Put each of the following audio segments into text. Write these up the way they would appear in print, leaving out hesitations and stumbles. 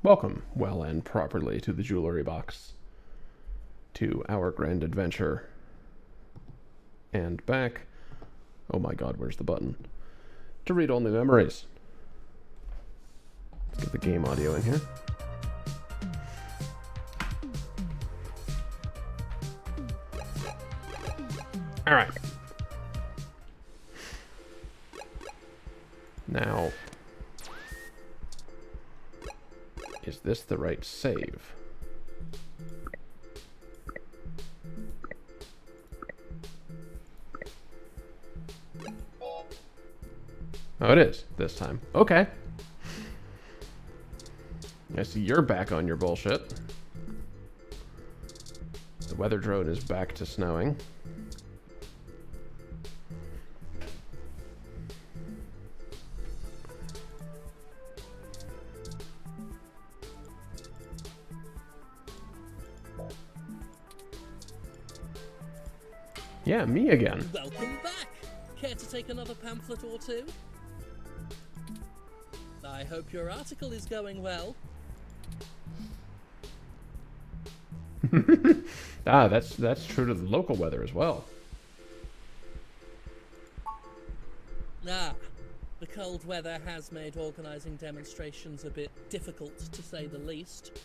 Welcome, well and properly, to the jewelry box, to our grand adventure, and back. Oh my god, where's the button? To read only memories. Let's get the game audio in here. Alright. Now, is this the right save? Oh, it is this time. Okay. I see you're back on your bullshit. The weather drone is back to snowing. Yeah, me again. Welcome back! Care to take another pamphlet or two? I hope your article is going well. That's true to the local weather as well. The cold weather has made organising demonstrations a bit difficult, to say the least.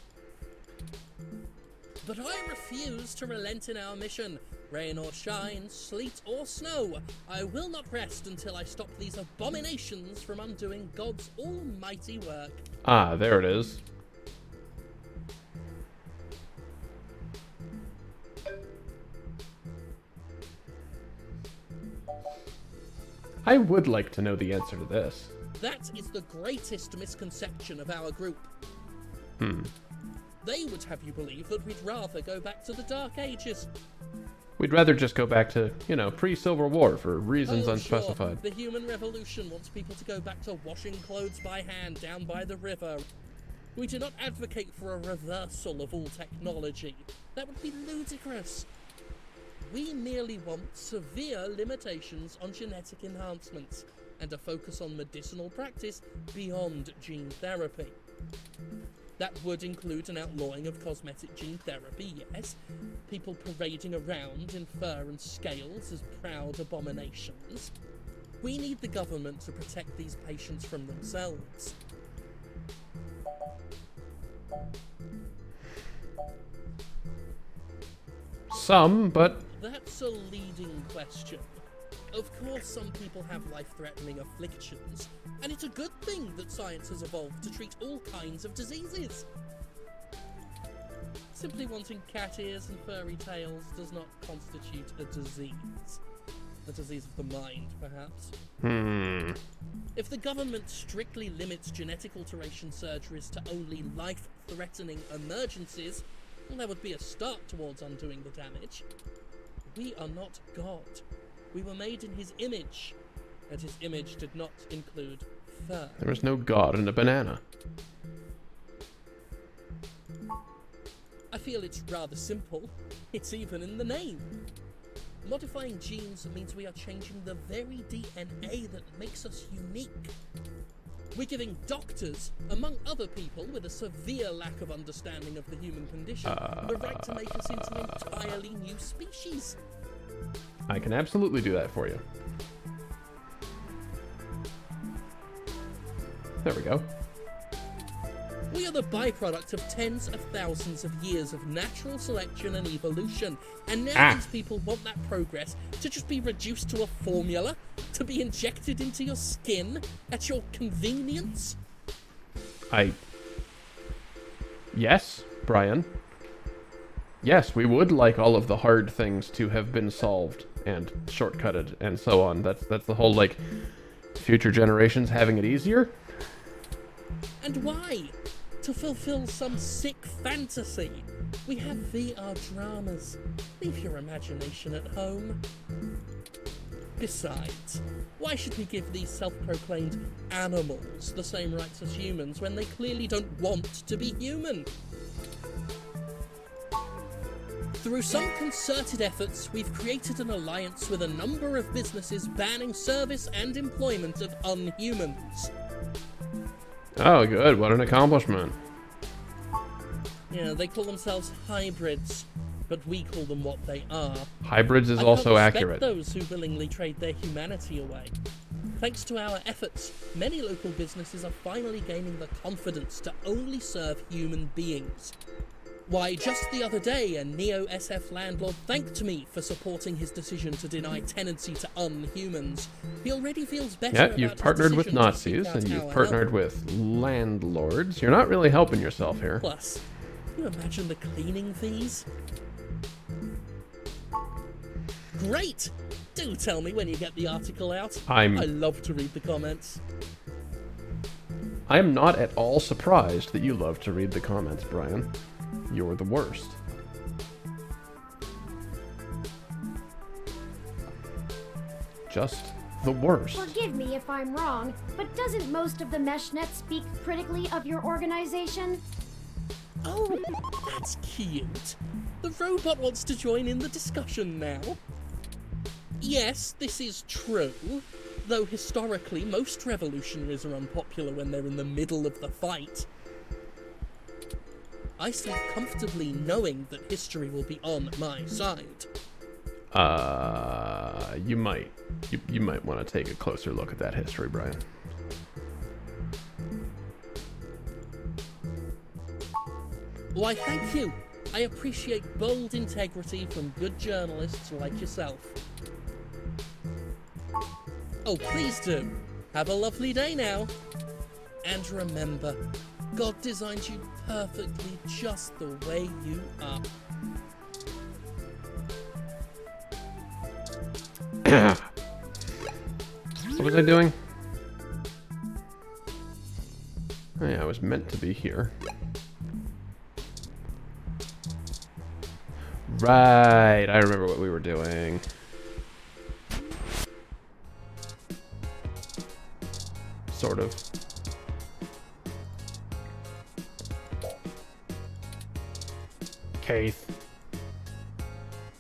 But I refuse to relent in our mission. Rain or shine, sleet or snow, I will not rest until I stop these abominations from undoing God's almighty work. Ah, there it is. I would like to know the answer to this. That is the greatest misconception of our group. They would have you believe that we'd rather go back to the Dark Ages. We'd rather just go back to, pre-Civil War for reasons unspecified. Sure. The human revolution wants people to go back to washing clothes by hand down by the river. We do not advocate for a reversal of all technology. That would be ludicrous. We merely want severe limitations on genetic enhancements and a focus on medicinal practice beyond gene therapy. That would include an outlawing of cosmetic gene therapy, yes. People parading around in fur and scales as proud abominations. We need the government to protect these patients from themselves. Some, but... That's a leading question. Of course, some people have life-threatening afflictions, and it's a good thing that science has evolved to treat all kinds of diseases. Simply wanting cat ears and furry tails does not constitute a disease. A disease of the mind, perhaps. If the government strictly limits genetic alteration surgeries to only life-threatening emergencies, well, that would be a start towards undoing the damage. We are not God. We were made in his image, and his image did not include fur. There was no god in a banana. I feel it's rather simple. It's even in the name. Modifying genes means we are changing the very DNA that makes us unique. We're giving doctors, among other people with a severe lack of understanding of the human condition, the right to make us into an entirely new species. I can absolutely do that for you. There we go. We are the byproduct of tens of thousands of years of natural selection and evolution, and now these people want that progress to just be reduced to a formula, to be injected into your skin at your convenience? Yes, Brian. Yes, we would like all of the hard things to have been solved and shortcutted and so on. That's the whole, future generations having it easier. And why? To fulfill some sick fantasy. We have VR dramas. Leave your imagination at home. Besides, why should we give these self-proclaimed animals the same rights as humans when they clearly don't want to be human? Through some concerted efforts, we've created an alliance with a number of businesses banning service and employment of unhumans. Oh, good. What an accomplishment. They call themselves hybrids, but we call them what they are. Hybrids is I also can't respect accurate. those who willingly trade their humanity away. Thanks to our efforts, many local businesses are finally gaining the confidence to only serve human beings. Why, just the other day, a Neo-SF landlord thanked me for supporting his decision to deny tenancy to unhumans. He already feels better Yeah, about you've his partnered with decision to seek Nazis out and you've our partnered help. with landlords. You're not really helping yourself here. Plus, can you imagine the cleaning fees? Great! Do tell me when you get the article out. I love to read the comments. I'm not at all surprised that you love to read the comments, Brian. You're the worst. Just the worst. Forgive me if I'm wrong, but doesn't most of the MeshNet speak critically of your organization? Oh, that's cute. The robot wants to join in the discussion now. Yes, this is true, though historically most revolutionaries are unpopular when they're in the middle of the fight. I sleep comfortably knowing that history will be on my side. You might want to take a closer look at that history, Brian. Why, thank you. I appreciate bold integrity from good journalists like yourself. Oh, please do. Have a lovely day now. And remember, God designed you perfectly just the way you are. What was I doing? Oh yeah, I was meant to be here. Right, I remember what we were doing. Sort of. Keith.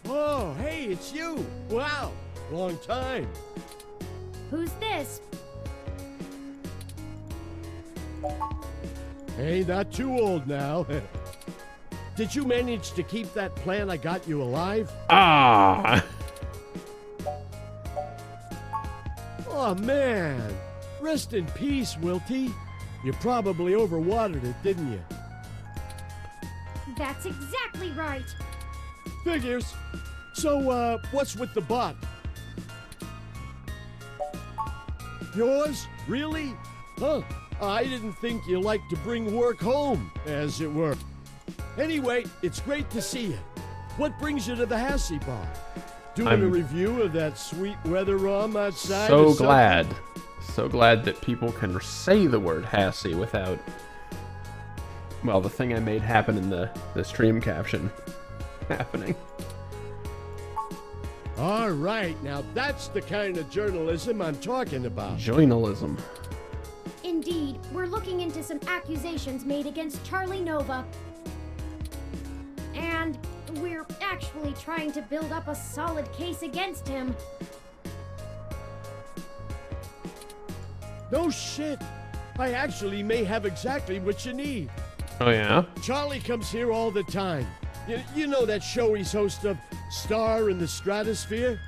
Oh, hey, it's you! Wow, long time. Who's this? Hey, not too old now. Did you manage to keep that plan I got you alive? Ah! Oh, man. Rest in peace, Wilty. You probably overwatered it, didn't you? That's exactly right. Figures. So, what's with the bot? Yours? Really? Huh. I didn't think you liked to bring work home, as it were. Anyway, it's great to see you. What brings you to the Hassie Bar? Doing a review of that sweet weather ROM outside? So glad. So glad that people can say the word Hassie without, well, the thing I made happen in the stream caption happening. All right, now that's the kind of journalism I'm talking about. Journalism. Indeed, we're looking into some accusations made against Charlie Nova. And we're actually trying to build up a solid case against him. No shit. I actually may have exactly what you need. Oh yeah? Charlie comes here all the time. You know that show he's host of, Star in the Stratosphere?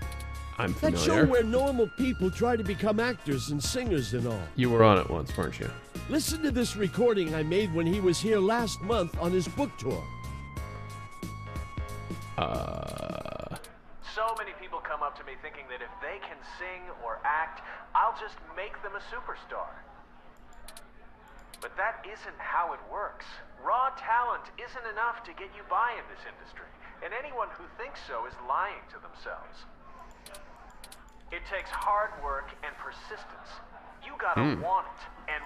I'm That familiar. show where normal people try to become actors and singers and all. You were on it once, weren't you? Listen to this recording I made when he was here last month on his book tour. So many people come up to me thinking that if they can sing or act, I'll just make them a superstar. But that isn't how it works. Raw talent isn't enough to get you by in this industry, and anyone who thinks so is lying to themselves. It takes hard work and persistence. You gotta want it,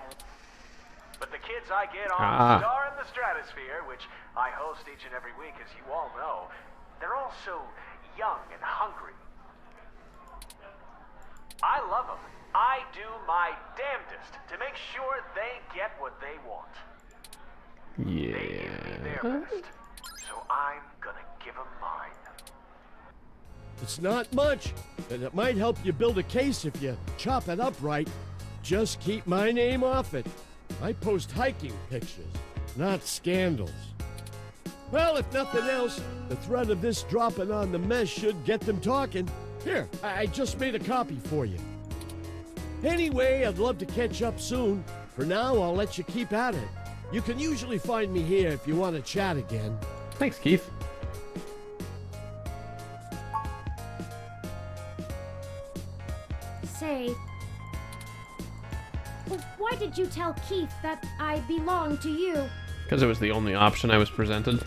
but the kids I get on Star in the Stratosphere, which I host each and every week, as you all know, they're all so young and hungry. I love them. I do my damnedest to make sure they get what they want. They give me their Yeah. best, so I'm gonna give them mine. It's not much, and it might help you build a case if you chop it up right. Just keep my name off it. I post hiking pictures, not scandals. Well, if nothing else, the threat of this dropping on the mesh should get them talking. Here, I just made a copy for you. Anyway, I'd love to catch up soon. For now, I'll let you keep at it. You can usually find me here if you want to chat again. Thanks, Keith. Say, why did you tell Keith that I belong to you? Because it was the only option I was presented.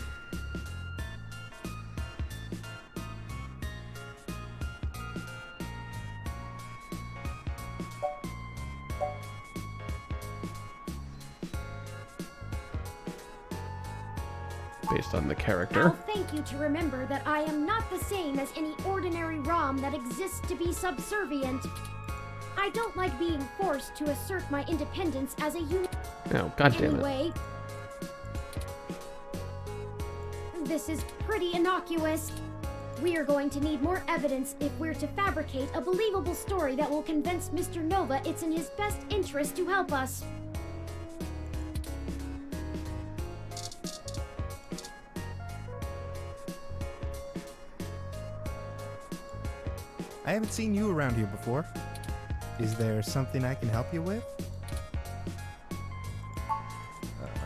Based on the character. I'll thank you to remember that I am not the same as any ordinary ROM that exists to be subservient. I don't like being forced to assert my independence as a human. Oh, goddammit. Anyway, this is pretty innocuous. We are going to need more evidence if we're to fabricate a believable story that will convince Mr. Nova it's in his best interest to help us. I haven't seen you around here before. Is there something I can help you with?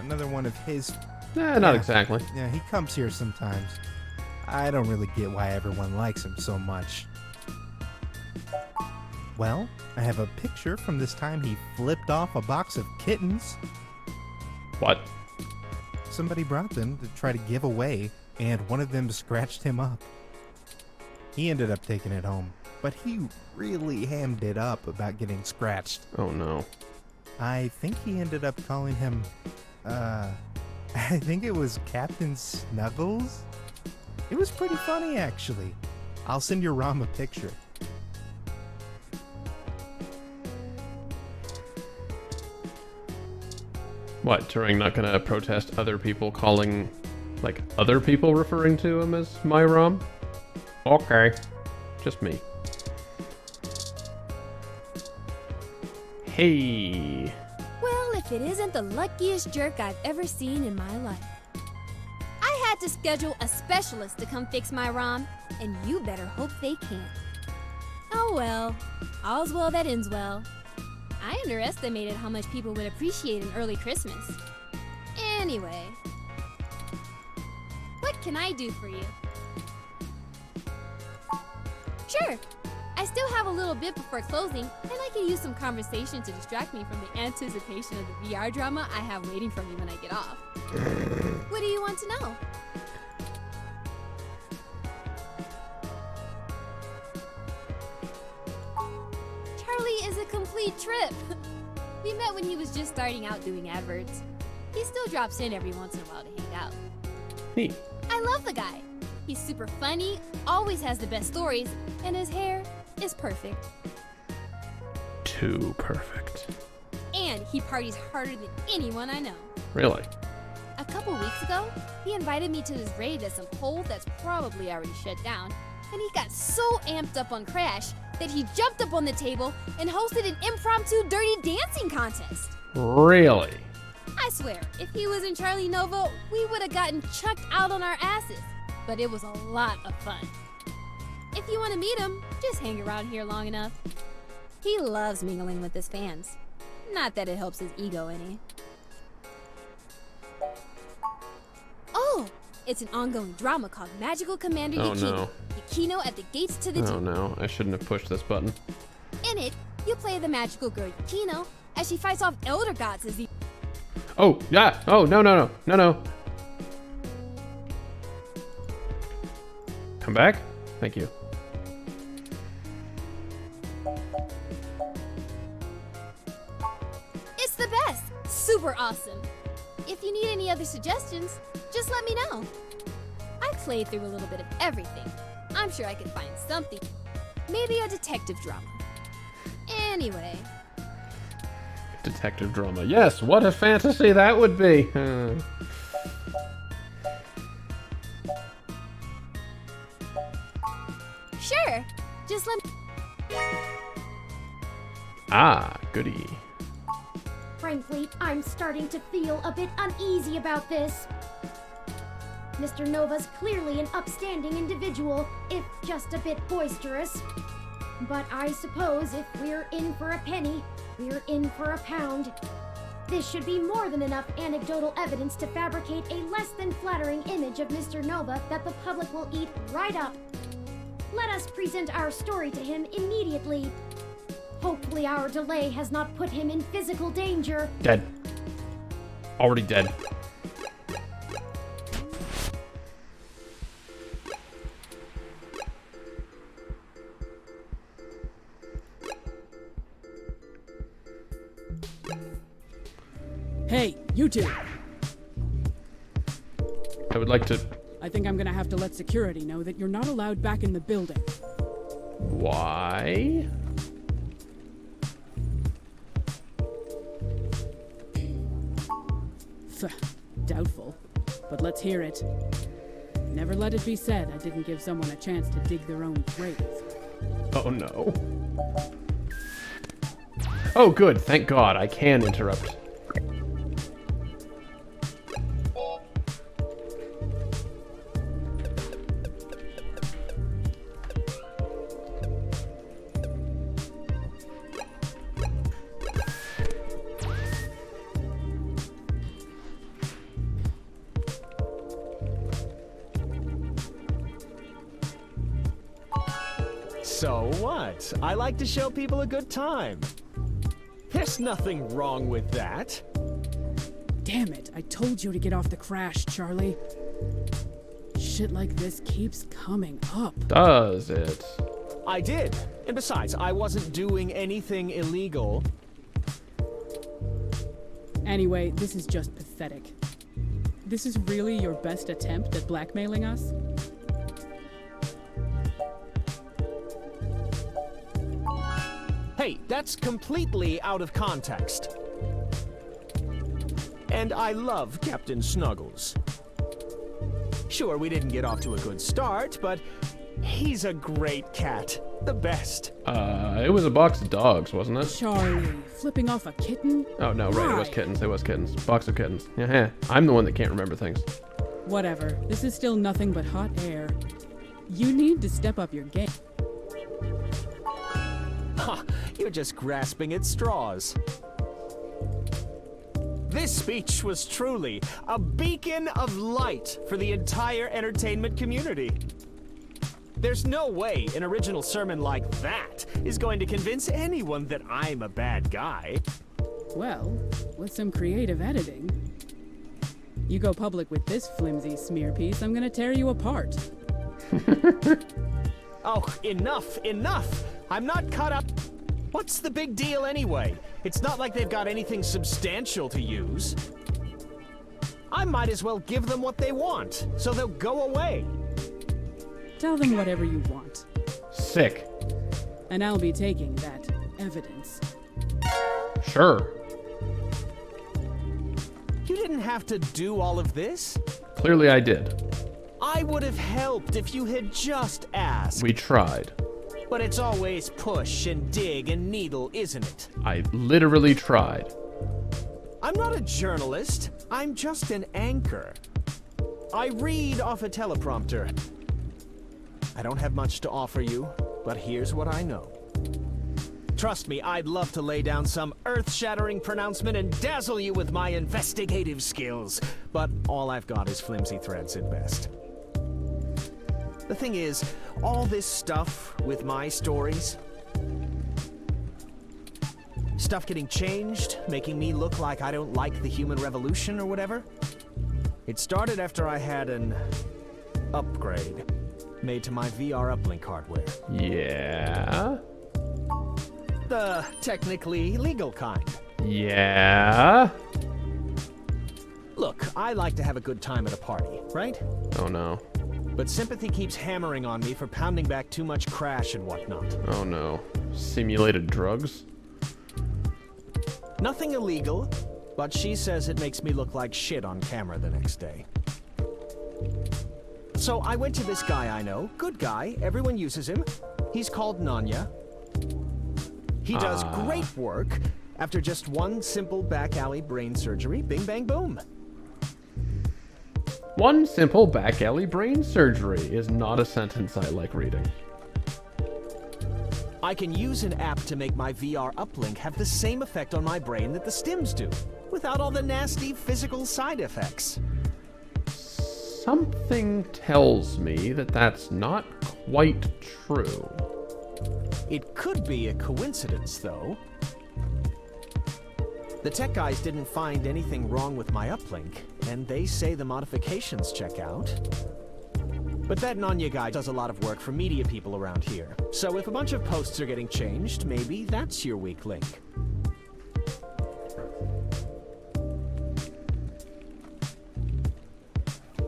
Another one of his... Not Yeah. exactly. Yeah, he comes here sometimes. I don't really get why everyone likes him so much. Well, I have a picture from this time he flipped off a box of kittens. What? Somebody brought them to try to give away, and one of them scratched him up. He ended up taking it home, but he really hammed it up about getting scratched. Oh no. I think he ended up calling him, I think it was Captain Snuggles? It was pretty funny, actually. I'll send your ROM a picture. What, Turing not gonna protest other people calling, like, other people referring to him as my ROM? Okay. Just me. Hey. Well, if it isn't the luckiest jerk I've ever seen in my life. I had to schedule a specialist to come fix my ROM, and you better hope they can't. Oh well, all's well that ends well. I underestimated how much people would appreciate an early Christmas. Anyway, what can I do for you? Sure, I still have a little bit before closing, and I can use some conversation to distract me from the anticipation of the VR drama I have waiting for me when I get off. What do you want to know? Charlie is a complete trip. We met when he was just starting out doing adverts. He still drops in every once in a while to hang out. Neat. I love the guy. He's super funny, always has the best stories, and his hair is perfect. Too perfect. And he parties harder than anyone I know. Really? A couple weeks ago, he invited me to his raid at some pole that's probably already shut down, and he got so amped up on Crash that he jumped up on the table and hosted an impromptu dirty dancing contest. Really? I swear, if he was in Charlie Nova, we would have gotten chucked out on our asses. But it was a lot of fun. If you want to meet him, just hang around here long enough. He loves mingling with his fans. Not that it helps his ego any. Oh, it's an ongoing drama called Magical Commander Oh, Yukino. no. Yukino at the gates to the Oh deep. no, I shouldn't have pushed this button. In it, you play the magical girl Yukino as she fights off elder gods as the... Oh, yeah! Oh, no, no, no, no, no! Come back? Thank you. It's the best! Super awesome! If you need any other suggestions, just let me know. I played through a little bit of everything. I'm sure I could find something. Maybe a detective drama. Anyway, Detective drama. Yes, what a fantasy that would be! sure! Just let me... Ah, goody. Frankly, I'm starting to feel a bit uneasy about this. Mr. Nova's clearly an upstanding individual, if just a bit boisterous. But I suppose if we're in for a penny, we're in for a pound. This should be more than enough anecdotal evidence to fabricate a less than flattering image of Mr. Nova that the public will eat right up. Let us present our story to him immediately. Hopefully our delay has not put him in physical danger. Dead. Already dead. Hey, you two! I would like to... I think I'm gonna have to let security know that you're not allowed back in the building. Why? Doubtful, but let's hear it. Never let it be said I didn't give someone a chance to dig their own grave. Oh no. Oh good, thank God, I can interrupt. So what? I like to show people a good time. There's nothing wrong with that. Damn it, I told you to get off the crash, Charlie. Shit like this keeps coming up. Does it? I did. And besides, I wasn't doing anything illegal. Anyway, this is just pathetic. This is really your best attempt at blackmailing us? Hey, that's completely out of context. And I love Captain Snuggles. Sure, we didn't get off to a good start, but he's a great cat. The best. It was a box of dogs, wasn't it? Charlie, flipping off a kitten? Oh no, right, it was Why? kittens, it was kittens. Box of kittens. Yeah, I'm the one that can't remember things. Whatever, this is still nothing but hot air. You need to step up your game. Ha! You're just grasping at straws. This speech was truly a beacon of light for the entire entertainment community. There's no way an original sermon like that is going to convince anyone that I'm a bad guy. Well, with some creative editing. You go public with this flimsy smear piece, I'm gonna tear you apart. Oh, enough, enough! I'm not caught up. What's the big deal anyway? It's not like they've got anything substantial to use. I might as well give them what they want, so they'll go away. Tell them whatever you want, Sick. and I'll be taking that evidence. Sure. You didn't have to do all of this. Clearly I did. I would have helped if you had just asked. We tried. But it's always push and dig and needle, isn't it? I literally tried. I'm not a journalist. I'm just an anchor. I read off a teleprompter. I don't have much to offer you, but here's what I know. Trust me, I'd love to lay down some earth-shattering pronouncement and dazzle you with my investigative skills, but all I've got is flimsy threads at best. The thing is, all this stuff with my stories, stuff getting changed, making me look like I don't like the human revolution or whatever, it started after I had an upgrade made to my VR uplink hardware. Yeah? The technically legal kind. Yeah? Look, I like to have a good time at a party, right? Oh no. But sympathy keeps hammering on me for pounding back too much crash and whatnot. Oh no. Simulated drugs? Nothing illegal, but she says it makes me look like shit on camera the next day. So I went to this guy I know, good guy, everyone uses him. He's called Nanya. He does great work. After just one simple back alley brain surgery, bing bang boom. One simple back alley brain surgery is not a sentence I like reading. I can use an app to make my VR uplink have the same effect on my brain that the stims do, without all the nasty physical side effects. Something tells me that that's not quite true. It could be a coincidence, though. The tech guys didn't find anything wrong with my uplink, and they say the modifications check out. But that Nanya guy does a lot of work for media people around here. So if a bunch of posts are getting changed, maybe that's your weak link.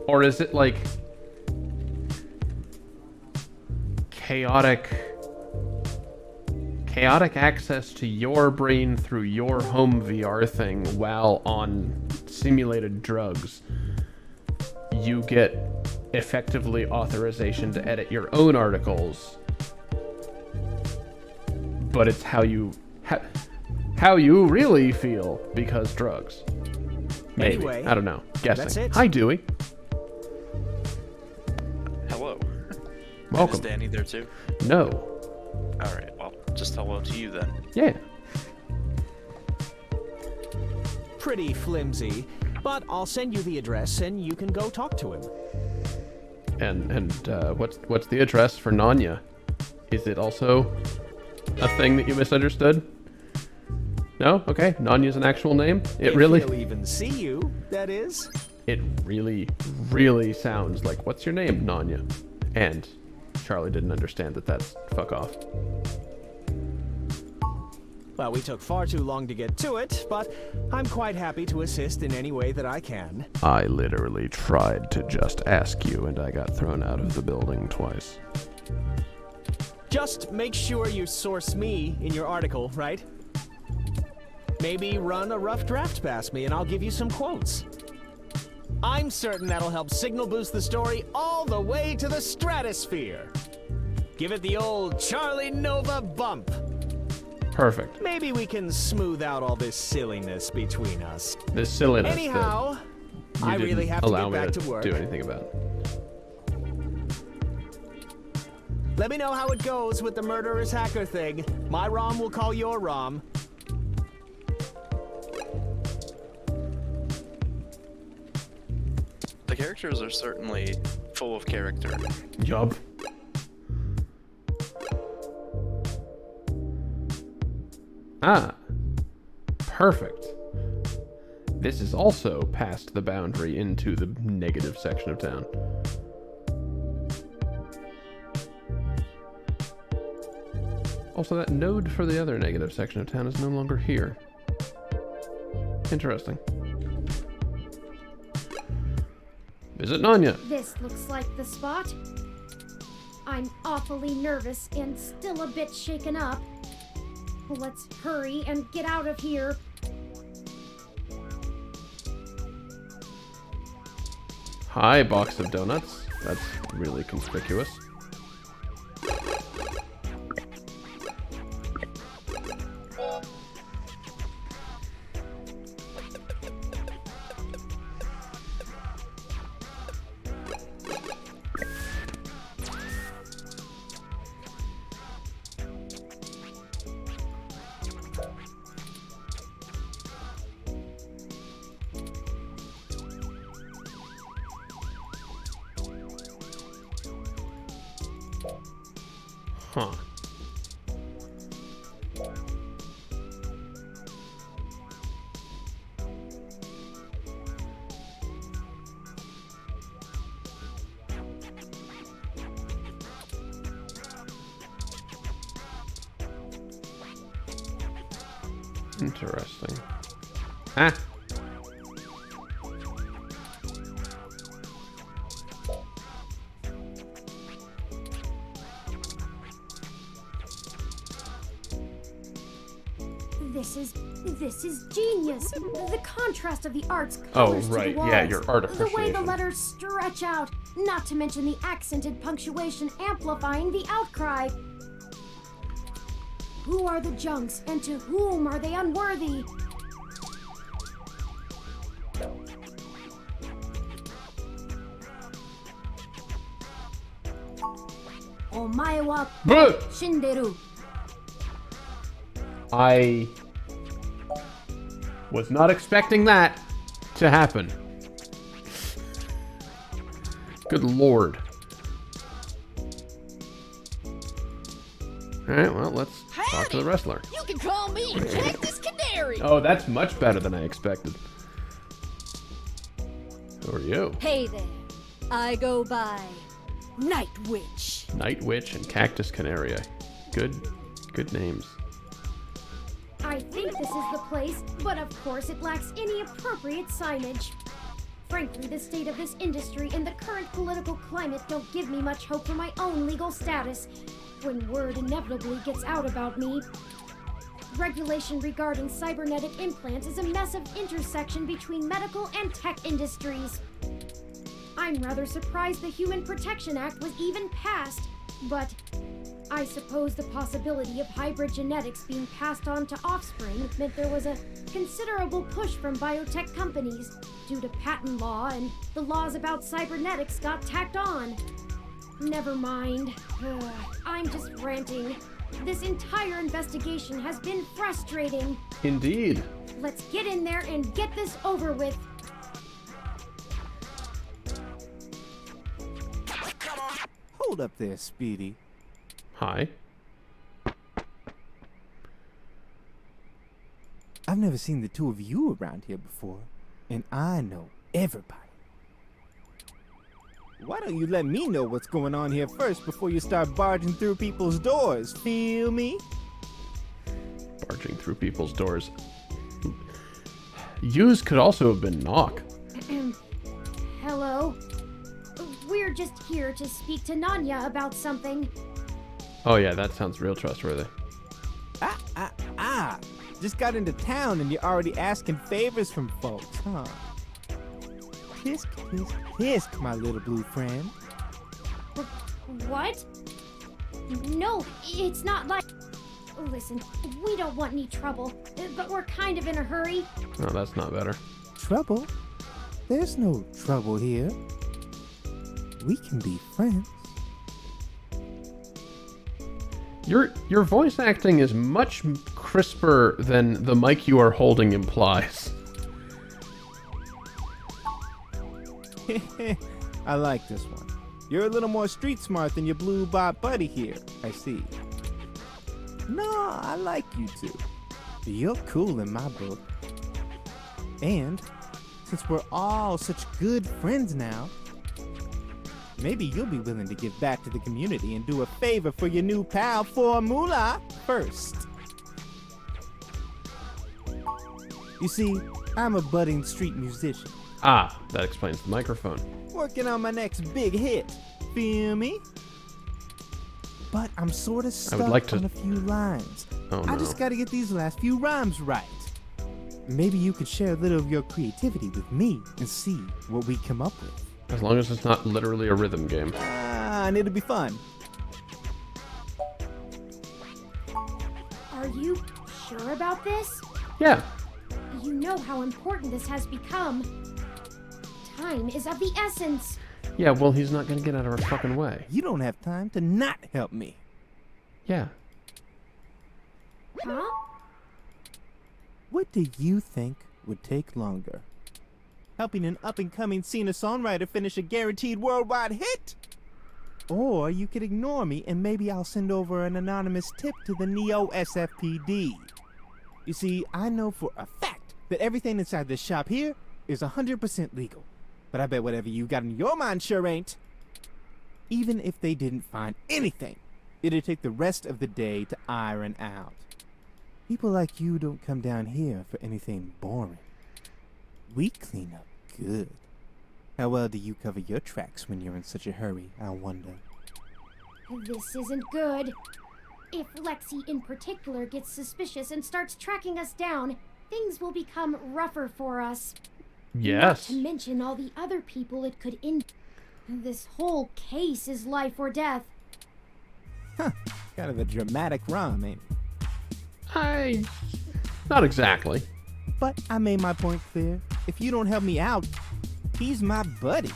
Or is it like chaotic access to your brain through your home VR thing while on simulated drugs? You get effectively authorization to edit your own articles, but it's how you really feel because drugs. Maybe. Anyway, I don't know. Guessing. that's it. Hi, Dewey. Hello. Welcome. Is Danny there too? No. Alright, well, just hello to you then. Yeah. Pretty flimsy, but I'll send you the address and you can go talk to him. And what's the address for Nanya? Is it also a thing that you misunderstood? No? Okay. Nanya's an actual name? If he'll even see you, that is. It really, really sounds like, what's your name, Nanya? And Charlie didn't understand that that's fuck off. Well, we took far too long to get to it, but I'm quite happy to assist in any way that I can. I literally tried to just ask you, and I got thrown out of the building twice. Just make sure you source me in your article, right? Maybe run a rough draft past me and I'll give you some quotes. I'm certain that'll help signal boost the story all the way to the stratosphere. Give it the old Charlie Nova bump. Perfect. Maybe we can smooth out all this silliness between us. This silliness. Anyhow, that you I really didn't have to allow get me back to to work. do anything about. Let me know how it goes with the murderous hacker thing. My ROM will call your ROM. The characters are certainly full of character. Yup. Ah. Perfect. This is also past the boundary into the negative section of town. Also, that node for the other negative section of town is no longer here. Interesting. Visit Nanya. This looks like the spot. I'm awfully nervous and still a bit shaken up. Let's hurry and get out of here. Hi, box of donuts. That's really conspicuous. Huh. Interesting. Ah. This is genius. The contrast of the art's Oh, colors right. to the walls. Yeah, your art The way the appreciation. letters stretch out, not to mention the accented punctuation amplifying the outcry. Who are the junks, and to whom are they unworthy? Maewa Bruh! Shinderu. I was not expecting that to happen. Good lord. Alright, well, let's talk to the wrestler. You can call me Cactus Canary. Oh, that's much better than I expected. Who are you? Hey there. I go by Night Witch. Night Witch and Cactus Canaria. Good names. I think this is the place, but of course it lacks any appropriate signage. Frankly, the state of this industry and the current political climate don't give me much hope for my own legal status when word inevitably gets out about me. Regulation regarding cybernetic implants is a massive intersection between medical and tech industries. I'm rather surprised the Human Protection Act was even passed, but I suppose the possibility of hybrid genetics being passed on to offspring meant there was a considerable push from biotech companies due to patent law, and the laws about cybernetics got tacked on. Never mind. I'm just ranting. This entire investigation has been frustrating. Indeed. Let's get in there and get this over with. Hold up there, Speedy. Hi. I've never seen the two of you around here before, and I know everybody. Why don't you let me know what's going on here first before you start barging through people's doors? Feel me? Barging through people's doors. Yous could also have been knock. Hello? We're just here to speak to Nanya about something. Oh yeah, that sounds real trustworthy. Just got into town and you're already asking favors from folks, huh? Kiss, kiss, kiss, my little blue friend. What? No, it's not like... Listen, we don't want any trouble, but we're kind of in a hurry. Oh, that's not better. Trouble? There's no trouble here. We can be friends. Your voice acting is much crisper than the mic you are holding implies. I like this one. You're a little more street smart than your blue bot buddy here, I see. No, I like you two. You're cool in my book. And since we're all such good friends now, maybe you'll be willing to give back to the community and do a favor for your new pal Formula first. You see, I'm a budding street musician. Ah, that explains the microphone. Working on my next big hit. Feel me? But I'm sort of stuck on a few lines. Oh, no. I just gotta get these last few rhymes right. Maybe you could share a little of your creativity with me and see what we come up with. As long as it's not literally a rhythm game. And it'll be fun. Are you sure about this? Yeah. You know how important this has become. Time is of the essence. Yeah, well, he's not gonna get out of our fucking way. You don't have time to not help me. Yeah. Huh? What do you think would take longer? Helping an up-and-coming singer-songwriter finish a guaranteed worldwide hit? Or you could ignore me and maybe I'll send over an anonymous tip to the Neo SFPD. You see, I know for a fact that everything inside this shop here is 100% legal. But I bet whatever you got in your mind sure ain't. Even if they didn't find anything, it'd take the rest of the day to iron out. People like you don't come down here for anything boring. We clean up good. How well do you cover your tracks when you're in such a hurry, I wonder? This isn't good. If Lexi in particular gets suspicious and starts tracking us down, things will become rougher for us. Yes. Not to mention all the other people it could This whole case is life or death. Huh. Kind of a dramatic rhyme, ain't it? Not exactly. But I made my point clear. If you don't help me out, he's my buddy.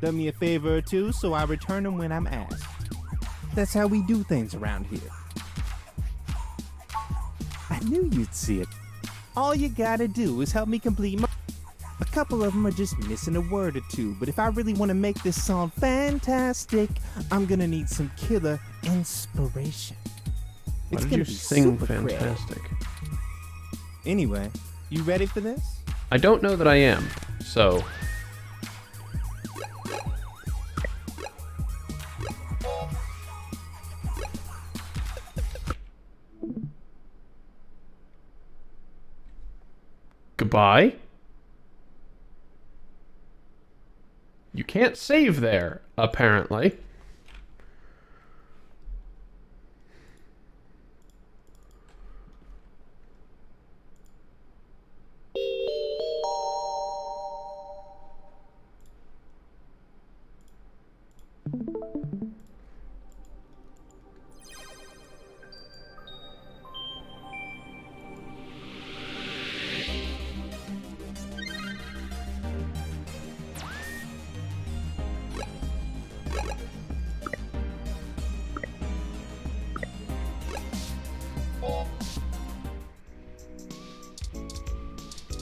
Done me a favor or two, so I return him when I'm asked. That's how we do things around here. I knew you'd see it. All you gotta do is help me complete my... A couple of them are just missing a word or two, but if I really want to make this song fantastic, I'm gonna need some killer inspiration. Why It's did gonna you be sing super creative. fantastic? Anyway, you ready for this? I don't know that I am, so... Goodbye? You can't save there, apparently.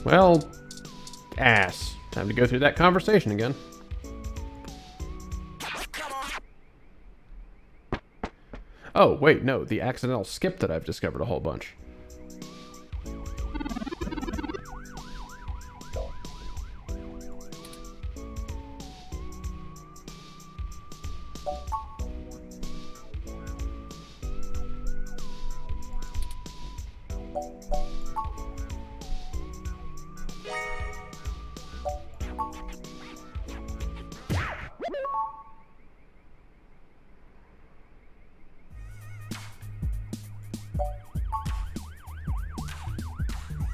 Well, ass. Time to go through that conversation again. Oh, wait, no, the accidental skip that I've discovered a whole bunch.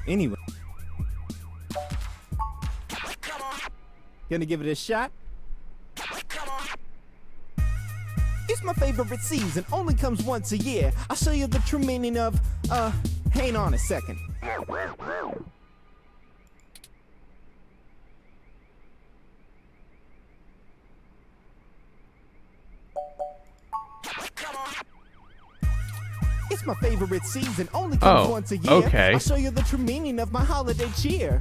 Anyway. Gonna give it a shot? It's my favorite season, only comes once a year. I'll show you the true meaning of, hang on a second. It's my favorite season, only comes Oh, once a year. okay. I'll show you the true meaning of my holiday cheer.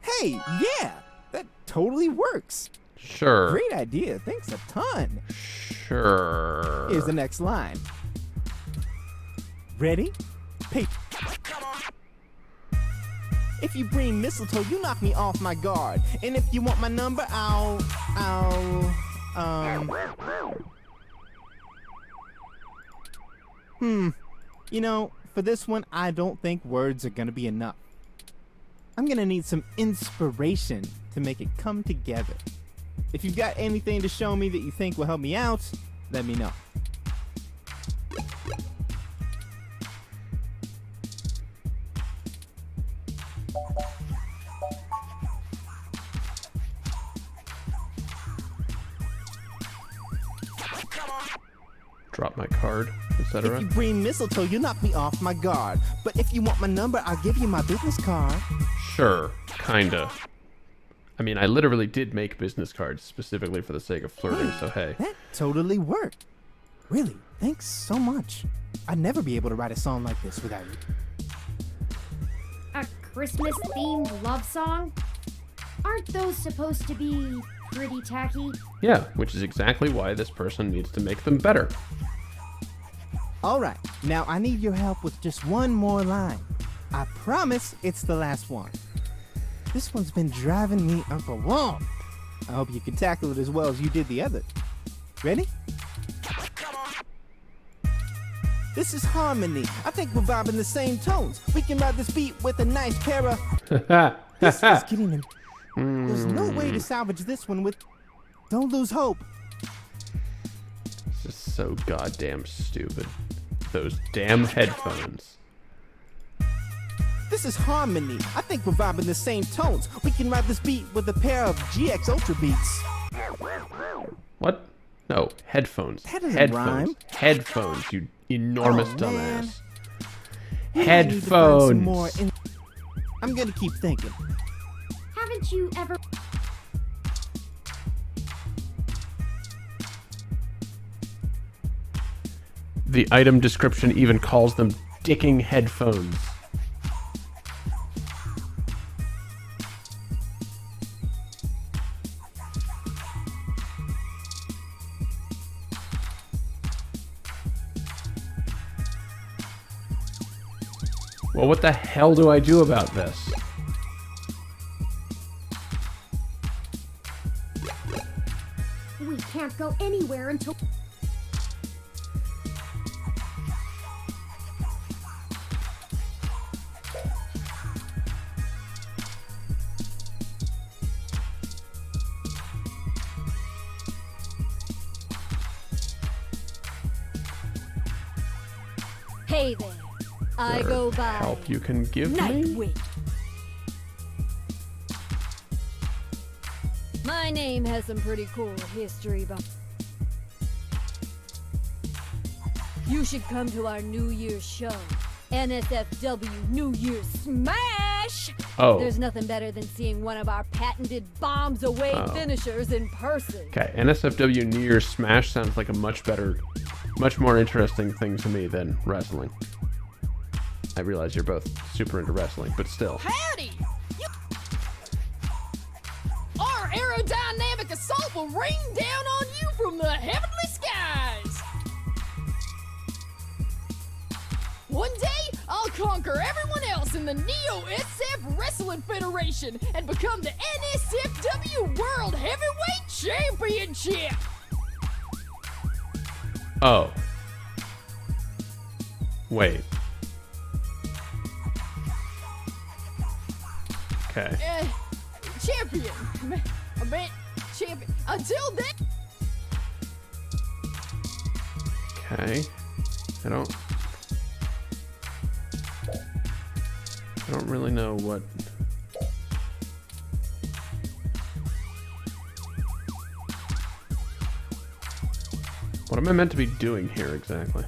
Hey, yeah, that totally works. Sure. Great idea, thanks a ton. Sure. Here's the next line. Ready? Pay. If you bring mistletoe, you knock me off my guard. And if you want my number, You know, for this one, I don't think words are gonna be enough. I'm gonna need some inspiration to make it come together. If you've got anything to show me that you think will help me out, let me know. Drop my card, If etc. you bring mistletoe, you knock me off my guard. But if you want my number, I'll give you my business card. Sure, kinda. I mean, I literally did make business cards specifically for the sake of flirting, so hey. That totally worked. Really, thanks so much. I'd never be able to write a song like this without you. A Christmas-themed love song? Aren't those supposed to be pretty tacky? Yeah, which is exactly why this person needs to make them better. All right, now I need your help with just one more line. I promise it's the last one. This one's been driving me up a wall. I hope you can tackle it as well as you did the other. Ready? This is harmony. I think we're vibing the same tones. We can ride this beat with a nice pair of... This is getting him. There's no way to salvage this one with... Don't lose hope. This is so goddamn stupid. Those damn headphones. This is harmony. I think we're vibing the same tones. We can ride this beat with a pair of GX Ultra beats. What? No, headphones. That doesn't Headphones. rhyme. Headphones, you enormous Oh, man. dumbass. We might need to find some more Headphones. in- I'm gonna keep thinking. Haven't you ever... the item description even calls them dicking headphones. Well, what the hell do I do about this? We can't go anywhere until... Hey there. I go by Help you can give me? Nightwing. My name has some pretty cool history, but you should come to our New Year's show. NSFW New Year's Smash! Oh. There's nothing better than seeing one of our patented bombs away finishers in person. Okay, NSFW New Year's Smash sounds like a much more interesting thing to me than wrestling. I realize you're both super into wrestling, but still. Howdy! Our aerodynamic assault will rain down on you from the heavenly skies! One day, I'll conquer everyone else in the Neo-SF Wrestling Federation and become the NSFW World Heavyweight Championship! Oh. Wait. Okay. Champion! I meant champion. Until then... Okay. I don't really know what... What am I meant to be doing here exactly?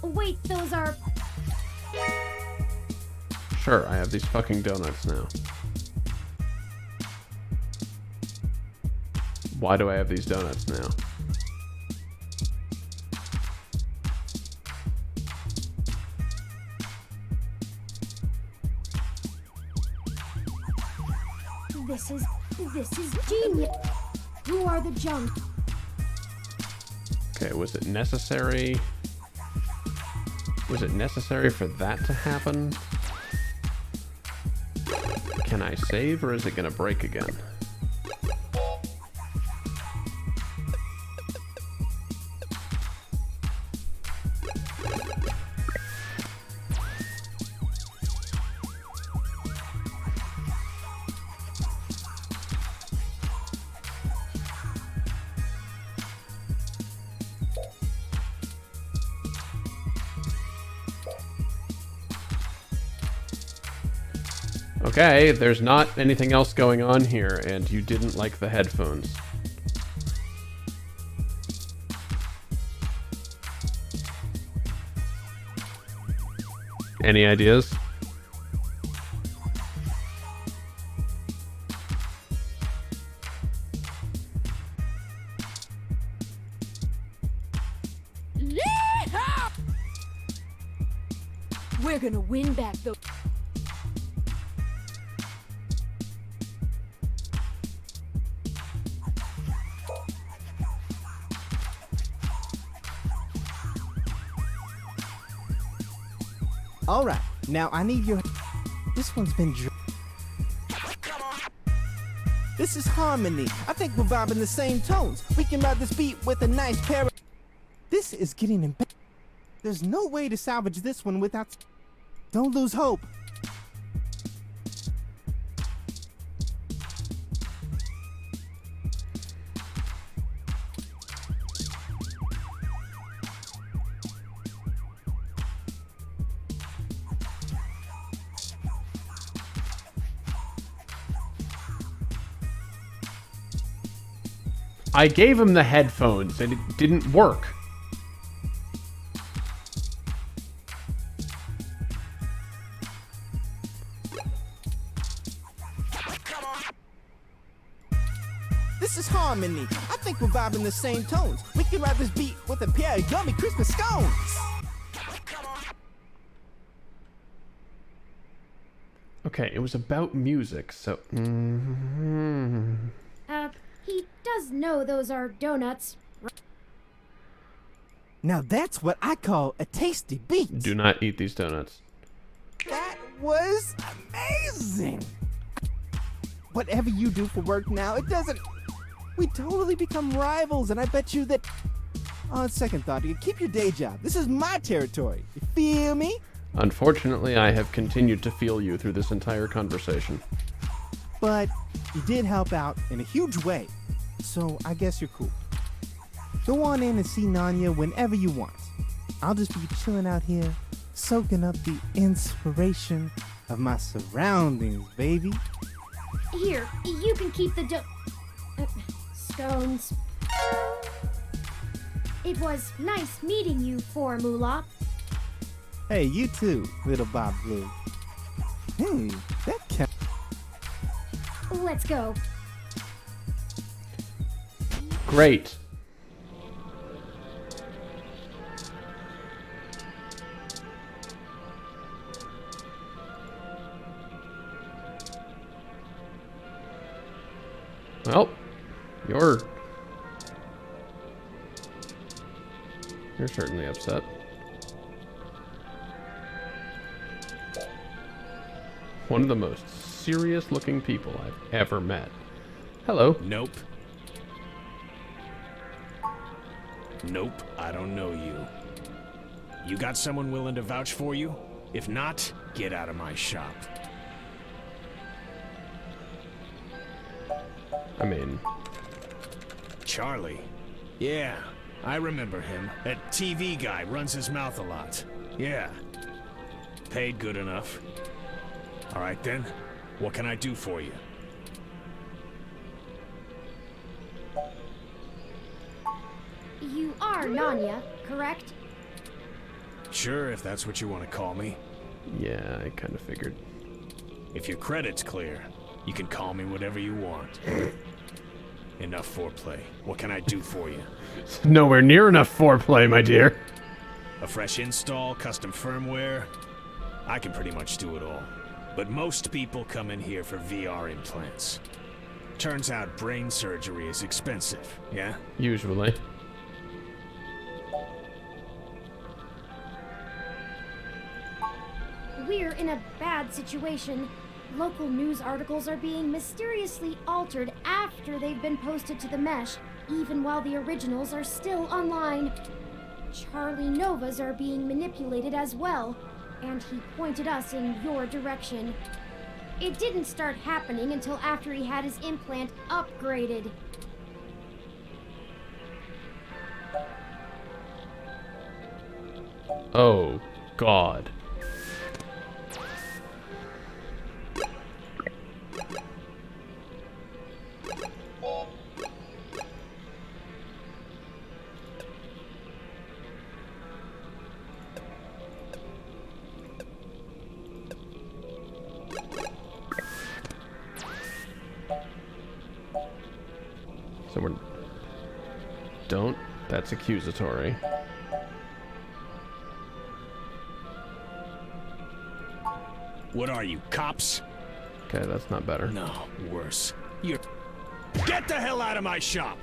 Wait, those are... Sure, I have these fucking donuts now. Why do I have these donuts now? This is genius. Who are the junk? Okay, was it necessary? Was it necessary for that to happen? Can I save, or is it gonna break again? Okay, there's not anything else going on here, and you didn't like the headphones. Any ideas? Yeah! We're gonna win back the... All right, now I need your... This one's been... This is harmony. I think we're vibing the same tones. We can ride this beat with a nice pair of... This is getting in... There's no way to salvage this one without... Don't lose hope. I gave him the headphones and it didn't work. This This is harmony. I think we're vibing the same tones. We can ride this beat with a pair of yummy Christmas scones. Okay, it was about music, so... He does know those are donuts. Now that's what I call a tasty beat. Do not eat these donuts. That was amazing. Whatever you do for work now, it doesn't... We totally become rivals, and I bet you that... On second thought, you keep your day job. This is my territory. You feel me? Unfortunately, I have continued to feel you through this entire conversation. But you did help out in a huge way, so I guess you're cool. Go on in and see Nanya whenever you want. I'll just be chilling out here, soaking up the inspiration of my surroundings, baby. Here, you can keep the scones. It was nice meeting you, Formula. Hey, you too, little Bob Blue. Hey, that counts. Let's go. Great. Well, you're certainly upset. One of the most serious looking people I've ever met. Hello. Nope. Nope, I don't know you. You got someone willing to vouch for you? If not, get out of my shop. I mean... Charlie. Yeah, I remember him. That TV guy runs his mouth a lot. Yeah. Paid good enough. Alright then, what can I do for you? You are Nanya, correct? Sure, if that's what you want to call me. Yeah, I kind of figured. If your credit's clear, you can call me whatever you want. Enough foreplay. What can I do for you? Nowhere near enough foreplay, my dear. A fresh install, custom firmware? I can pretty much do it all. But most people come in here for VR implants. Turns out brain surgery is expensive, yeah? Usually. We're in a bad situation. Local news articles are being mysteriously altered after they've been posted to the mesh, even while the originals are still online. Charlie Novas are being manipulated as well, and he pointed us in your direction. It didn't start happening until after he had his implant upgraded. Oh, God. So we're... Don't. That's accusatory. What are you, cops? Okay, that's not better. No, worse. You're... Get the hell out of my shop!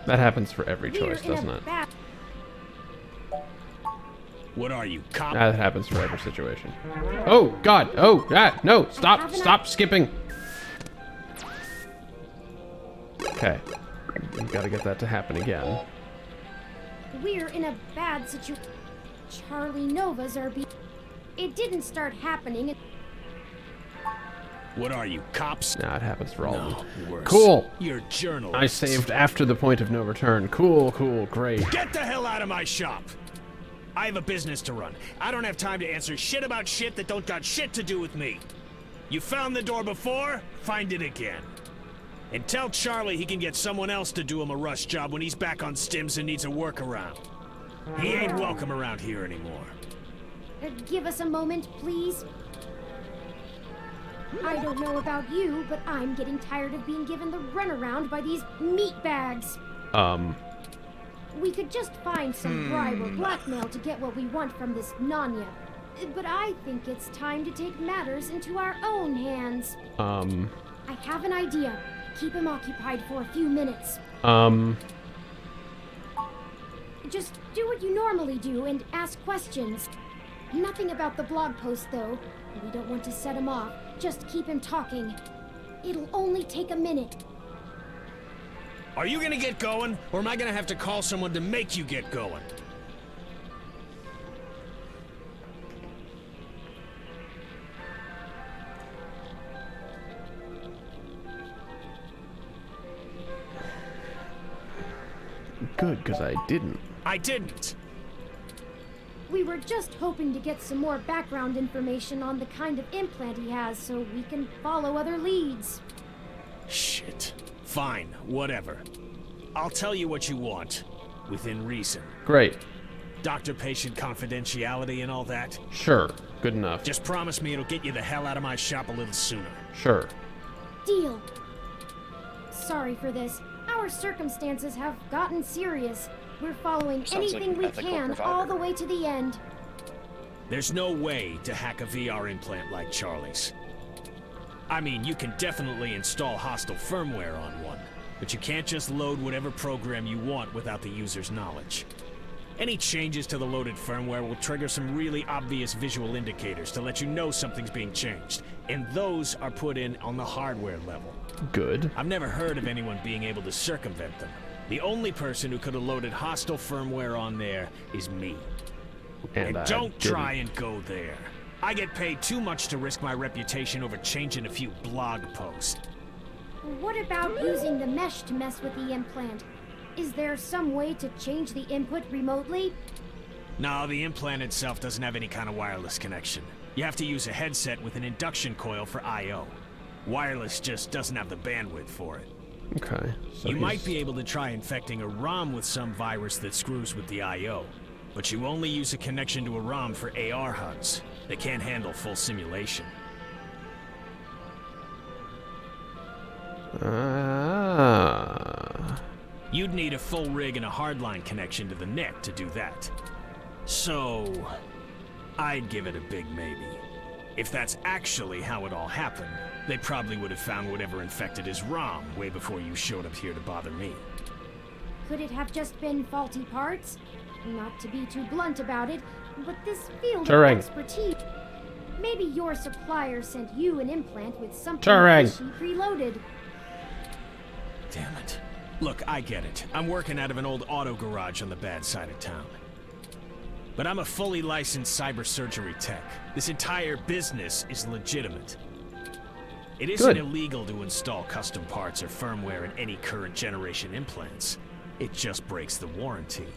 That happens for every choice, doesn't it? What are you, cop? That happens for every situation. Oh, God! Oh, yeah! No! Stop! Stop skipping! Okay. We've got to get that to happen again. We're in a bad situation. Charlie Novas are being... It didn't start happening. What are you, cops? Nah, it happens for all of them. Worse. Cool! You're journalists. I saved after the point of no return. Cool, cool, great. Get the hell out of my shop! I have a business to run. I don't have time to answer shit about shit that don't got shit to do with me. You found the door before? Find it again. And tell Charlie he can get someone else to do him a rush job when he's back on stims and needs a workaround. He ain't welcome around here anymore. Give us a moment, please. I don't know about you, but I'm getting tired of being given the runaround by these meatbags. We could just find some bribe or blackmail to get what we want from this Nanya. But I think it's time to take matters into our own hands. I have an idea. Keep him occupied for a few minutes. Just do what you normally do and ask questions. Nothing about the blog post, though. We don't want to set him off. Just keep him talking. It'll only take a minute. Are you gonna get going, or am I gonna have to call someone to make you get going? Good, because I didn't. I didn't. We were just hoping to get some more background information on the kind of implant he has so we can follow other leads. Shit. Fine, whatever. I'll tell you what you want, within reason. Great. Doctor-patient confidentiality and all that? Sure. Good enough. Just promise me it'll get you the hell out of my shop a little sooner. Sure. Deal. Sorry for this. Our circumstances have gotten serious. We're following Sounds anything like we an ethical can provider. all the way to the end. There's no way to hack a VR implant like Charlie's. I mean, you can definitely install hostile firmware on one, but you can't just load whatever program you want without the user's knowledge. Any changes to the loaded firmware will trigger some really obvious visual indicators to let you know something's being changed, and those are put in on the hardware level. Good. I've never heard of anyone being able to circumvent them. The only person who could have loaded hostile firmware on there is me. And I don't didn't. try and go there. I get paid too much to risk my reputation over changing a few blog posts. What about using the mesh to mess with the implant? Is there some way to change the input remotely? No, the implant itself doesn't have any kind of wireless connection. You have to use a headset with an induction coil for I/O. Wireless just doesn't have the bandwidth for it. Okay. So You might be able to try infecting a ROM with some virus that screws with the I/O, but you only use a connection to a ROM for AR HUDs. They can't handle full simulation. You'd need a full rig and a hardline connection to the net to do that. So, I'd give it a big maybe. If that's actually how it all happened, they probably would have found whatever infected his ROM way before you showed up here to bother me. Could it have just been faulty parts? Not to be too blunt about it, but this field Turing. of expertise... Maybe your supplier sent you an implant with something Turing. fishy preloaded. Damn it. Look, I get it. I'm working out of an old auto garage on the bad side of town. But I'm a fully licensed cyber surgery tech. This entire business is legitimate. It isn't Good. illegal to install custom parts or firmware in any current generation implants. It just breaks the warranty.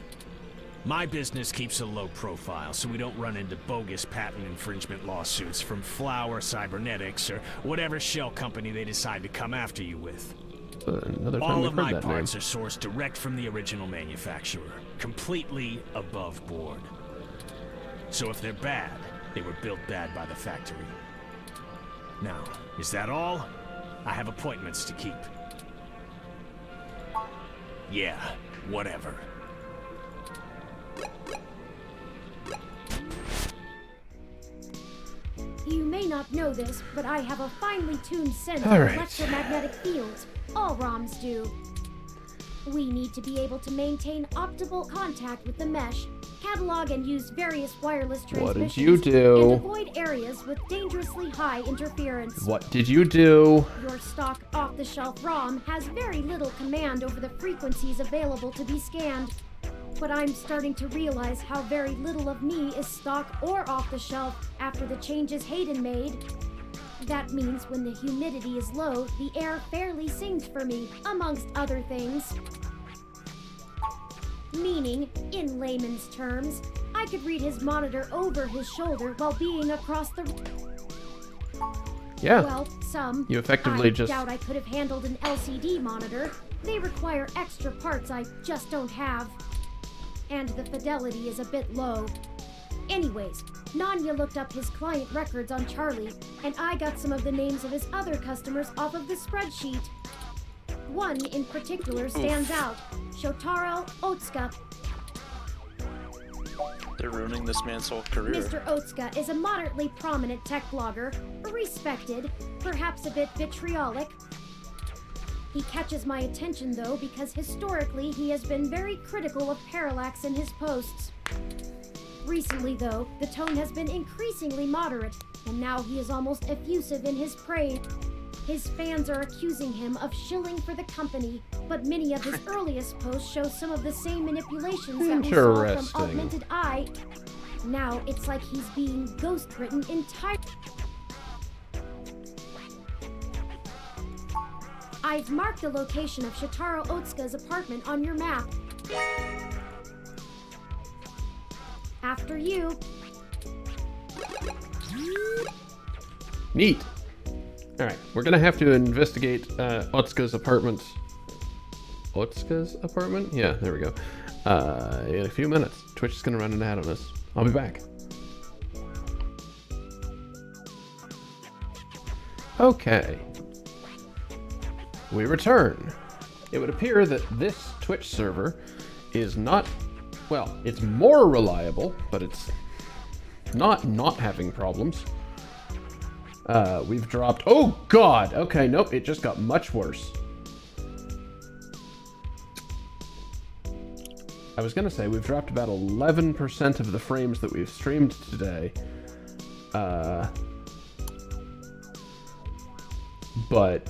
My business keeps a low profile so we don't run into bogus patent infringement lawsuits from Flower Cybernetics or whatever shell company they decide to come after you with. Another time All we've of heard my that parts name. are sourced direct from the original manufacturer, completely above board. So if they're bad, they were built bad by the factory. Now, is that all? I have appointments to keep. Yeah, whatever. You may not know this, but I have a finely tuned sense All of right. electromagnetic fields. All ROMs do. We need to be able to maintain optimal contact with the mesh, catalog and use various wireless What transmissions, did you do? and avoid areas with dangerously high interference. What did you do? Your stock off-the-shelf ROM has very little command over the frequencies available to be scanned. But I'm starting to realize how very little of me is stock or off-the-shelf after the changes Hayden made. That means when the humidity is low, the air fairly sings for me, amongst other things. Meaning, in layman's terms, I could read his monitor over his shoulder while being across the... Yeah. Well, some. You effectively I just- doubt I could have handled an LCD monitor. They require extra parts I just don't have. And the fidelity is a bit low. Anyways, Nanya looked up his client records on Charlie, and I got some of the names of his other customers off of the spreadsheet. One in particular stands out, Shotaro Otsuka. They're ruining this man's whole career. Mr. Otsuka is a moderately prominent tech blogger, respected, perhaps a bit vitriolic. He catches my attention though because historically he has been very critical of Parallax in his posts. Recently though, the tone has been increasingly moderate, and now he is almost effusive in his praise. His fans are accusing him of shilling for the company, but many of his earliest posts show some of the same manipulations that we saw from Interesting. Augmented Eye. Now it's like he's being ghost-written entirely. I've marked the location of Shotaro Otsuka's apartment on your map. After you. Neat. Alright, we're gonna have to investigate Otsuka's apartment. Otsuka's apartment? Yeah, there we go. In a few minutes. Twitch is gonna run an ad on us. I'll be back. Okay. We return. It would appear that this Twitch server is not, well, it's more reliable, but it's not having problems. We've dropped, oh god, okay, nope, it just got much worse. I was gonna say, we've dropped about 11% of the frames that we've streamed today. But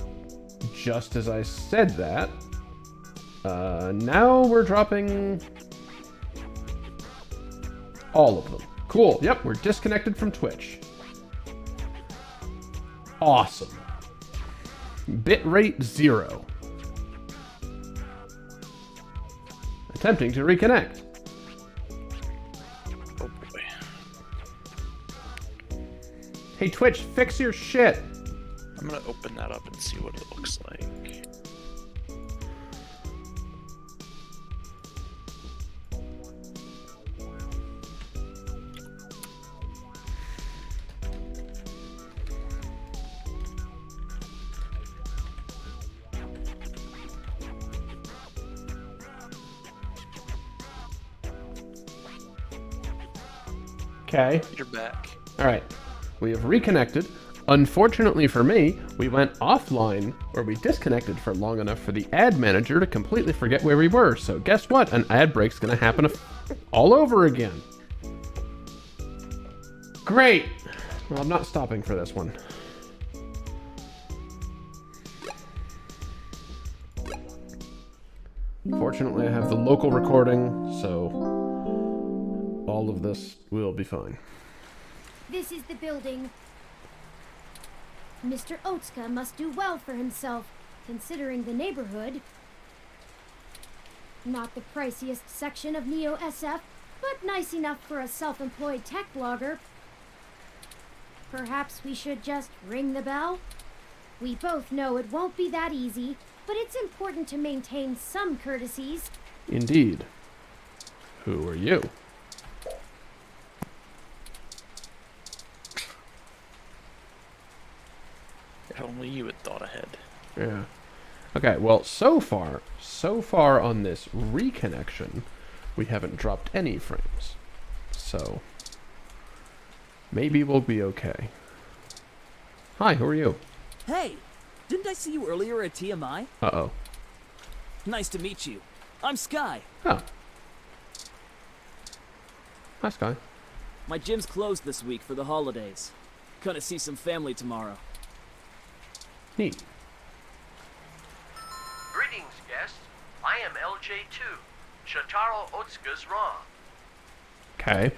just as I said that, now we're dropping all of them. Cool, yep, we're disconnected from Twitch. Awesome. Bitrate 0. Attempting to reconnect. Oh boy. Hey Twitch, fix your shit. I'm gonna open that up and see what it looks like. Okay. You're back. Alright. We have reconnected. Unfortunately for me, we went offline, or we disconnected for long enough for the ad manager to completely forget where we were. So guess what? An ad break's gonna happen all over again. Great! Well, I'm not stopping for this one. Fortunately, I have the local recording, so all of this will be fine. This is the building. Mr. Otsuka must do well for himself, considering the neighborhood. Not the priciest section of Neo SF, but nice enough for a self-employed tech blogger. Perhaps we should just ring the bell? We both know it won't be that easy, but it's important to maintain some courtesies. Indeed. Who are you? If only you had thought ahead. Yeah. Okay, well, so far on this reconnection, we haven't dropped any frames. So, maybe we'll be okay. Hi, who are you? Hey, didn't I see you earlier at TMI? Uh-oh. Nice to meet you. I'm Sky. Oh. Hi, Sky. My gym's closed this week for the holidays. Gonna see some family tomorrow. Neat. Greetings, guests. I am LJ2, Shotaro Otsuka's ROM. Okay.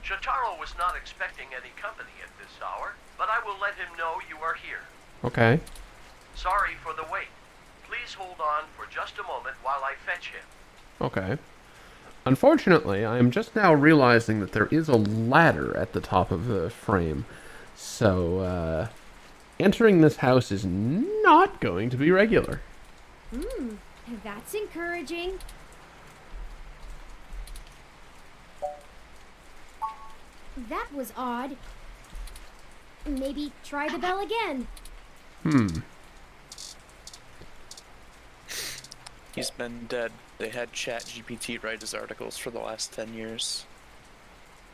Shotaro was not expecting any company at this hour, but I will let him know you are here. Okay. Sorry for the wait. Please hold on for just a moment while I fetch him. Okay. Unfortunately, I am just now realizing that there is a ladder at the top of the frame. So, entering this house is not going to be regular. That's encouraging. That was odd. Maybe try the bell again. He's been dead. They had ChatGPT write his articles for the last 10 years.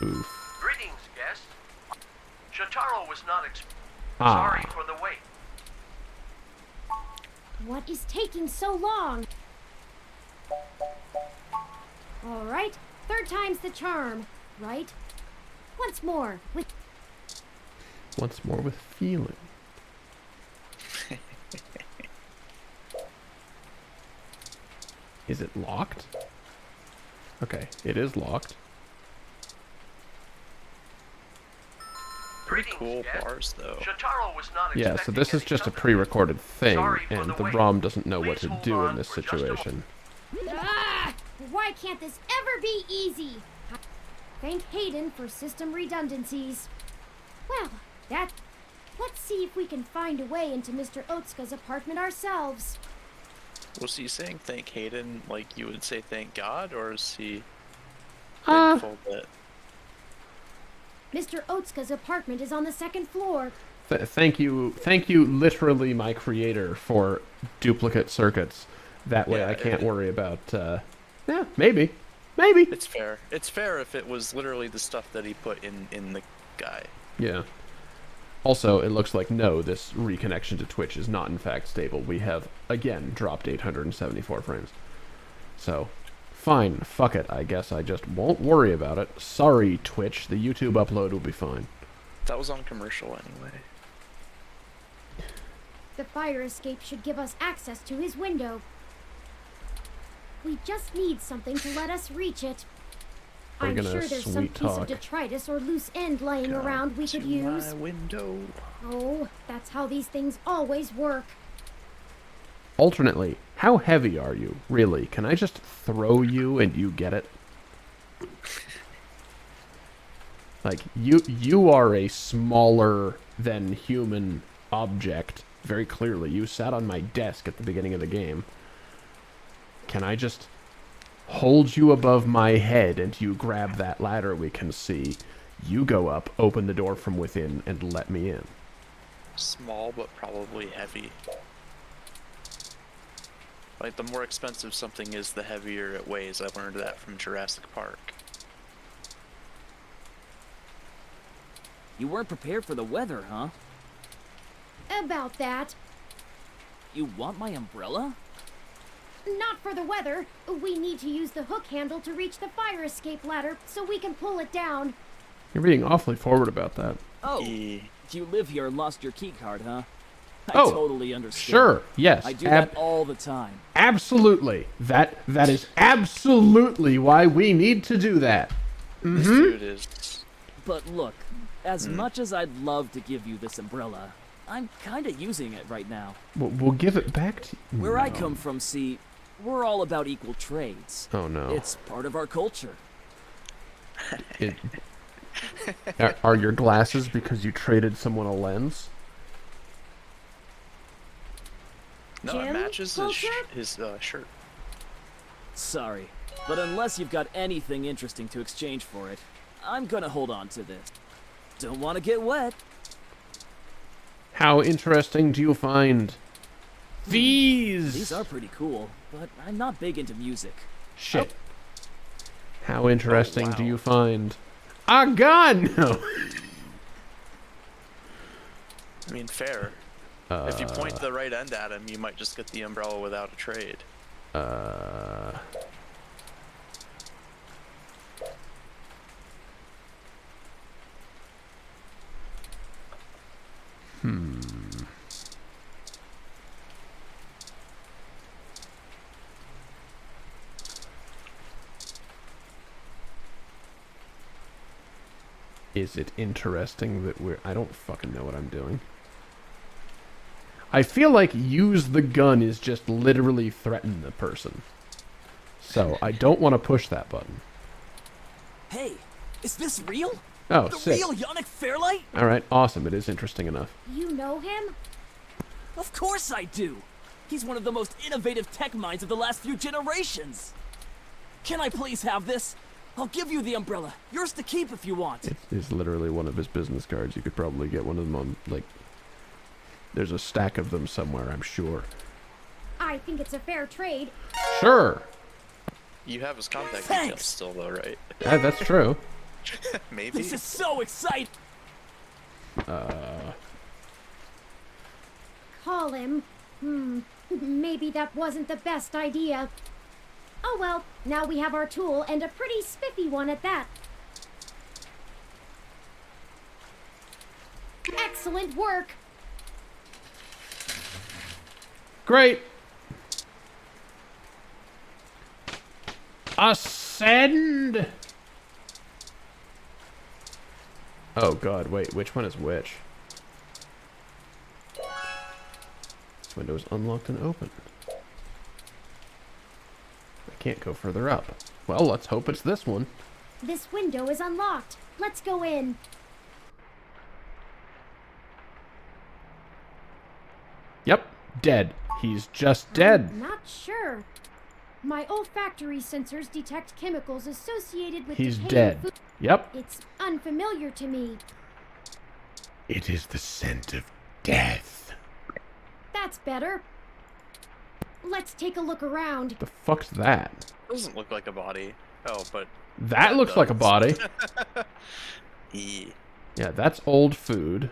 Oof. Greetings, guest. Shotaro was not Ah. sorry for the wait. What is taking so long? All right, third time's the charm, right? Once more, with feeling. Is it locked? Okay, it is locked. Pretty cool bars, though. Shotaro was not Yeah, so this is just a pre-recorded thing, and the ROM doesn't know what to do in this situation. Ah! Why can't this ever be easy? Thank Hayden for system redundancies. Well, let's see if we can find a way into Mr. Otsuka's apartment ourselves. Was he saying thank Hayden like you would say thank God, or is he Ah. thankful that... Mr. Otsuka's apartment is on the second floor. Thank you, literally, my creator, for duplicate circuits. That way, Yeah, I can't worry about. Yeah, maybe. It's fair. It's fair if it was literally the stuff that he put in the guy. Yeah. Also, it looks like no, this reconnection to Twitch is not in fact stable. We have again dropped 874 frames. So, fine, fuck it. I guess I just won't worry about it. Sorry, Twitch. The YouTube upload will be fine. That was on commercial anyway. The fire escape should give us access to his window. We just need something to let us reach it. We're I'm gonna sure there's some sweet piece of talk. detritus or loose end laying around we could use. My window. Oh, that's how these things always work. Alternately, how heavy are you? Really? Can I just throw you and you get it? Like, you are a smaller than human object. Very clearly. You sat on my desk at the beginning of the game. Can I just hold you above my head and you grab that ladder we can see? You go up, open the door from within, and let me in. Small, but probably heavy. Like, the more expensive something is, the heavier it weighs. I learned that from Jurassic Park. You weren't prepared for the weather, huh? About that. You want my umbrella? Not for the weather. We need to use the hook handle to reach the fire escape ladder so we can pull it down. You're being awfully forward about that. Oh, you live here and lost your key card, huh? I Oh, totally understand. sure, yes, I do that all the time. Absolutely. That is absolutely why we need to do that. This dude is... But look, as much as I'd love to give you this umbrella, I'm kinda using it right now. We'll give it back to you. Where I come from, see, we're all about equal trades. Oh, no. It's part of our culture. Are your glasses because you traded someone a lens? No, it matches his shirt. Sorry, but unless you've got anything interesting to exchange for it, I'm gonna hold on to this. Don't want to get wet. How interesting do you find these? These are pretty cool, but I'm not big into music. Shit. How interesting do you find a gun? No. I mean, fair. If you point the right end at him, you might just get the umbrella without a trade. Is it interesting that I don't fucking know what I'm doing. I feel like use the gun is just literally threaten the person. So I don't want to push that button. Hey, is this real? Oh, the sick. real Yannick Fairlight? Alright, awesome. It is interesting enough. You know him? Of course I do. He's one of the most innovative tech minds of the last few generations. Can I please have this? I'll give you the umbrella. Yours to keep if you want. It is literally one of his business cards. You could probably get one of them on, like... There's a stack of them somewhere, I'm sure. I think it's a fair trade. Sure! You have his contact Thanks. details still, though, right? Yeah, that's true. Maybe. This is so exciting. Call him. Maybe that wasn't the best idea. Oh well, now we have our tool, and a pretty spiffy one at that. Excellent work! Great! Ascend! Oh god, wait, which one is which? This window is unlocked and open. I can't go further up. Well, let's hope it's this one. This window is unlocked. Let's go in. Yep, dead. He's just dead. I'm not sure. My olfactory sensors detect chemicals associated with He's decaying dead. food. Yep. It's unfamiliar to me. It is the scent of death. That's better. Let's take a look around. The fuck's that? Doesn't look like a body. Oh, but... That looks like a body. Yeah. Yeah, that's old food.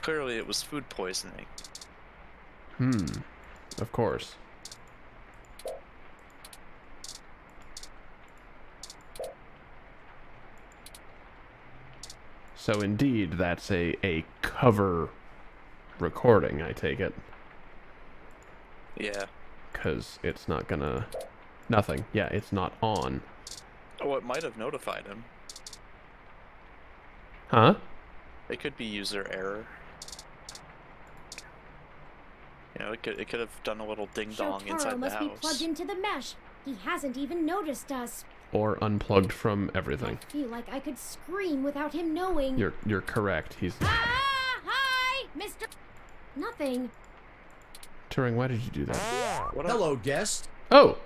Clearly it was food poisoning. Of course. So indeed, that's a cover recording, I take it. Yeah. Because it's not gonna... Nothing. Yeah, it's not on. Oh, it might have notified him. Huh? It could be user error. You know, it could have done a little ding dong Shotaro inside the must be house. plugged into the mesh. He hasn't even noticed us. Or unplugged from everything. I feel like I could scream without him knowing. You're correct. He's... Ah! Hi, Mr. Nothing. Turing, why did you do that? Hello, guest. Oh!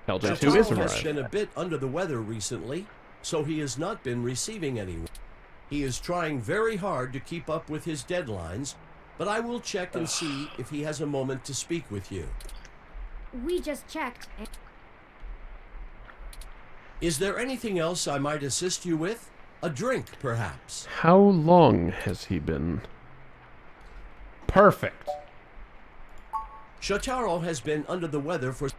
LJ2 is Shotaro has arrived. been a bit under the weather recently, so he has not been receiving anyone. He is trying very hard to keep up with his deadlines, but I will check and see if he has a moment to speak with you. We just checked. Is there anything else I might assist you with? A drink, perhaps? How long has he been? Perfect. Shotaro has been under the weather for...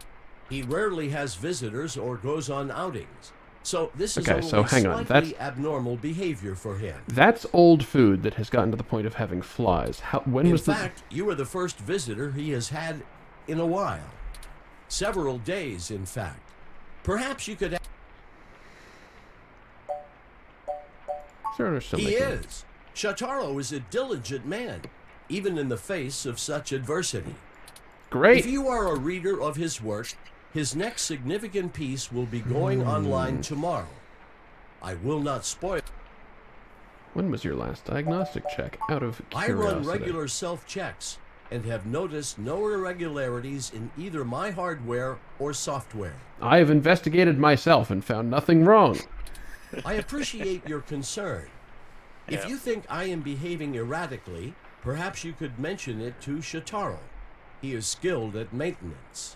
He rarely has visitors or goes on outings. So this is Okay, only so hang on, slightly abnormal behavior for him. That's old food that has gotten to the point of having flies. When In was this? fact, you are the first visitor he has had in a while. Several days, in fact. Perhaps you could... He is. Shotaro is a diligent man, even in the face of such adversity. Great. If you are a reader of his work, his next significant piece will be going online tomorrow. I will not spoil... When was your last diagnostic check? Out of I curiosity. run regular self-checks and have noticed no irregularities in either my hardware or software. I have investigated myself and found nothing wrong. I appreciate your concern. If Yeah. you think I am behaving erratically, perhaps you could mention it to Shotaro. He is skilled at maintenance.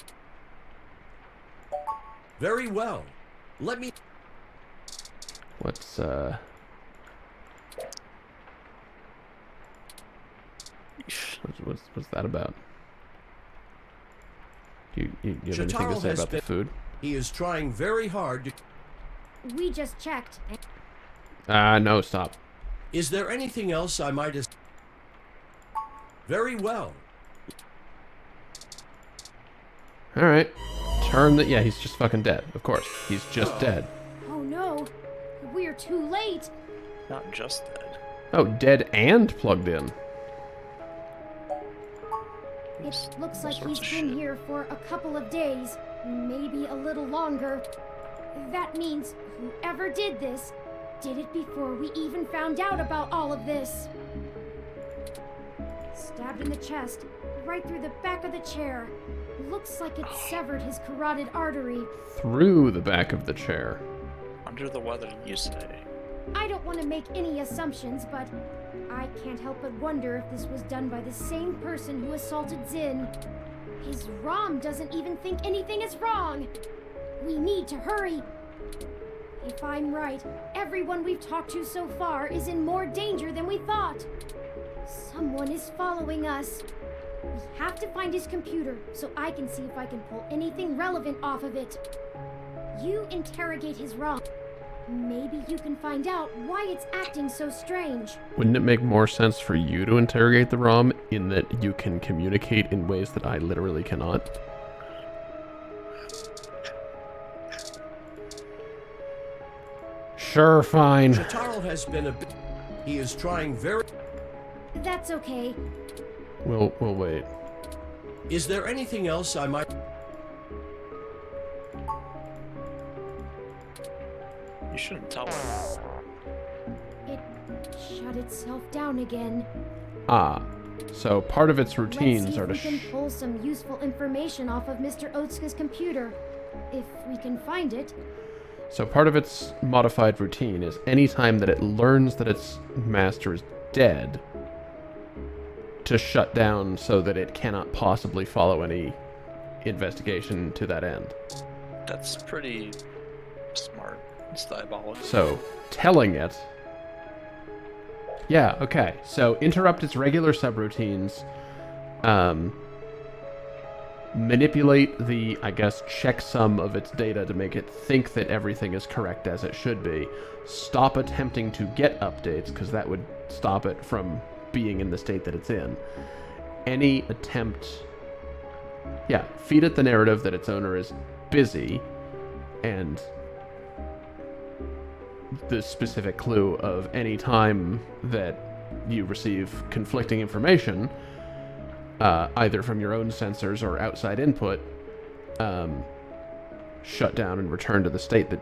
Very well. Let me... What's what's that about? Do you have anything to Shotaro say has about the been- food? He is trying very hard to... We just checked. No, stop. Is there anything else I might... Very well. Alright. Turn the... Yeah, he's just fucking dead. Of course. He's just dead. Oh no, we're too late. Not just dead. Oh, dead and plugged in. It looks like sorts he's of been shit. here for a couple of days, maybe a little longer. That means whoever did this did it before we even found out about all of this. Stabbed in the chest, right through the back of the chair. Looks like it severed his carotid artery. Through the back of the chair. Under the weather, you say? I don't want to make any assumptions, but I can't help but wonder if this was done by the same person who assaulted Zin. His ROM doesn't even think anything is wrong. We need to hurry. If I'm right, everyone we've talked to so far is in more danger than we thought. Someone is following us. We have to find his computer so I can see if I can pull anything relevant off of it. You interrogate his ROM. Maybe you can find out why it's acting so strange. Wouldn't it make more sense for you to interrogate the ROM in that you can communicate in ways that I literally cannot? Sure, fine. Jotaro has been a bit... He is trying very... That's okay. We'll wait. Is there anything else I might... You shouldn't tell her. It shut itself down again. Ah, so part of its routines are to Let's see if we can pull some useful information off of Mr. Otsuka's computer. If we can find it. So part of its modified routine is anytime that it learns that its master is dead, to shut down so that it cannot possibly follow any investigation to that end. That's pretty smart. It's diabolical. So, telling it... Yeah, okay. So, interrupt its regular subroutines, manipulate the, I guess, checksum of its data to make it think that everything is correct as it should be, stop attempting to get updates, because that would stop it from being in the state that it's in. Any attempt... Yeah, feed it the narrative that its owner is busy, and the specific clue of any time that you receive conflicting information, either from your own sensors or outside input, shut down and return to the state that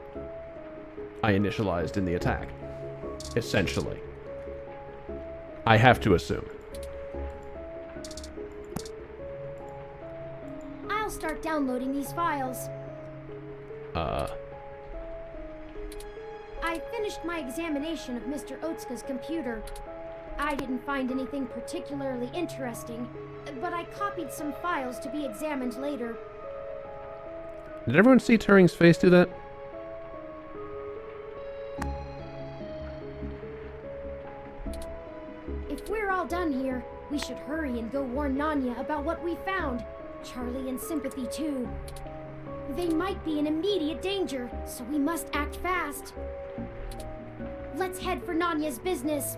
I initialized in the attack. Essentially. I have to assume. I'll start downloading these files. I finished my examination of Mr. Otsuka's computer. I didn't find anything particularly interesting, but I copied some files to be examined later. Did everyone see Turing's face do that? If we're all done here, we should hurry and go warn Nanya about what we found. Charlie and Sympathy, too. They might be in immediate danger, so we must act fast. Let's head for Nanya's business.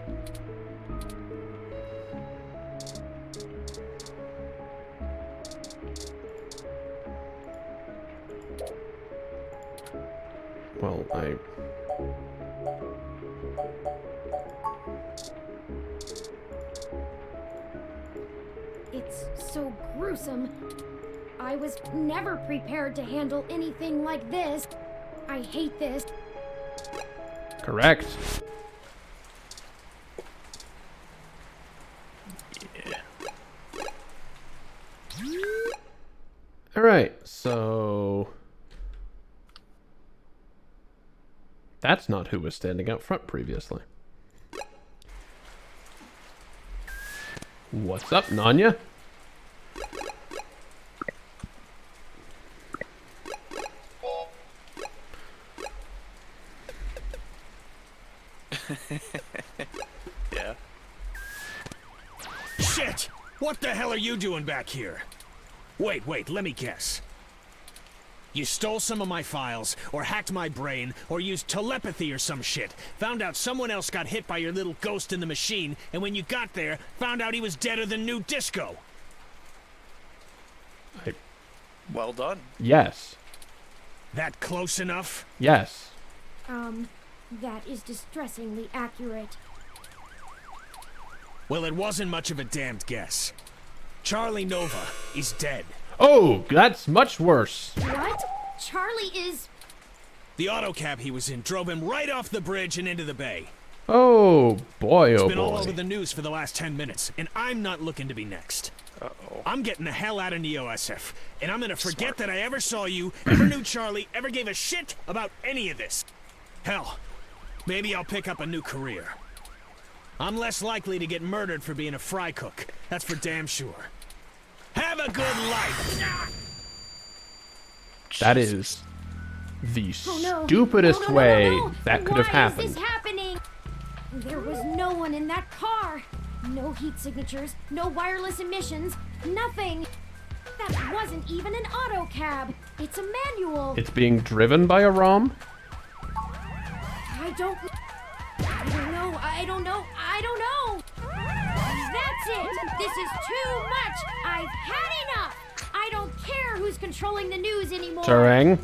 Well, It's so gruesome. I was never prepared to handle anything like this. I hate this. Correct. Yeah. Alright, so... That's not who was standing out front previously. What's up, Nanya? Yeah. Shit! What the hell are you doing back here? Wait, let me guess. You stole some of my files, or hacked my brain, or used telepathy or some shit. Found out someone else got hit by your little ghost in the machine, and when you got there, found out he was deader than New Disco. Well done. Yes. That close enough? Yes. That is distressingly accurate. Well, it wasn't much of a damned guess. Charlie Nova is dead. Oh, that's much worse. What? Charlie is... The autocab he was in drove him right off the bridge and into the bay. Oh boy, It's oh been all boy. over the news for the last 10 minutes, and I'm not looking to be next. Uh-oh. I'm getting the hell out of NeoSF, and I'm gonna forget that I ever saw you, ever knew Charlie, ever gave a shit about any of this. Hell, maybe I'll pick up a new career. I'm less likely to get murdered for being a fry cook. That's for damn sure. Have a good life! That is the Oh, no. stupidest No, no, no, way no, no. that could Why have happened. is this happening? There was no one in that car. No heat signatures, no wireless emissions, nothing. That wasn't even an auto cab. It's a manual. It's being driven by a ROM? I don't know. That's it. This is too much. I've had enough. I don't care who's controlling the news anymore. Tarang?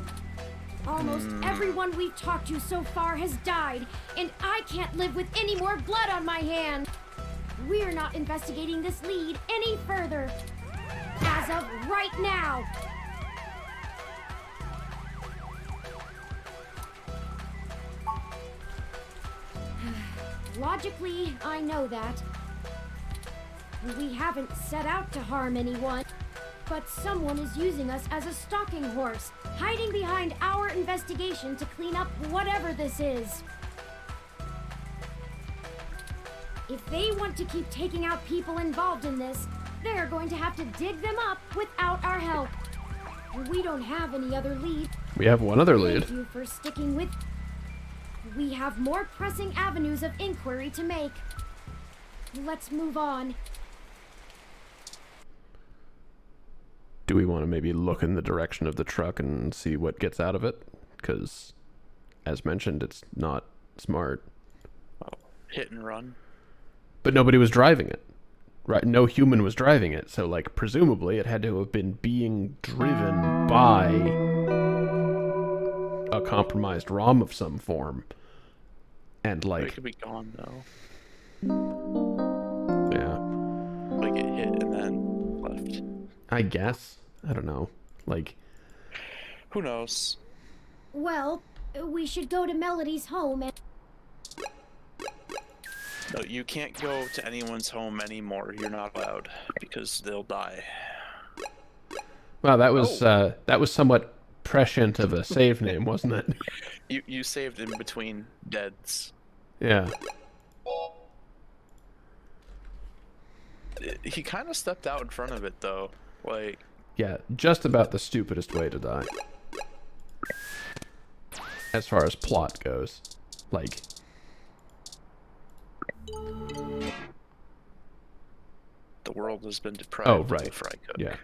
Almost everyone we've talked to so far has died, and I can't live with any more blood on my hands. We're not investigating this lead any further. As of right now. Logically, I know that. We haven't set out to harm anyone, but someone is using us as a stalking horse, hiding behind our investigation to clean up whatever this is. If they want to keep taking out people involved in this, they're going to have to dig them up without our help. We don't have any other lead. We have one other lead. Thank you for sticking with. We have more pressing avenues of inquiry to make. Let's move on. Do we want to maybe look in the direction of the truck and see what gets out of it? Because, as mentioned, it's not smart. Hit and run. But nobody was driving it. Right? No human was driving it. So, like, presumably it had to have been being driven by a compromised ROM of some form. And, It like, could be gone though. yeah. Like it hit and then left. I guess. I don't know. Like, Who knows? Well, we should go to Melody's home and. No, you can't go to anyone's home anymore. You're not allowed because they'll die. wow, that was somewhat prescient of a save name, wasn't it? You saved in between deads. Yeah. He kind of stepped out in front of it though. Like, Yeah, just about the stupidest way to die. As far as plot goes. Like, the world has been deprived oh, of right. the fry cook. Yeah.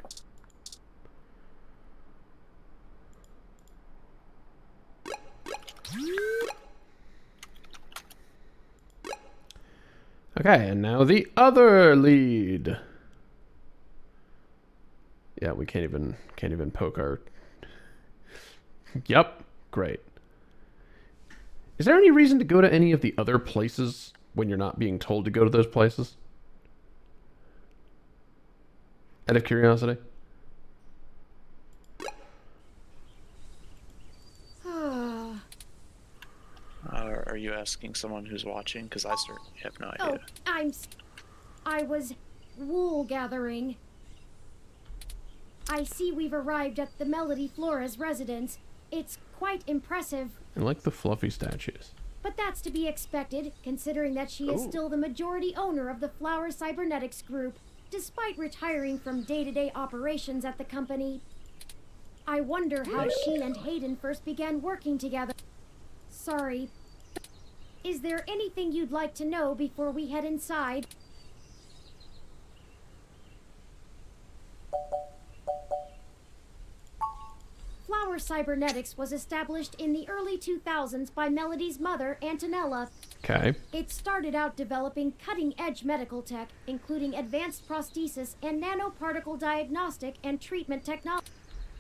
Okay, and now the other lead. Yeah, we can't even poke our. Yep, great. Is there any reason to go to any of the other places when you're not being told to go to those places? Out of curiosity. Are you asking someone who's watching? Because I certainly have no Oh, idea. I was wool gathering. I see we've arrived at the Melody Flores residence. It's quite impressive, I like the fluffy statues. but that's to be expected, considering that she is Ooh. still the majority owner of the Flower Cybernetics Group, despite retiring from day-to-day operations at the company. I wonder how she and Hayden first began working together. Sorry. Is there anything you'd like to know before we head inside? Flower Cybernetics was established in the early 2000s by Melody's mother, Antonella. Okay. It started out developing cutting-edge medical tech, including advanced prosthesis and nanoparticle diagnostic and treatment technology.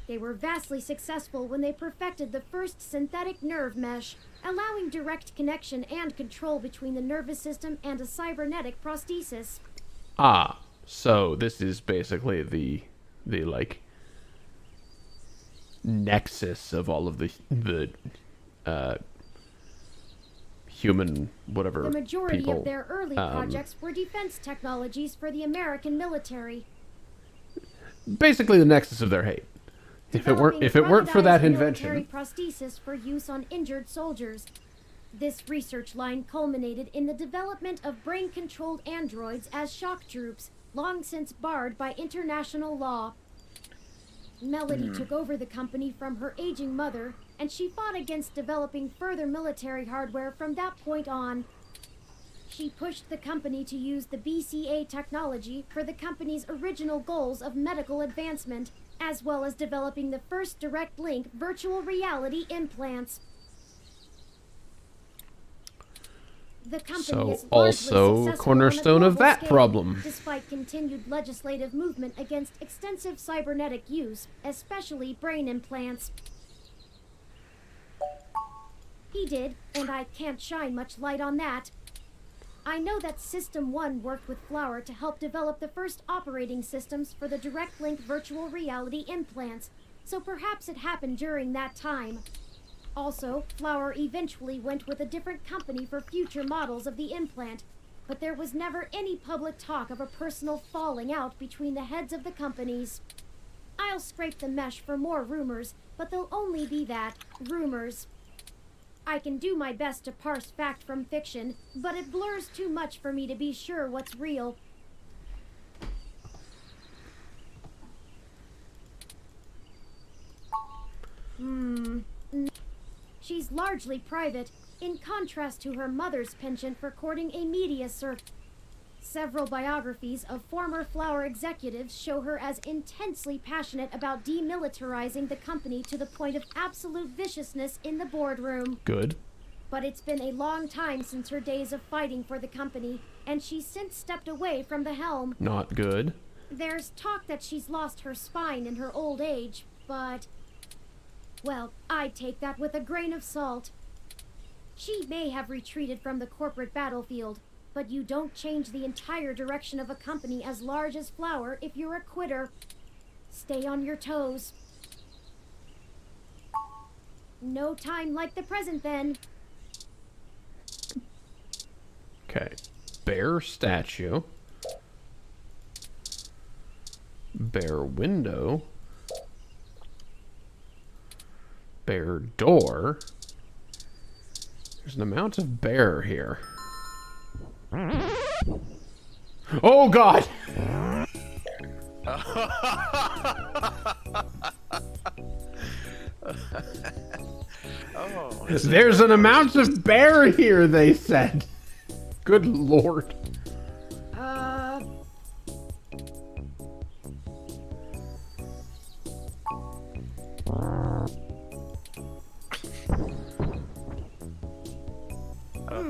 They were vastly successful when they perfected the first synthetic nerve mesh, allowing direct connection and control between the nervous system and a cybernetic prosthesis. Ah, so this is basically the like nexus of all of the human whatever The majority people. of their early projects were defense technologies for the American military. Basically, the nexus of their hate. If it weren't for that military invention, prosthesis for use on injured soldiers. This research line culminated in the development of brain-controlled androids as shock troops, long since barred by international law. Melody took over the company from her aging mother, and she fought against developing further military hardware from that point on. She pushed the company to use the BCA technology for the company's original goals of medical advancement, as well as developing the first direct link virtual reality implants. The company So is largely also successful cornerstone on a of global that scale, problem. Despite continued legislative movement against extensive cybernetic use, especially brain implants. He did, and I can't shine much light on that. I know that System 1 worked with Flower to help develop the first operating systems for the direct link virtual reality implants, so perhaps it happened during that time. Also, Flower eventually went with a different company for future models of the implant, but there was never any public talk of a personal falling out between the heads of the companies. I'll scrape the mesh for more rumors, but they'll only be that, rumors. I can do my best to parse fact from fiction, but it blurs too much for me to be sure what's real. She's largely private, in contrast to her mother's penchant for courting a media circle. Several biographies of former Flower executives show her as intensely passionate about demilitarizing the company to the point of absolute viciousness in the boardroom. Good. But it's been a long time since her days of fighting for the company, and she's since stepped away from the helm. Not good. There's talk that she's lost her spine in her old age, but... well, I'd take that with a grain of salt. She may have retreated from the corporate battlefield, but you don't change the entire direction of a company as large as Flower if you're a quitter. Stay on your toes. No time like the present, then. Okay. Bear statue. Bear window. Bear door. There's an amount of bear here. Oh God! Oh, there's an amount of bear here, they said. Good Lord.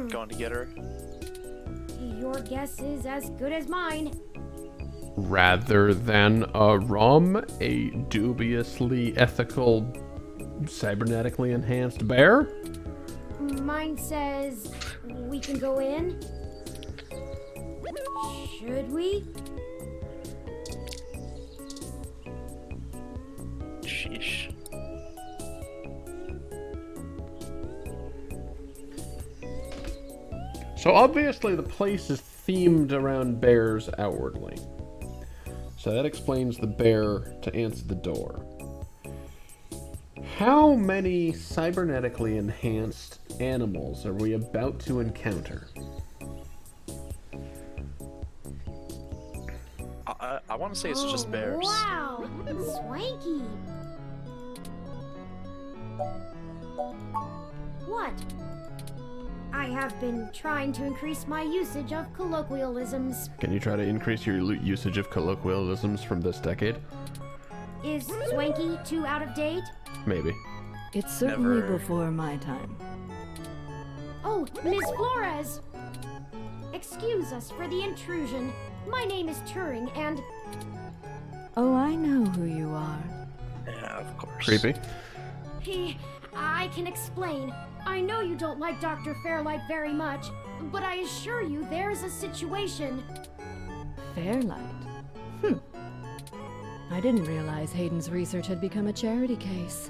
Going to get her. Your guess is as good as mine. Rather than a rum, a dubiously ethical, cybernetically enhanced bear? Mine says we can go in. Should we? Sheesh. So obviously the place is themed around bears outwardly. So that explains the bear to answer the door. How many cybernetically enhanced animals are we about to encounter? I want to say it's just bears. Wow, swanky. What? I have been trying to increase my usage of colloquialisms. Can you try to increase your usage of colloquialisms from this decade? Is swanky too out of date? Maybe. It's certainly before my time. Oh, Ms. Flores! Excuse us for the intrusion. My name is Turing, and... Oh, I know who you are. Yeah, of course. Creepy. I can explain. I know you don't like Dr. Fairlight very much, but I assure you there's a situation. Fairlight? I didn't realize Hayden's research had become a charity case.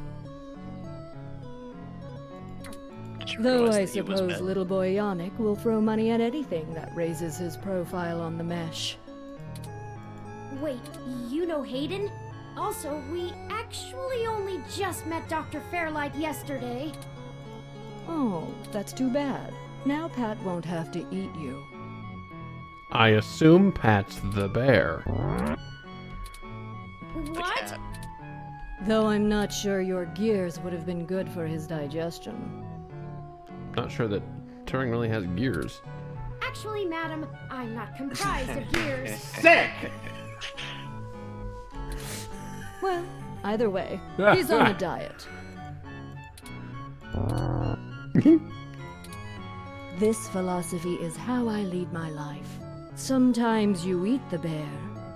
Did you Though realize I that he was suppose met. little boy Yannick will throw money at anything that raises his profile on the mesh. Wait, you know Hayden? Also, we actually only just met Dr. Fairlight yesterday. Oh, that's too bad. Now Pat won't have to eat you. I assume Pat's the bear. What? Though I'm not sure your gears would have been good for his digestion. Not sure that Turing really has gears. Actually, madam, I'm not comprised of gears. Sick! Well, either way, he's on a diet. This philosophy is how I lead my life. Sometimes you eat the bear,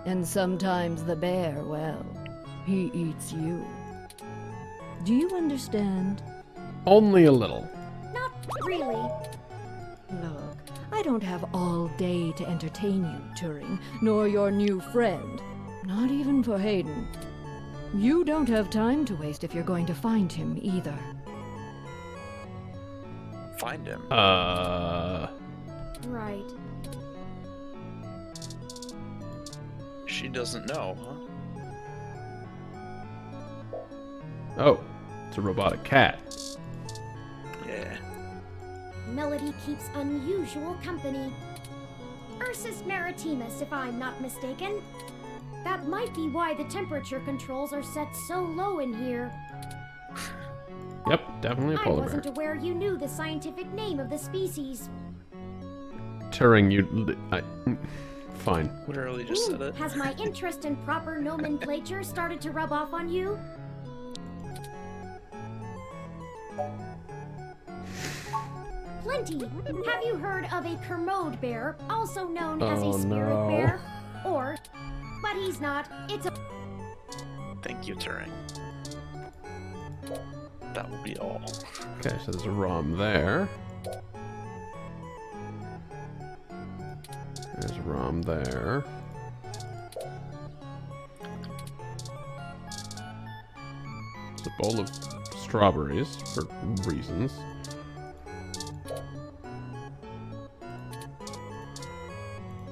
and sometimes the bear, well, he eats you. Do you understand? Only a little. Not really. Look, I don't have all day to entertain you, Turing, nor your new friend. Not even for Hayden. You don't have time to waste if you're going to find him either. Find him. Right. She doesn't know, huh? Oh, it's a robotic cat. Yeah. Melody keeps unusual company. Ursus maritimus, if I'm not mistaken. That might be why the temperature controls are set so low in here. Yep, definitely a I polar wasn't bear. aware you knew the scientific name of the species. Turing, fine. Literally just said it. Has my interest in proper nomenclature started to rub off on you? Plenty. Have you heard of a Kermode bear, also known as Oh, a spirit no. bear? Or, but he's not, it's a... Thank you, Turing. That will be all. Okay, so there's a ROM there. There's a ROM there. It's a bowl of strawberries for reasons.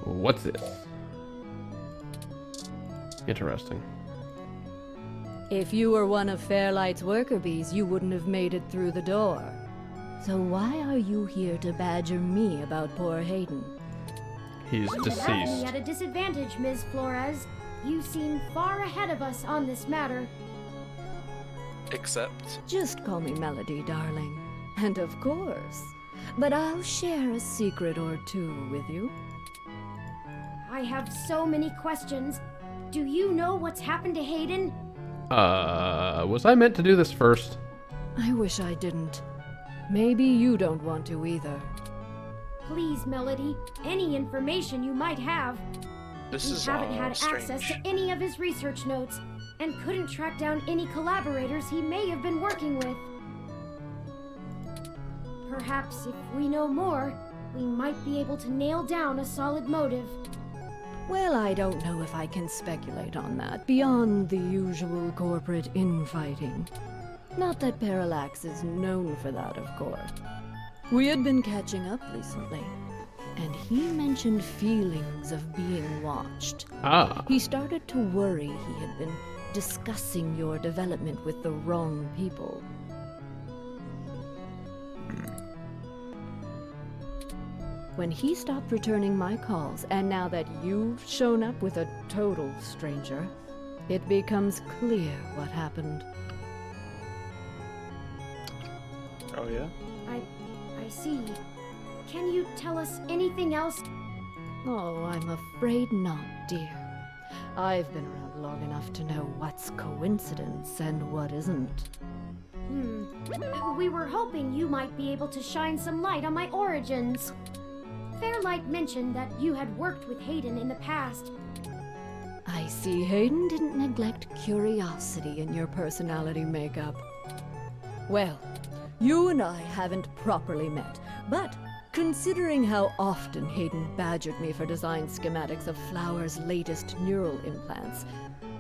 What's this? Interesting. If you were one of Fairlight's worker bees, you wouldn't have made it through the door. So why are you here to badger me about poor Hayden? He's You have me deceased. at a disadvantage, Ms. Flores. You seem far ahead of us on this matter. Except. Just call me Melody, darling. And of course. But I'll share a secret or two with you. I have so many questions. Do you know what's happened to Hayden? Was I meant to do this first? I wish I didn't. Maybe you don't want to either. Please, Melody, any information you might have. This We is haven't all had access strange. to any of his research notes, and couldn't track down any collaborators he may have been working with. Perhaps if we know more, we might be able to nail down a solid motive. Well, I don't know if I can speculate on that, beyond the usual corporate infighting. Not that Parallax is known for that, of course. We had been catching up recently, and he mentioned feelings of being watched. Ah. He started to worry he had been discussing your development with the wrong people. When he stopped returning my calls, and now that you've shown up with a total stranger, it becomes clear what happened. Oh, yeah? I see. Can you tell us anything else? Oh, I'm afraid not, dear. I've been around long enough to know what's coincidence and what isn't. We were hoping you might be able to shine some light on my origins. Fairlight mentioned that you had worked with Hayden in the past. I see Hayden didn't neglect curiosity in your personality makeup. Well, you and I haven't properly met, but considering how often Hayden badgered me for design schematics of Flower's latest neural implants,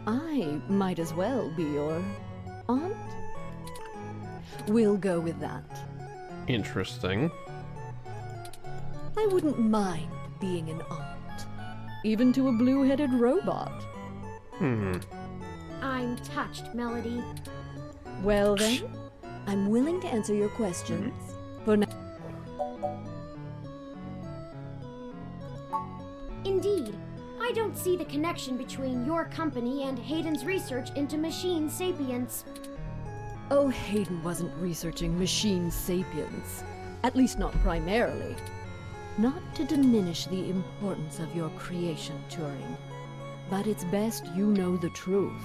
I might as well be your aunt? We'll go with that. Interesting. I wouldn't mind being an aunt, even to a blue-headed robot. I'm touched, Melody. Well then, I'm willing to answer your questions for now. Indeed. I don't see the connection between your company and Hayden's research into machine sapience. Oh, Hayden wasn't researching machine sapience. At least not primarily. Not to diminish the importance of your creation, Turing. But it's best you know the truth.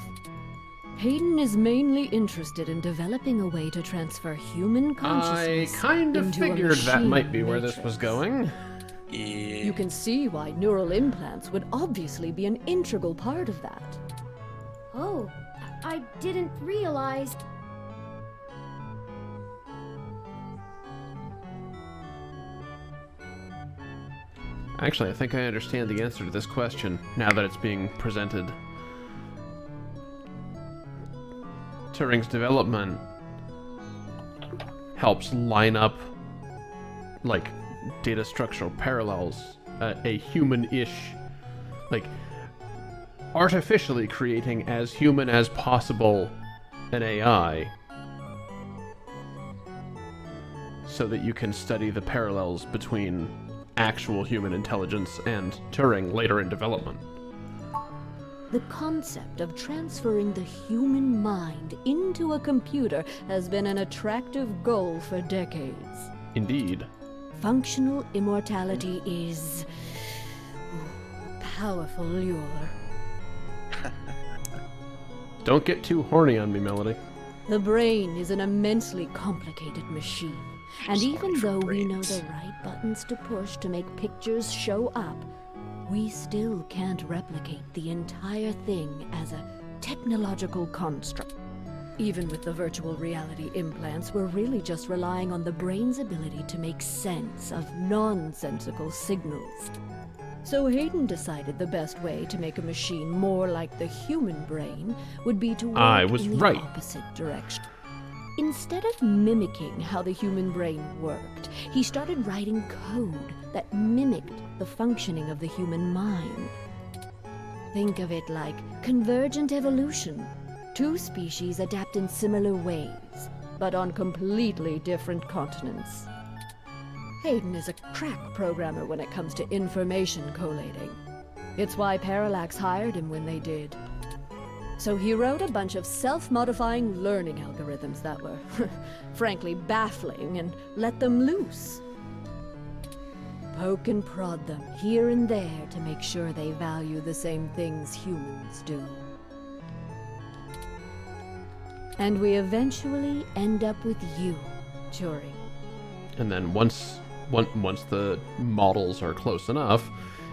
Hayden is mainly interested in developing a way to transfer human consciousness I kind of into a figured that machine might be where this matrix. was going. You can see why neural implants would obviously be an integral part of that. Oh, I didn't realize. Actually, I think I understand the answer to this question now that it's being presented. Turing's development helps line up, like, data structural parallels, a human-ish, like, artificially creating as human as possible an AI so that you can study the parallels between actual human intelligence and Turing later in development. The concept of transferring the human mind into a computer has been an attractive goal for decades. Indeed. Functional immortality is a powerful lure. Don't get too horny on me, Melody. The brain is an immensely complicated machine, and even though we know the right buttons to push to make pictures show up, we still can't replicate the entire thing as a technological construct. Even with the virtual reality implants, we're really just relying on the brain's ability to make sense of nonsensical signals. So Hayden decided the best way to make a machine more like the human brain would be to I work was in the right. opposite direction. Instead of mimicking how the human brain worked, he started writing code that mimicked the functioning of the human mind. Think of it like convergent evolution. Two species adapt in similar ways, but on completely different continents. Hayden is a crack programmer when it comes to information collating. It's why Parallax hired him when they did. So he wrote a bunch of self-modifying learning algorithms that were, frankly, baffling and let them loose. Poke and prod them here and there to make sure they value the same things humans do. And we eventually end up with you, Turing. And then once the models are close enough,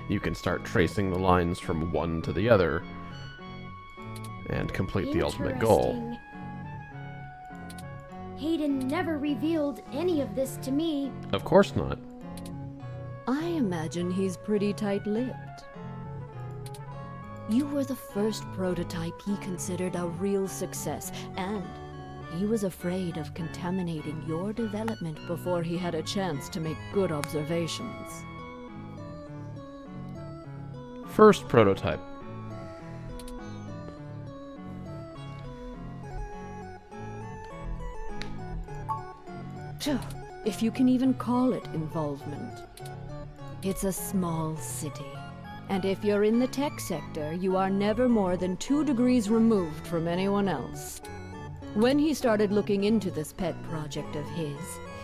you can start tracing the lines from one to the other and complete the ultimate goal. Interesting. Hayden never revealed any of this to me. Of course not. I imagine he's pretty tight-lipped. You were the first prototype he considered a real success, and he was afraid of contaminating your development before he had a chance to make good observations. First prototype. If you can even call it involvement. It's a small city, and if you're in the tech sector, you are never more than 2 degrees removed from anyone else. When he started looking into this pet project of his,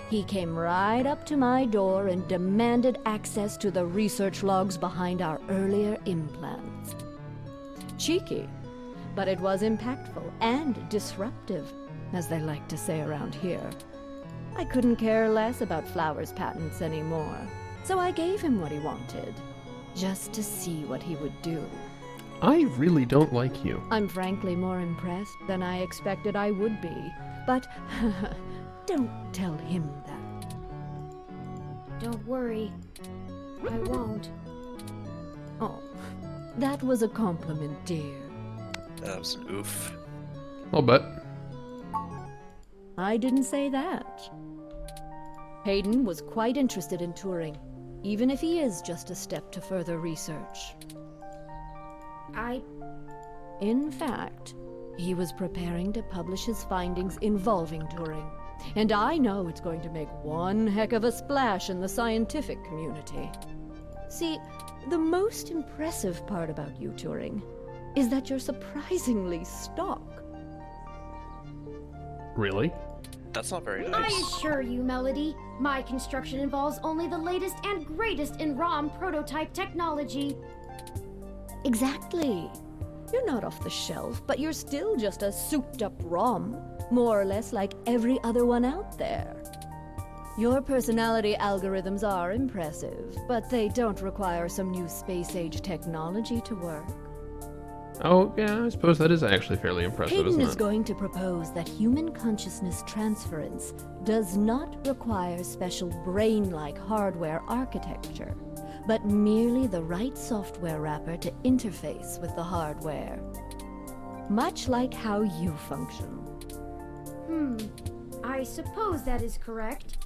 he came right up to my door and demanded access to the research logs behind our earlier implants. Cheeky, but it was impactful and disruptive, as they like to say around here. I couldn't care less about Flowers' patents anymore, so I gave him what he wanted, just to see what he would do. I really don't like you. I'm frankly more impressed than I expected I would be, but don't tell him that. Don't worry. I won't. Oh, that was a compliment, dear. That was an oof. A little bit. I didn't say that. Hayden was quite interested in Turing, even if he is just a step to further research. In fact, he was preparing to publish his findings involving Turing. And I know it's going to make one heck of a splash in the scientific community. See, the most impressive part about you, Turing, is that you're surprisingly stock. Really? That's not very I nice. assure you, Melody, my construction involves only the latest and greatest in ROM prototype technology. Exactly. You're not off the shelf, but you're still just a souped-up ROM, more or less like every other one out there. Your personality algorithms are impressive, but they don't require some new space-age technology to work. Oh, yeah, I suppose that is actually fairly impressive, Hayden isn't is it? going to propose that human consciousness transference does not require special brain-like hardware architecture, but merely the right software wrapper to interface with the hardware. Much like how you function. I suppose that is correct.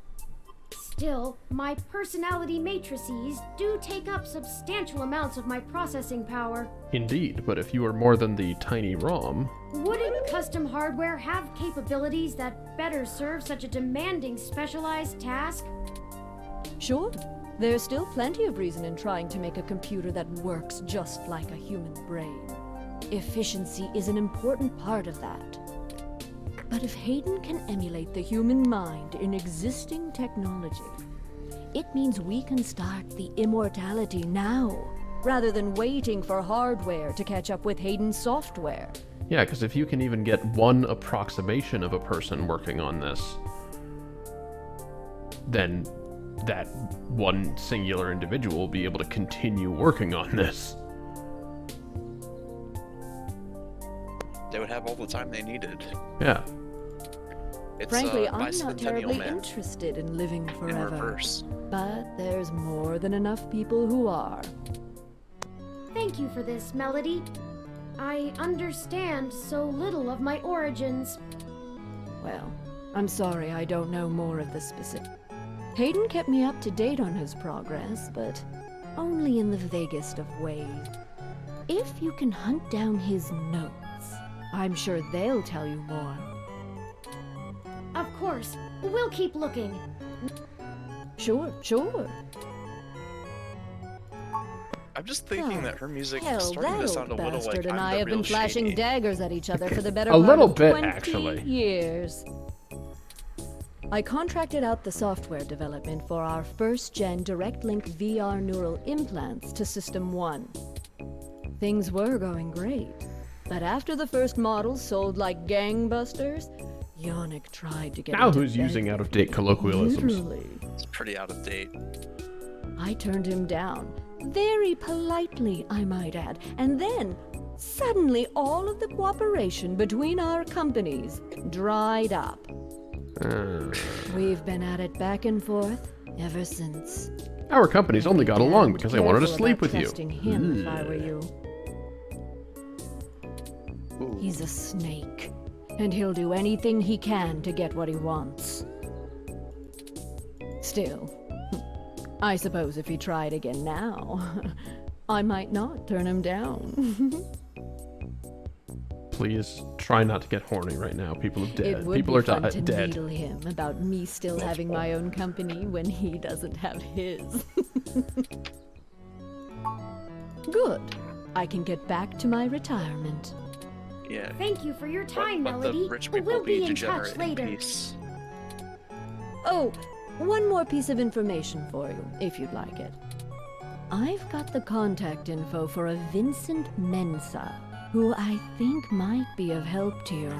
Still, my personality matrices do take up substantial amounts of my processing power. Indeed, but if you are more than the tiny ROM... Wouldn't custom hardware have capabilities that better serve such a demanding specialized task? Sure, there's still plenty of reason in trying to make a computer that works just like a human brain. Efficiency is an important part of that. But if Hayden can emulate the human mind in existing technology, it means we can start the immortality now, rather than waiting for hardware to catch up with Hayden's software. Yeah, because if you can even get one approximation of a person working on this, then that one singular individual will be able to continue working on this. They would have all the time they needed. Yeah. It's, Frankly, I'm not Bicentennial terribly Man interested in living in forever. reverse. But there's more than enough people who are. Thank you for this, Melody. I understand so little of my origins. Well, I'm sorry I don't know more of the specifics. Hayden kept me up to date on his progress, but only in the vaguest of ways. If you can hunt down his notes, I'm sure they'll tell you more. Of course, we'll keep looking. Sure. I'm just thinking that her music is Hell, starting that to sound a old little bastard like and I'm I the have real been flashing Shady. daggers at each other for the better A part little of bit, 20 actually. years. I contracted out the software development for our first-gen direct-link VR neural implants to System 1. Things were going great, but after the first models sold like gangbusters, Yannick tried to get Now into who's bed. using out-of-date colloquialisms? Literally. It's pretty out of date. I turned him down. Very politely, I might add. And then, suddenly, all of the cooperation between our companies dried up. We've been at it back and forth ever since. Our companies only got along because I wanted to Careful sleep about with you. trusting him if I Ugh. were you. He's a snake, and he'll do anything he can to get what he wants. Still, I suppose if he tried again now, I might not turn him down. Please try not to get horny right now. People are It dead. would People be are fun to dead. needle him about me still having my own company when he doesn't have his. Good. I can get back to my retirement. Yeah. Thank you for your time, Let Melody. the rich people We'll be in degenerate touch later. peace. Oh, one more piece of information for you, if you'd like it. I've got the contact info for a Vincent Mensa, who I think might be of help to you.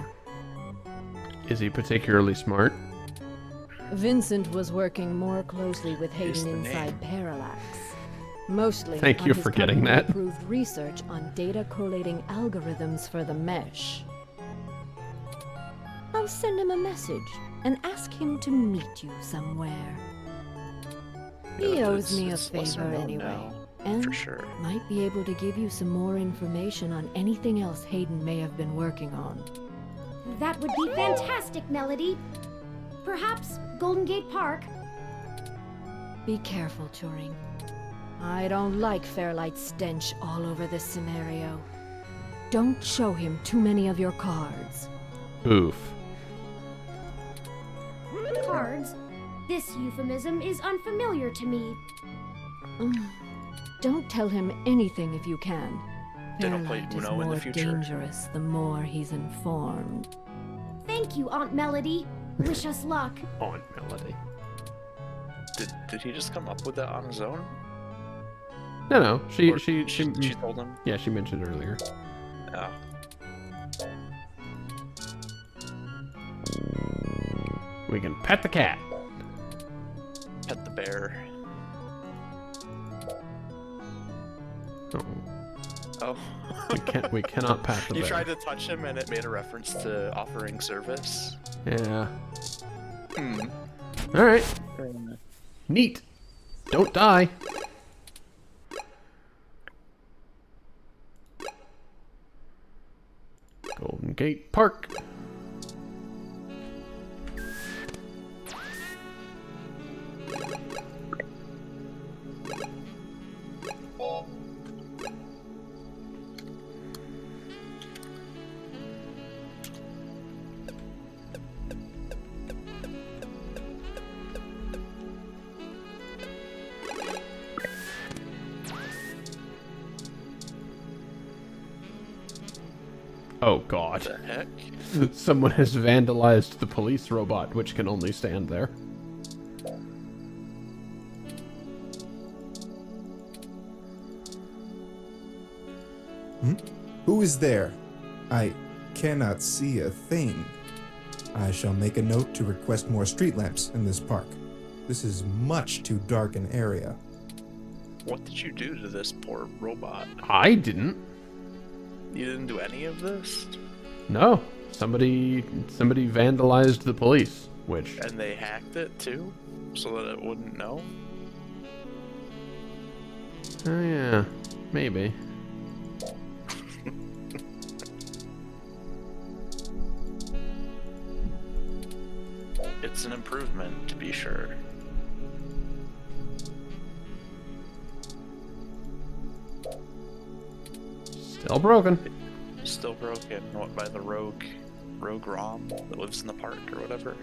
Is he particularly smart? Vincent was working more closely with Here's Hayden the inside Parallax. Mostly Thank on you his for getting that. company-approved research on data collating algorithms for the mesh. I'll send him a message and ask him to meet you somewhere. He Yeah, owes me a it's lesser favor known anyway, now, and for sure. might be able to give you some more information on anything else Hayden may have been working on. That would be fantastic, Melody. Perhaps Golden Gate Park. Be careful, Turing. I don't like Fairlight's stench all over this scenario. Don't show him too many of your cards. Oof. Cards? This euphemism is unfamiliar to me. Don't tell him anything if you can. They don't play Fairlight is Uno in the more future. dangerous the more he's informed. Thank you, Aunt Melody. Wish us luck. Aunt Melody. Did he just come up with that on his own? No. She told him. Yeah, she mentioned earlier. Oh. We can pet the cat. Pet the bear. Oh. We cannot pat the You bear. tried to touch him and it made a reference to offering service. Yeah. Hmm. All right. Neat. Don't die. Golden Gate Park. Oh god. What the heck? Someone has vandalized the police robot, which can only stand there. Who is there? I cannot see a thing. I shall make a note to request more street lamps in this park. This is much too dark an area. What did you do to this poor robot? I didn't. You didn't do any of this? No. Somebody vandalized the police, which... And they hacked it too? So that it wouldn't know? Oh yeah. Maybe. It's an improvement, to be sure. Still broken. Still broken. What, by the rogue ROM that lives in the park or whatever?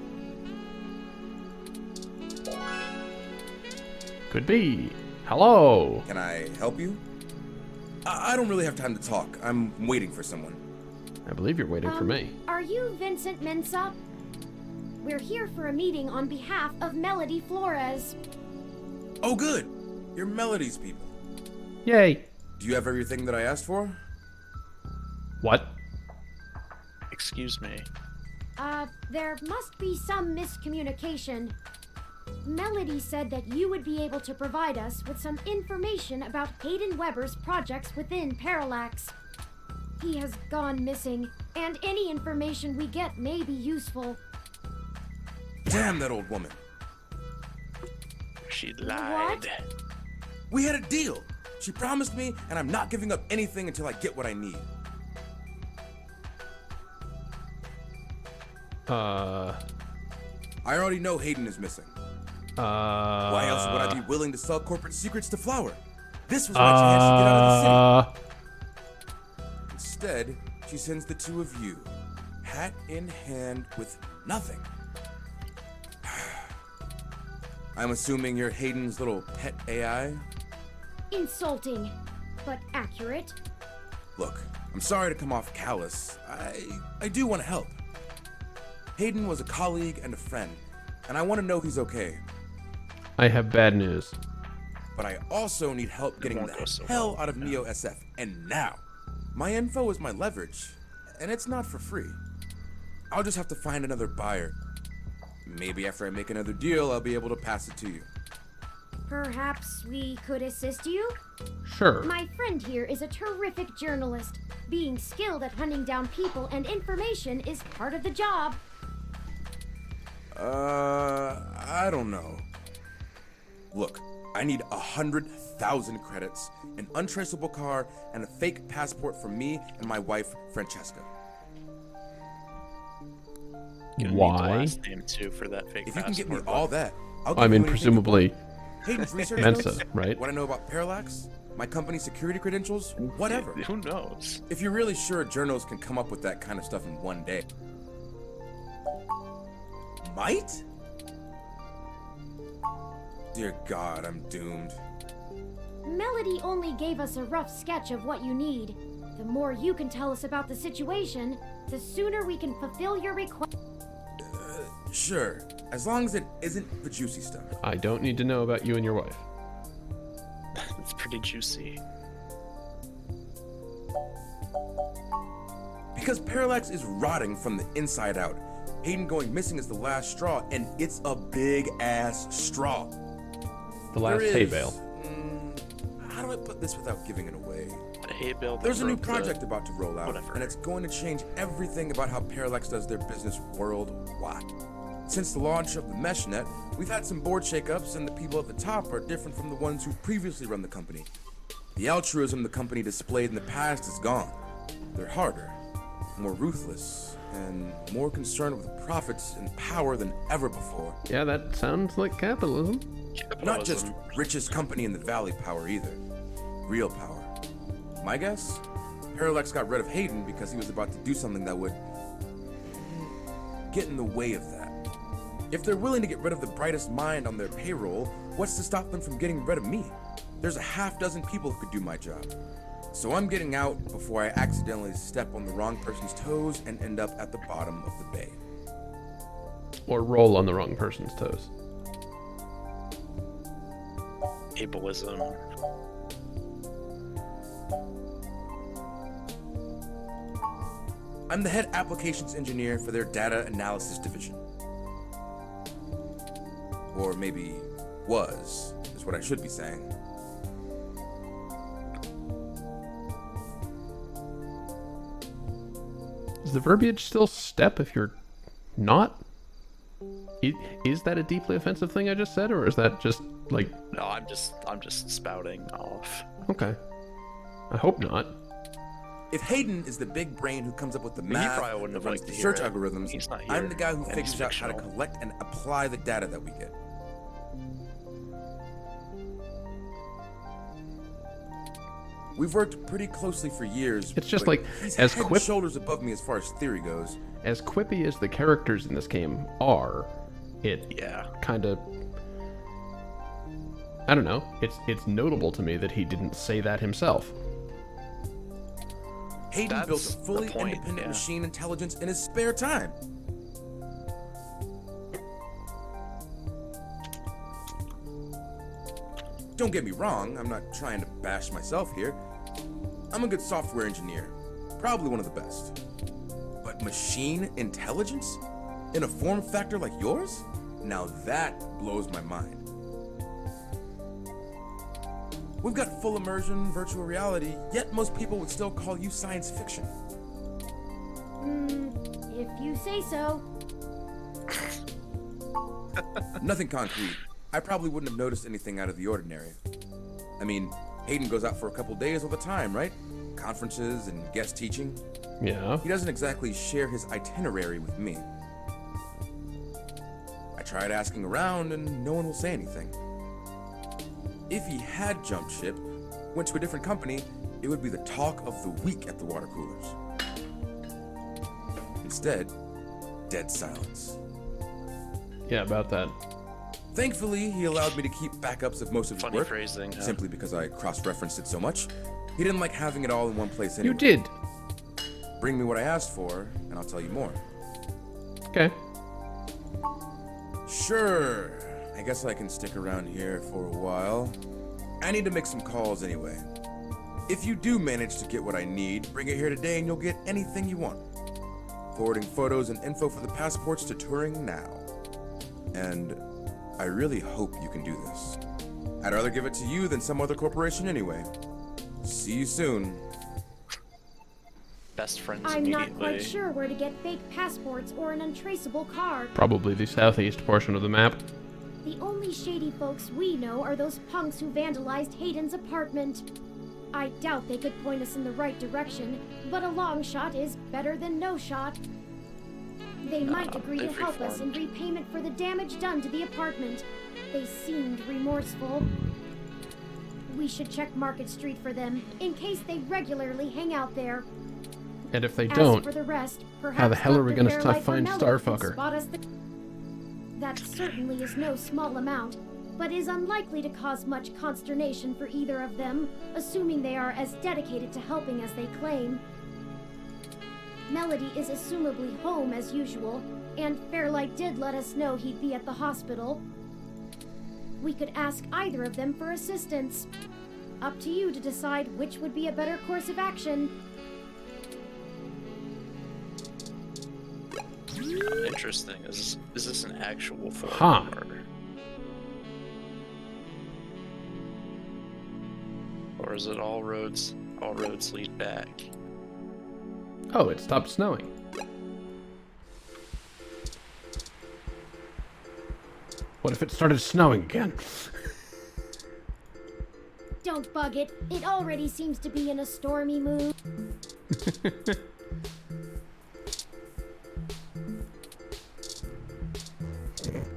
Could be. Hello. Can I help you? I don't really have time to talk. I'm waiting for someone. I believe you're waiting for me. Are you Vincent Mensa? We're here for a meeting on behalf of Melody Flores. Oh, good. You're Melody's people. Yay. Do you have everything that I asked for? What? Excuse me. There must be some miscommunication. Melody said that you would be able to provide us with some information about Hayden Weber's projects within Parallax. He has gone missing, and any information we get may be useful. Damn that old woman. She lied. We had a deal. She promised me, and I'm not giving up anything until I get what I need. I already know Hayden is missing. Why else would I be willing to sell corporate secrets to Flower? This was my chance to get out of the city. Instead, she sends the two of you, hat in hand with nothing. I'm assuming you're Hayden's little pet AI? Insulting, but accurate. Look, I'm sorry to come off callous. I do want to help. Hayden was a colleague and a friend, and I want to know he's okay. I have bad news. But I also need help getting the hell out of Neo SF, and now. My info is my leverage, and it's not for free. I'll just have to find another buyer. Maybe after I make another deal, I'll be able to pass it to you. Perhaps we could assist you? Sure. My friend here is a terrific journalist. Being skilled at hunting down people and information is part of the job. I don't know. Look, I need 100,000 credits, an untraceable car, and a fake passport for me and my wife, Francesca. Gonna need the Why? last name too for that fake If you can get me passport, all but- that, I'll give I you mean, anything you presumably, Hayden's research Mensa, notes, right? what I know about Parallax, my company's security credentials, whatever. Who knows? If you're really sure journals can come up with that kind of stuff in one day. Might? Dear God, I'm doomed. Melody only gave us a rough sketch of what you need. The more you can tell us about the situation, the sooner we can fulfill your request. Sure, as long as it isn't the juicy stuff. I don't need to know about you and your wife. It's pretty juicy. Because Parallax is rotting from the inside out. Hayden going missing is the last straw, and it's a big-ass straw. The last There hay is- bale. How do I put this without giving it away? A hay bale that There's a new broke the- project about to roll out, whatever. and it's going to change everything about how Parallax does their business worldwide. Since the launch of the MeshNet, we've had some board shakeups, and the people at the top are different from the ones who previously run the company. The altruism the company displayed in the past is gone. They're harder, more ruthless, and more concerned with profits and power than ever before. Yeah, that sounds like capitalism. Not just richest company in the valley power either. Real power. My guess? Parallax got rid of Hayden because he was about to do something that would get in the way of that. If they're willing to get rid of the brightest mind on their payroll, what's to stop them from getting rid of me? There's a half dozen people who could do my job. So I'm getting out before I accidentally step on the wrong person's toes and end up at the bottom of the bay. Or roll on the wrong person's toes. Ableism. I'm the head applications engineer for their data analysis division. Or maybe was, is what I should be saying. Is the verbiage still step if you're not? Is that a deeply offensive thing I just said, or is that just like... No, I'm just spouting off. Okay. I hope not. If Hayden is the big brain who comes up with the He math probably wouldn't and have runs liked the to search hear it. algorithms, He's not I'm here, the guy who and figures he's out how to fictional. collect and apply the data that we get. We've worked pretty closely for years. It's just but like, he's as head and Quip- shoulders above me as far as theory goes. As quippy as the characters in this game are, it kind of... I don't know. It's notable to me that he didn't say that himself. Hayden built a That's the fully point, independent yeah. machine intelligence in his spare time. Don't get me wrong, I'm not trying to bash myself here. I'm a good software engineer, probably one of the best. But machine intelligence? In a form factor like yours? Now that blows my mind. We've got full immersion, virtual reality, yet most people would still call you science fiction. If you say so. Nothing concrete. I probably wouldn't have noticed anything out of the ordinary. I mean, Hayden goes out for a couple days all the time, right? Conferences and guest teaching. Yeah. He doesn't exactly share his itinerary with me. I tried asking around and no one will say anything. If he had jumped ship, went to a different company, it would be the talk of the week at the water coolers. Instead, dead silence. Yeah, about that. Thankfully, he allowed me to keep backups of most of his Funny work, phrasing, huh? simply because I cross-referenced it so much. He didn't like having it all in one place anyway. You did. Bring me what I asked for, and I'll tell you more. Okay. Sure. I guess I can stick around here for a while. I need to make some calls anyway. If you do manage to get what I need, bring it here today and you'll get anything you want. Forwarding photos and info for the passports to Turing now. And I really hope you can do this. I'd rather give it to you than some other corporation anyway. See you soon. Best friends I'm immediately. not quite sure where to get fake passports or an untraceable card. Probably the southeast portion of the map. The only shady folks we know are those punks who vandalized Hayden's apartment. I doubt they could point us in the right direction, but a long shot is better than no shot. They might agree to they've help us in reformed. repayment for the damage done to the apartment. They seemed remorseful. We should check Market Street for them, in case they regularly hang out there. And if they As don't, for the rest, perhaps how the hell are we Dr. gonna Fairlight find Carmelo can Starfucker? spot us That certainly is no small amount, but is unlikely to cause much consternation for either of them, assuming they are as dedicated to helping as they claim. Melody is assumably home as usual, and Fairlight did let us know he'd be at the hospital. We could ask either of them for assistance. Up to you to decide which would be a better course of action. Interesting. Is this an actual form Huh. of murder? Or is it all roads lead back? Oh, it stopped snowing. What if it started snowing again? Don't bug it. It already seems to be in a stormy mood.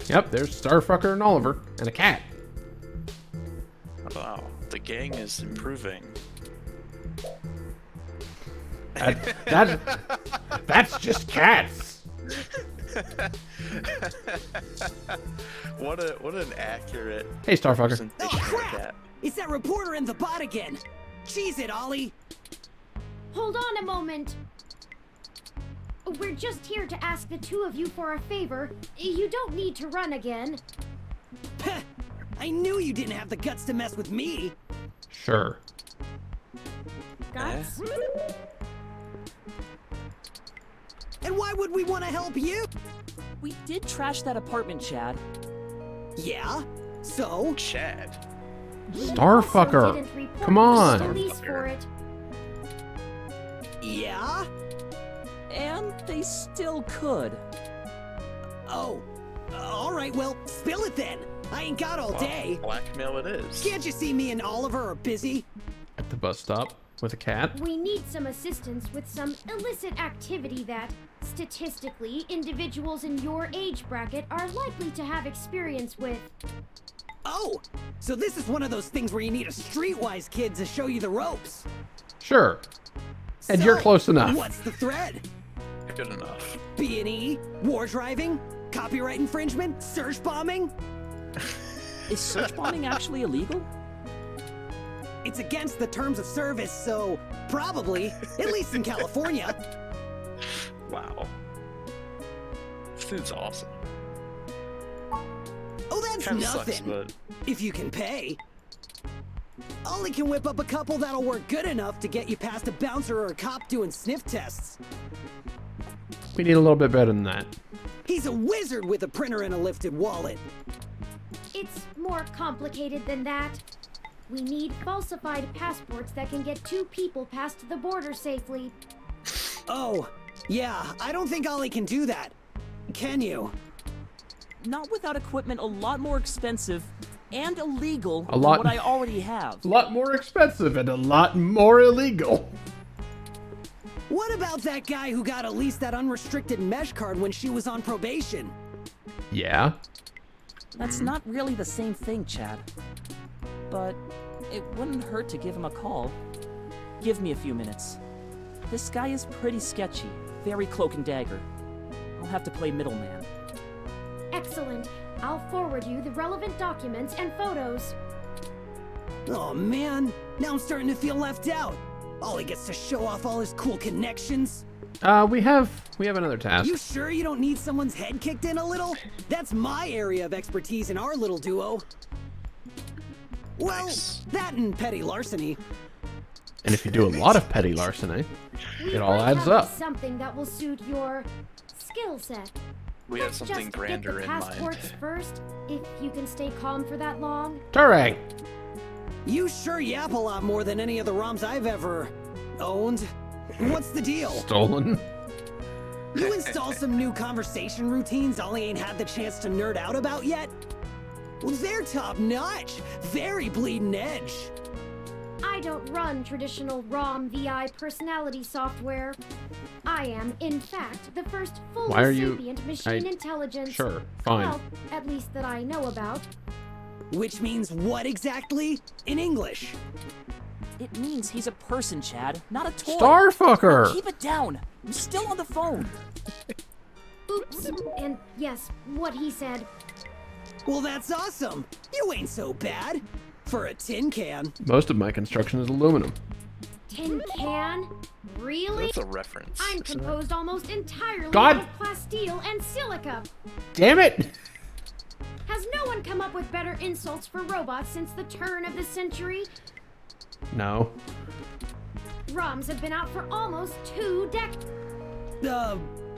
Yep, there's Starfucker and Oliver, and a cat. Wow, the gang is improving. That's just cats. What an accurate. Hey, Starfucker. representation Oh, of a crap! cat. It's that reporter in the bot again. Cheese it, Ollie. Hold on a moment. We're just here to ask the two of you for a favor. You don't need to run again. I knew you didn't have the guts to mess with me. Sure. Guts? And why would we want to help you? We did trash that apartment, Chad. Yeah? So? Chad. Starfucker. Didn't report Come the on. police for it. Yeah? And they still could. Oh. All right, well, spill it then. I ain't got all day. Blackmail it is. Can't you see me and Oliver are busy? At the bus stop with a cat. We need some assistance with some illicit activity that, statistically, individuals in your age bracket are likely to have experience with. Oh, so this is one of those things where you need a streetwise kid to show you the ropes. Sure. And you're close enough. What's the thread? Good enough. B&E? War driving? Copyright infringement? Search bombing? Is search bombing actually illegal? It's against the terms of service, so probably, at least in California. Wow. This dude's awesome. Oh, that's Kinda nothing. sucks, but If you can pay. Ollie can whip up a couple that'll work good enough to get you past a bouncer or a cop doing sniff tests. We need a little bit better than that. He's a wizard with a printer and a lifted wallet. It's more complicated than that. We need falsified passports that can get two people past the border safely. Oh, yeah, I don't think Ollie can do that. Can you? Not without equipment a lot more expensive and illegal A lot- than what I already have. A lot more expensive and a lot more illegal. What about that guy who got at least that unrestricted mesh card when she was on probation? Yeah. That's not really the same thing, Chad. But it wouldn't hurt to give him a call. Give me a few minutes. This guy is pretty sketchy, very cloak and dagger. I'll have to play middleman. Excellent. I'll forward you the relevant documents and photos. Oh man, now I'm starting to feel left out. Ollie gets to show off all his cool connections. We have another task. You sure you don't need someone's head kicked in a little? That's my area of expertise in our little duo. Well, that and petty larceny. And if you do a lot of petty larceny, We it all might adds have up. Something that will suit your skill set. we have Let's something just grander get the in mind. passports first, if you can stay calm for that long. Turang! You sure yap a lot more than any of the ROMs I've ever owned. What's the deal? Stolen. You install some new conversation routines Ollie ain't had the chance to nerd out about yet? Well, they're top notch. Very bleeding edge. I don't run traditional ROM VI personality software. I am, in fact, the first fully Why are you- sapient machine intelligence. Sure, fine. Well, at least that I know about. Which means what exactly? In English? It means he's a person, Chad, not a toy. Starfucker! Now keep it down. I'm still on the phone. Oops. And yes, what he said. Well, that's awesome. You ain't so bad. For a tin can. Most of my construction is aluminum. Tin can? Really? That's a reference. I'm composed almost entirely God. out of plasteel and silica. Damn it! Has no one come up with better insults for robots since the turn of the century? No. ROMs have been out for almost 2 decades.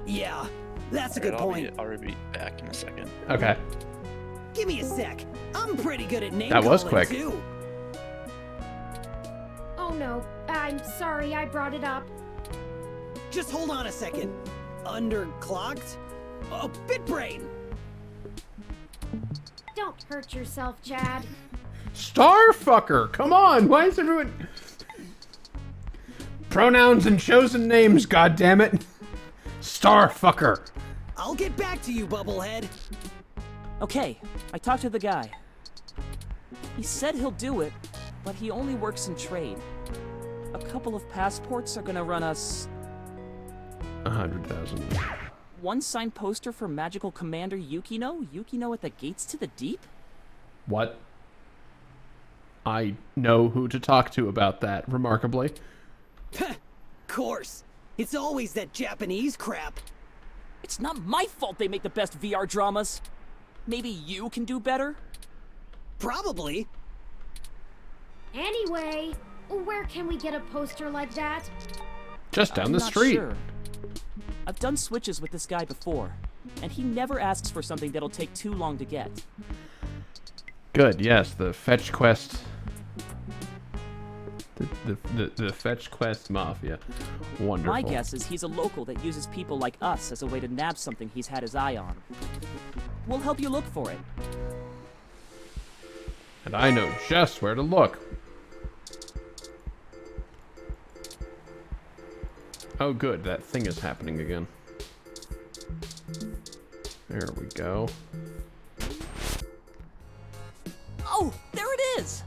Yeah. That's a good point. I'll be back in a second. Okay. Give me a sec. I'm pretty good at name That was calling, quick. too. Oh no, I'm sorry I brought it up. Just hold on a second. Underclocked? Oh, BitBrain! Don't hurt yourself, Chad. Starfucker! Come on! Why is everyone... Pronouns and chosen names, goddammit! Starfucker! I'll get back to you, Bubblehead. Okay, I talked to the guy. He said he'll do it, but he only works in trade. A couple of passports are gonna run us 100,000. one signed poster for Magical Commander Yukino? Yukino at the Gates to the Deep? What? I know who to talk to about that, remarkably. Course. It's always that Japanese crap. It's not my fault they make the best VR dramas. Maybe you can do better? Probably. Anyway, where can we get a poster like that? Just down I'm the not street. Sure. I've done switches with this guy before, and he never asks for something that'll take too long to get. Good, yes, the fetch quest. The fetch quest mafia. Wonderful. My guess is he's a local that uses people like us as a way to nab something he's had his eye on. We'll help you look for it. And I know just where to look. Oh good, that thing is happening again. There we go. Oh, there it is!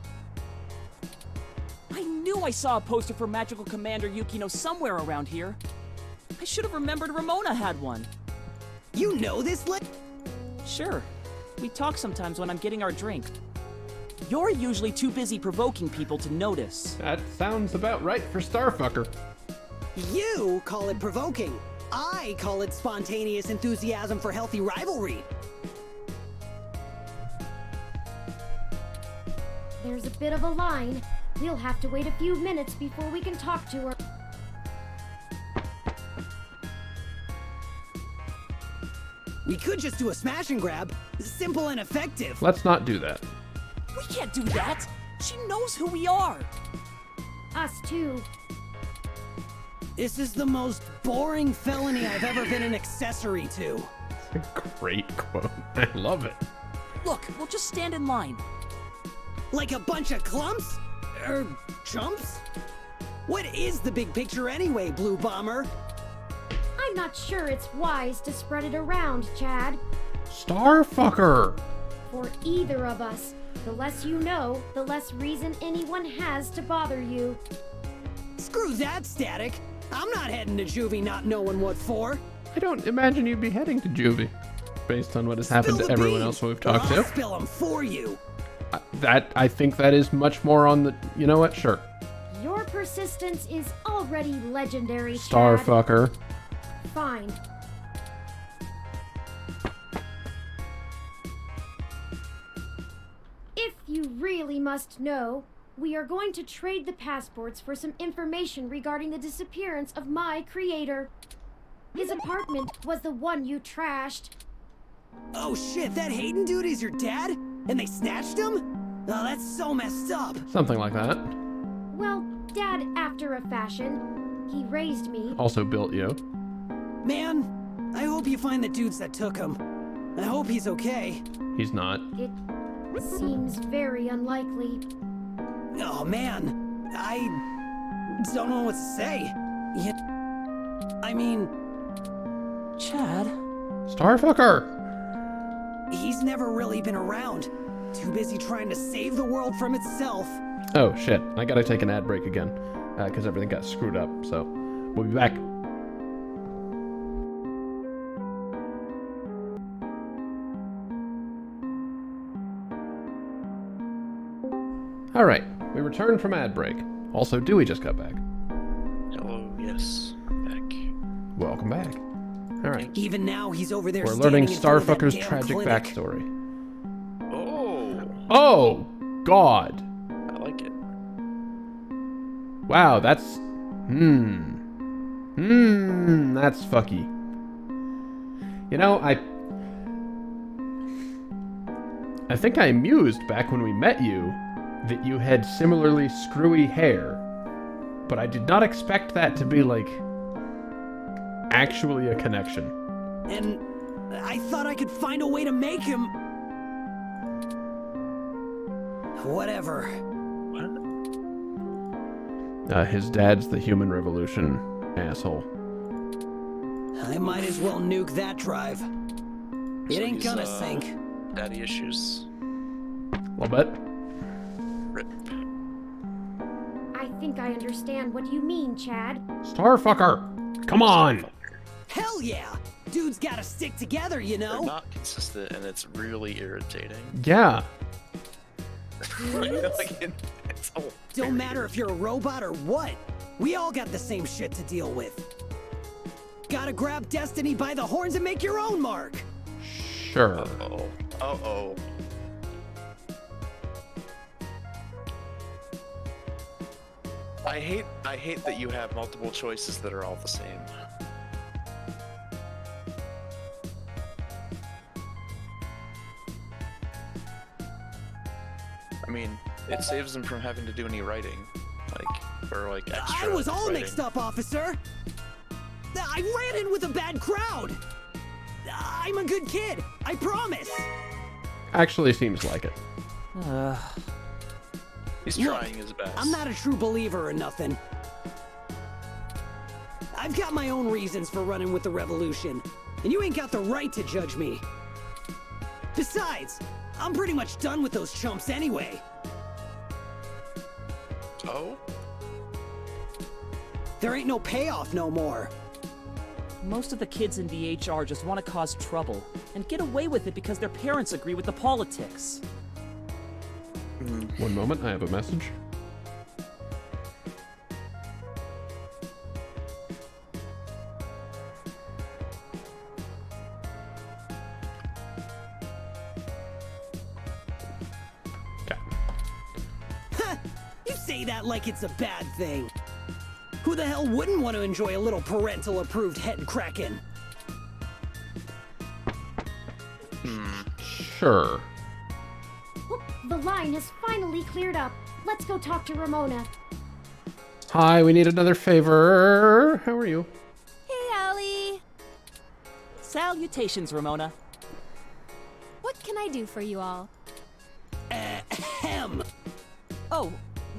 I knew I saw a poster for Magical Commander Yukino somewhere around here. I should have remembered Ramona had one. You know this Sure. We talk sometimes when I'm getting our drink. You're usually too busy provoking people to notice. That sounds about right for Starfucker. You call it provoking. I call it spontaneous enthusiasm for healthy rivalry. There's a bit of a line. We'll have to wait a few minutes before we can talk to her. We could just do a smash and grab. Simple and effective. Let's not do that. We can't do that! She knows who we are! Us too. This is the most boring felony I've ever been an accessory to. Great quote. I love it. Look, we'll just stand in line. Like a bunch of clumps? Chumps? What is the big picture anyway, Blue Bomber? I'm not sure it's wise to spread it around, Chad. Starfucker! For either of us, the less you know, the less reason anyone has to bother you. Screw that, Static. I'm not heading to Juvie not knowing what for. I don't imagine you'd be heading to Juvie, based on what has happened Spill to the everyone beans. else we've Well, talked I'll to. spill them for you. I think that is much more on the... You know what? Sure. Your persistence is already legendary, Chad. Starfucker. Fine. If you really must know, we are going to trade the passports for some information regarding the disappearance of my creator. His apartment was the one you trashed. Oh shit, that Hayden dude is your dad? And they snatched him? Oh, that's so messed up. Something like that. Well, Dad after a fashion. He raised me. Also built you. Man, I hope you find the dudes that took him. I hope he's okay. He's not. It seems very unlikely. Oh man, I don't know what to say. I mean... Chad? Starfucker! He's never really been around. Too busy trying to save the world from itself. Oh, shit. I gotta take an ad break again, because everything got screwed up, so we'll be back. Alright, we returned from ad break. Also, Dewey just got back. Hello, yes, back. Welcome back. Alright. Even now, he's over there. We're learning standing in front of that Starfucker's damn tragic clinic. backstory. Oh! Oh, God! I like it. Wow, that's... that's fucky. You know, I think I mused back when we met you that you had similarly screwy hair, but I did not expect that to be, like, actually a connection. And I thought I could find a way to make him... Whatever. His dad's the Human Revolution asshole. I might as well nuke that drive. It ain't gonna sink. Daddy issues. A little bit. Rip. I think I understand what you mean, Chad. Starfucker! Come on! Hell yeah! Dudes gotta stick together, you know? They're not consistent, and it's really irritating. Yeah. It's all Don't matter if you're a robot or what. We all got the same shit to deal with. Gotta grab destiny by the horns and make your own mark. Sure. Uh-oh. Uh-oh. I hate that you have multiple choices that are all the same. I mean, it saves them from having to do any writing, or extra. I was all writing. mixed up, officer. I ran in with a bad crowd. I'm a good kid. I promise. Actually seems like it. He's Look, trying his best. I'm not a true believer or nothing. I've got my own reasons for running with the revolution, and you ain't got the right to judge me. Besides, I'm pretty much done with those chumps anyway. Oh? There ain't no payoff no more. Most of the kids in VHR just want to cause trouble and get away with it because their parents agree with the politics. One moment, I have a message. You say that like it's a bad thing. Who the hell wouldn't want to enjoy a little parental approved head cracking? Sure. Whoop, the line has finally cleared up. Let's go talk to Ramona. Hi, we need another favor. How are you? Hey, Allie. Salutations, Ramona. What can I do for you all? Ahem. Oh,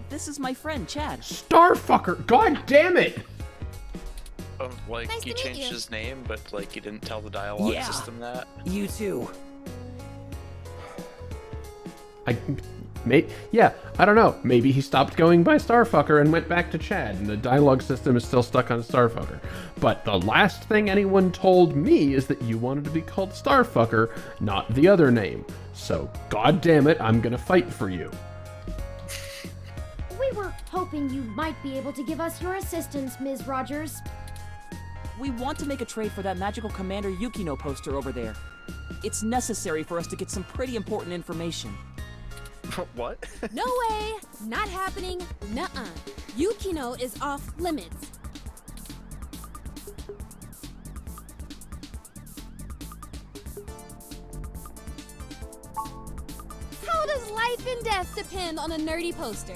this is my friend, Chad. Starfucker! God damn it! Like, Nice he to meet changed you. his name, but, like, he didn't tell the dialogue Yeah. system that. You too. Yeah, I don't know. Maybe he stopped going by Starfucker and went back to Chad, and the dialogue system is still stuck on Starfucker. But the last thing anyone told me is that you wanted to be called Starfucker, not the other name. So, god damn it, I'm gonna fight for you. We were hoping you might be able to give us your assistance, Ms. Rogers. We want to make a trade for that magical Commander Yukino poster over there. It's necessary for us to get some pretty important information. What? No way! Not happening. Nuh-uh. Yukino is off limits. How does life and death depend on a nerdy poster?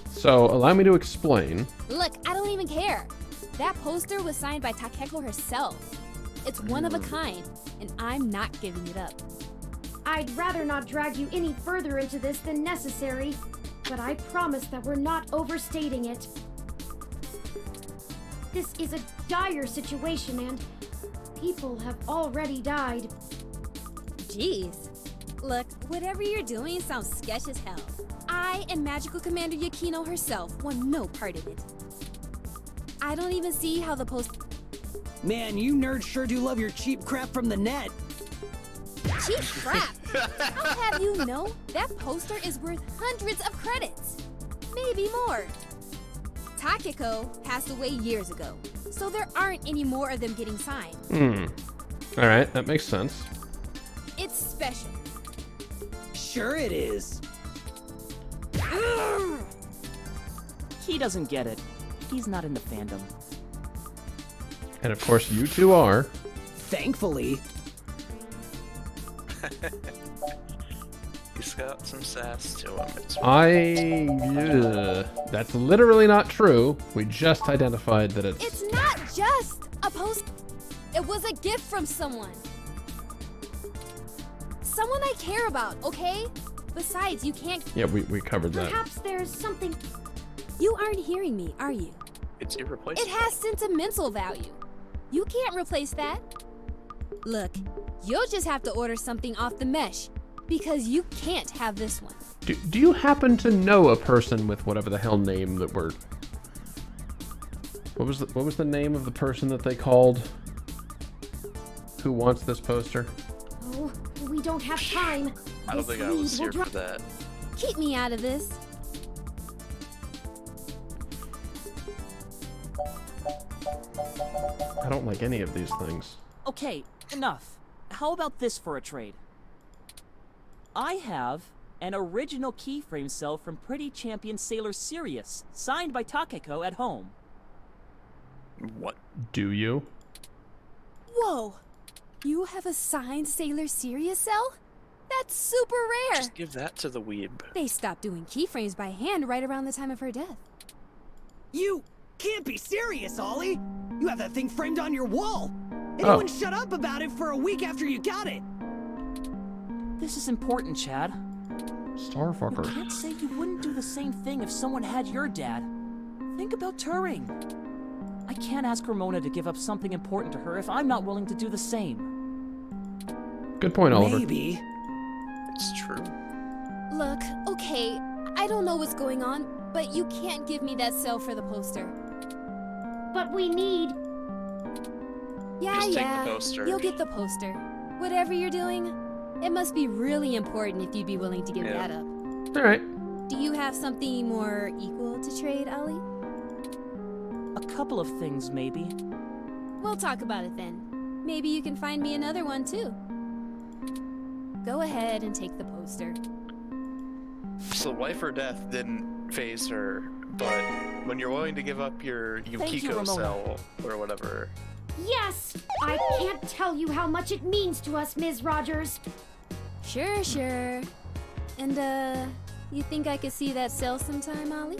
So, allow me to explain. Look, I don't even care. That poster was signed by Takeko herself. It's one of a kind, and I'm not giving it up. I'd rather not drag you any further into this than necessary, but I promise that we're not overstating it. This is a dire situation, and people have already died. Jeez. Look, whatever you're doing sounds sketch as hell. I and Magical Commander Yukino herself want no part of it. I don't even see how the post... Man, you nerds sure do love your cheap crap from the net. Cheap crap! I'll have you know, that poster is worth hundreds of credits. Maybe more. Takeko passed away years ago, so there aren't any more of them getting signed. Alright, that makes sense. It's special. Sure it is. He doesn't get it. He's not in the fandom. And of course, you two are. Thankfully. He's got some sass to him. That's literally not true. We just identified that it's... It's not just a post. It was a gift from someone. Someone I care about, okay? Besides, you can't... Yeah, we covered that. Perhaps there's something... You aren't hearing me, are you? It's irreplaceable. It has sentimental value. You can't replace that. Look, you'll just have to order something off the mesh, because you can't have this one. Do you happen to know a person with whatever the hell name that we're... What was the name of the person that they called? Who wants this poster? Oh, we don't have time. I don't think I was here for that. Keep me out of this. I don't like any of these things. Okay, enough. How about this for a trade? I have an original keyframe cell from Pretty Champion Sailor Sirius, signed by Takeko at home. What? Do you? Whoa! You have a signed Sailor Sirius cell? That's super rare! Just give that to the weeb. They stopped doing keyframes by hand right around the time of her death. You can't be serious, Ollie! You have that thing framed on your wall! Anyone shut up about it for a week after you got it! This is important, Chad. Starfucker. You can't say you wouldn't do the same thing if someone had your dad. Think about Turing. I can't ask Ramona to give up something important to her if I'm not willing to do the same. Good point, Oliver. Maybe. It's true. Look, okay, I don't know what's going on, but you can't give me that cell for the poster. But we need... Yeah, Just take the poster. You'll get the poster. Whatever you're doing, it must be really important if you'd be willing to give that up. Alright. Do you have something more equal to trade, Ollie? A couple of things, maybe. We'll talk about it then. Maybe you can find me another one, too. Go ahead and take the poster. So life or death didn't phase her, but when you're willing to give up your Yukiko cell or whatever... Yes! I can't tell you how much it means to us, Ms. Rogers. Sure. And, you think I could see that cell sometime, Ollie?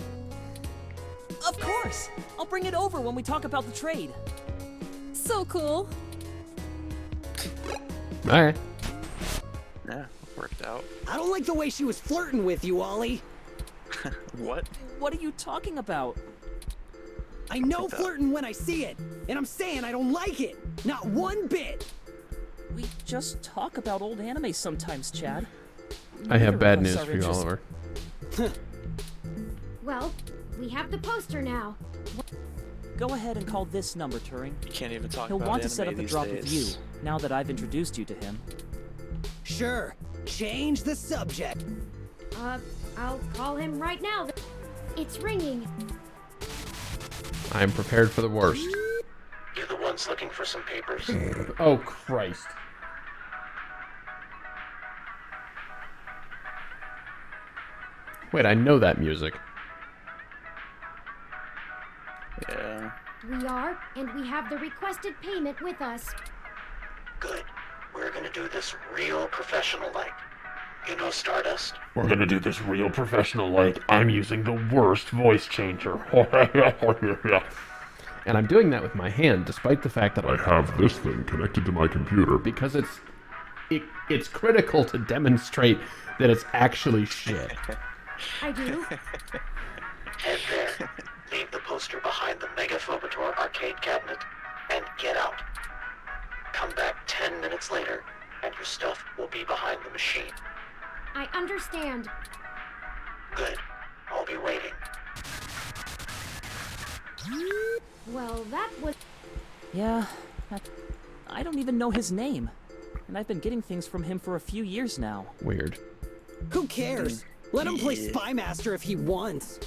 Of course! I'll bring it over when we talk about the trade. So cool. Alright. Yeah, worked out. I don't like the way she was flirting with you, Ollie. What? What are you talking about? I know flirting when I see it, and I'm saying I don't like it. Not one bit. We just talk about old anime sometimes, Chad. I have bad news for you, Oliver. Well, we have the poster now. Go ahead and call this number, Turing. You can't even talk He'll about want to anime set up a these drop days. with you, now that I've introduced you to him. Sure. Change the subject. I'll call him right now. It's ringing. I am prepared for the worst. You're the ones looking for some papers. Oh, Christ. Wait, I know that music. Yeah. We are, and we have the requested payment with us. Good. We're gonna do this real professional-like. You know Stardust? We're gonna do this real professional-like. I'm using the worst voice changer. And I'm doing that with my hand, despite the fact that I have this thing connected to my computer. Because it's critical to demonstrate that it's actually shit. I do. Head there. Leave the poster behind the Megaphobator arcade cabinet. and get out. Come back 10 minutes later, and your stuff will be behind the machine. I understand. Good. I'll be waiting. Well, that was... Yeah, I don't even know his name. And I've been getting things from him for a few years now. Weird. Who cares? Let him play Spy Master if he wants.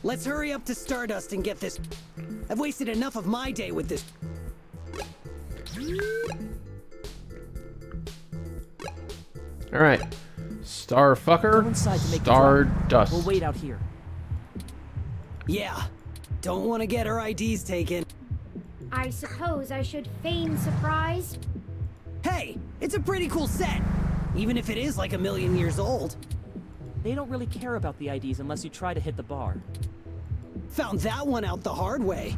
Let's hurry up to Stardust and get this. I've wasted enough of my day with this. Alright. Starfucker, Stardust. We'll wait out here. Yeah. Don't want to get our IDs taken. I suppose I should feign surprise. Hey, it's a pretty cool set. Even if it is like 1,000,000 years old. They don't really care about the IDs unless you try to hit the bar. Found that one out the hard way.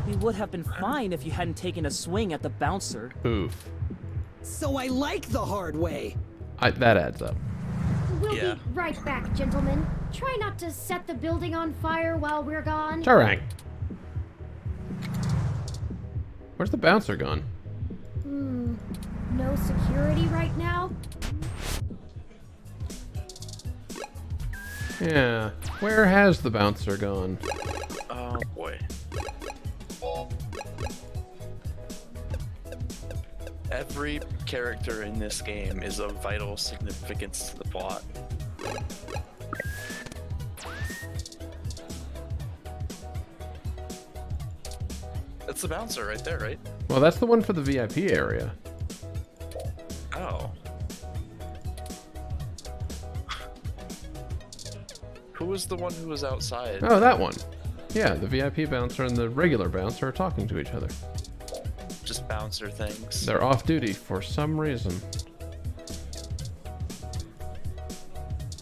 We would have been fine if you hadn't taken a swing at the bouncer. Oof. So I like the hard way. That adds up. We'll be right back, gentlemen. Try not to set the building on fire while we're gone. Charang. Where's the bouncer gone? No security right now? Yeah. Where has the bouncer gone? Oh boy. Every character in this game is of vital significance to the plot. That's the bouncer right there, right? Well, that's the one for the VIP area. Oh. Who was the one who was outside? Oh, that one. Yeah, the VIP bouncer and the regular bouncer are talking to each other. Just bouncer things. They're off duty for some reason.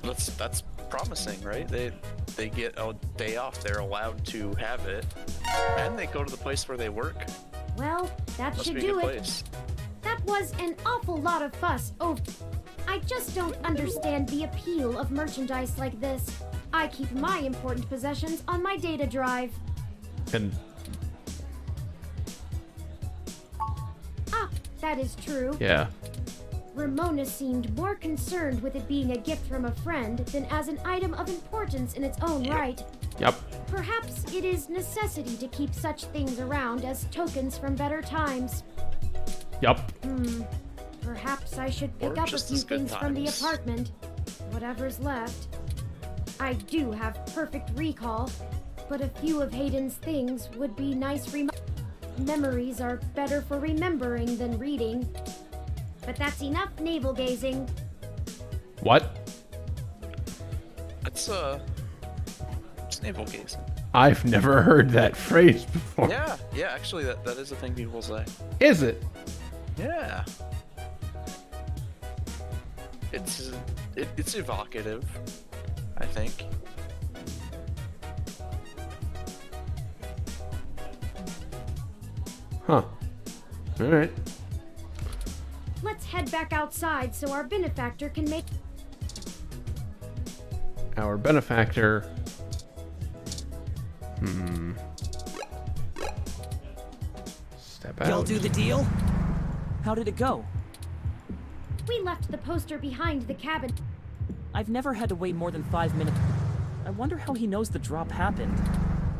That's promising, right? They get a day off. They're allowed to have it, and they go to the place where they work. Well, that Must should be a do good it. place. That was an awful lot of fuss. Oh, I just don't understand the appeal of merchandise like this. I keep my important possessions on my data drive. And That is true. yeah. Ramona seemed more concerned with it being a gift from a friend than as an item of importance in its own right. Yep. Perhaps it is necessity to keep such things around as tokens from better times. Yup. Perhaps I should Or pick up a just few as good things from the times. apartment. Whatever's left. I do have perfect recall, but a few of Hayden's things would be nice memories are better for remembering than reading. But that's enough navel gazing. What? It's navel gazing. I've never heard that phrase before. Yeah, actually that is a thing people say. Is it? Yeah. It's evocative, I think. Huh. Alright. Let's head back outside so our benefactor can make... Our benefactor. Step out. Y'all do the deal? How did it go? We left the poster behind the cabin. I've never had to wait more than 5 minutes. I wonder how he knows the drop happened.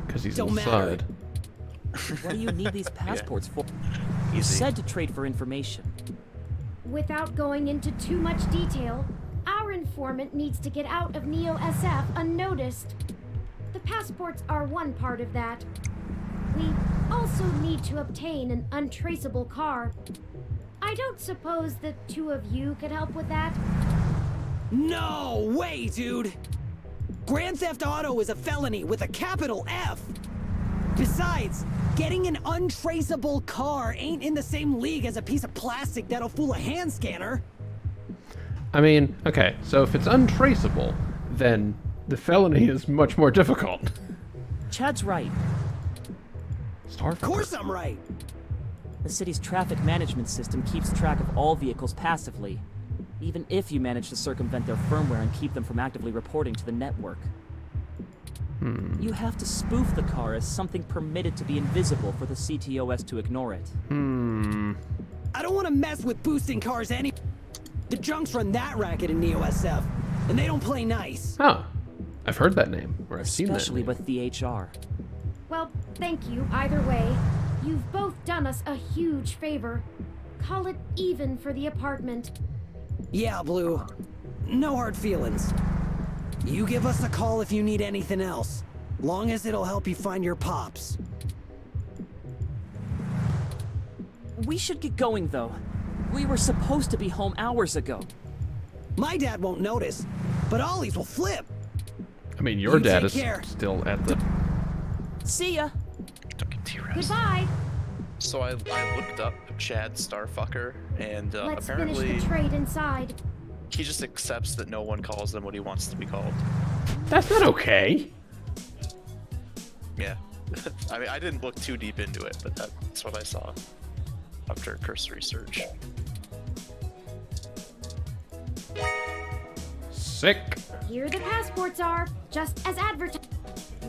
Because he's Don't matter. inside. What do you need these passports for? You said to trade for information. Without going into too much detail, our informant needs to get out of Neo SF unnoticed. The passports are one part of that. We also need to obtain an untraceable car. I don't suppose the two of you could help with that? No way, dude! Grand Theft Auto is a felony with a capital F! Besides, getting an untraceable car ain't in the same league as a piece of plastic that'll fool a hand scanner. I mean, okay, so if it's untraceable, then the felony is much more difficult. Chad's right. Of course I'm right. The city's traffic management system keeps track of all vehicles passively, even if you manage to circumvent their firmware and keep them from actively reporting to the network. You have to spoof the car as something permitted to be invisible for the CTOS to ignore it. I don't want to mess with boosting cars any. The junks run that racket in Neo SF, and they don't play nice. Huh. I've heard that name, or I've seen that Especially name. with the HR. Well, thank you either way. You've both done us a huge favor. Call it even for the apartment. Yeah, Blue. No hard feelings. You give us a call if you need anything else. Long as it'll help you find your pops. We should get going, though. We were supposed to be home hours ago. My dad won't notice, but Ollie's will flip. I mean, your You dad take is care. still at the... See ya. Goodbye. So I looked up Chad Starfucker, and Let's apparently finish the trade inside. he just accepts that no one calls him what he wants to be called. That's not okay. Yeah. I mean, I didn't look too deep into it, but that's what I saw after a cursory search. Sick. Here the passports are, just as advertised.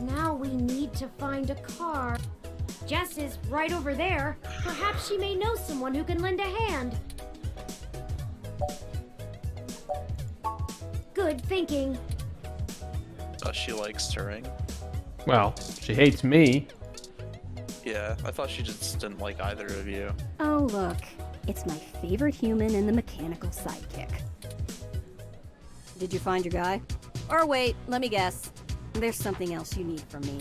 Now we need to find a car. Jess is right over there. Perhaps she may know someone who can lend a hand. Good thinking. She likes touring. Well, she hates me. Yeah, I thought she just didn't like either of you. Oh, look. It's my favorite human and the mechanical sidekick. Did you find your guy? Or wait, let me guess. There's something else you need from me.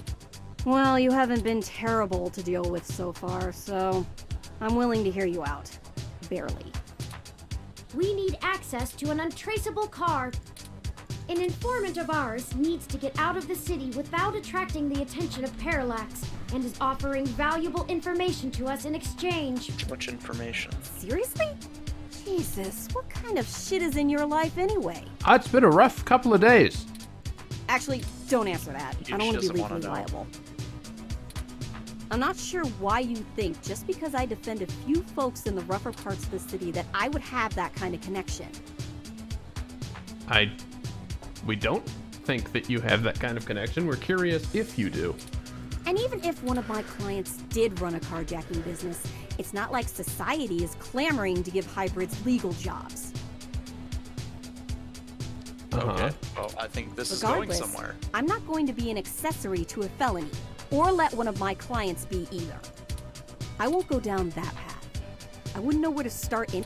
Well, you haven't been terrible to deal with so far, so I'm willing to hear you out. Barely. We need access to an untraceable car. An informant of ours needs to get out of the city without attracting the attention of Parallax and is offering valuable information to us in exchange. Too much information. Seriously? Jesus, what kind of shit is in your life anyway? It's been a rough couple of days. Actually, don't answer that. Yeah, I don't she want to be doesn't wanna legally know. liable. I'm not sure why you think just because I defend a few folks in the rougher parts of the city that I would have that kind of connection. We don't think that you have that kind of connection. We're curious if you do. And even if one of my clients did run a carjacking business, it's not like society is clamoring to give hybrids legal jobs. Okay. Well, I think this is going Regardless, somewhere. I'm not going to be an accessory to a felony, or let one of my clients be either. I won't go down that path. I wouldn't know where to start in.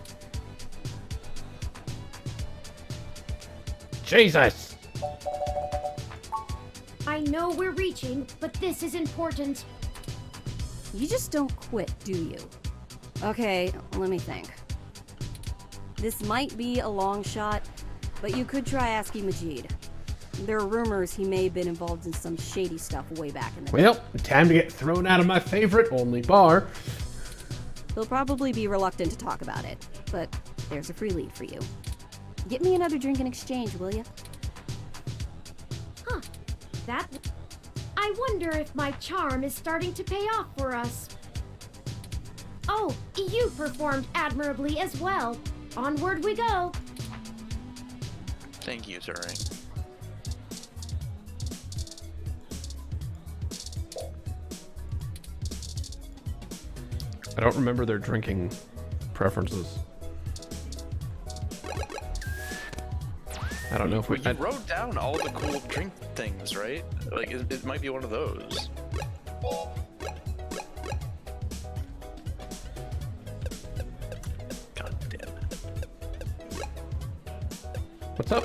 Jesus! I know we're reaching, but this is important. You just don't quit, do you? Okay, let me think. This might be a long shot, but you could try asking Majid. There are rumors he may have been involved in some shady stuff way back in the day. Well, time to get thrown out of my favorite only bar. He'll probably be reluctant to talk about it, but there's a free lead for you. Get me another drink in exchange, will you? Huh. That... I wonder if my charm is starting to pay off for us. Oh, you performed admirably as well. Onward we go. Thank you, Turing. I don't remember their drinking preferences. I don't know if we... You wrote down all the cool drink things, right? Like, it might be one of those. God damn it. What's up?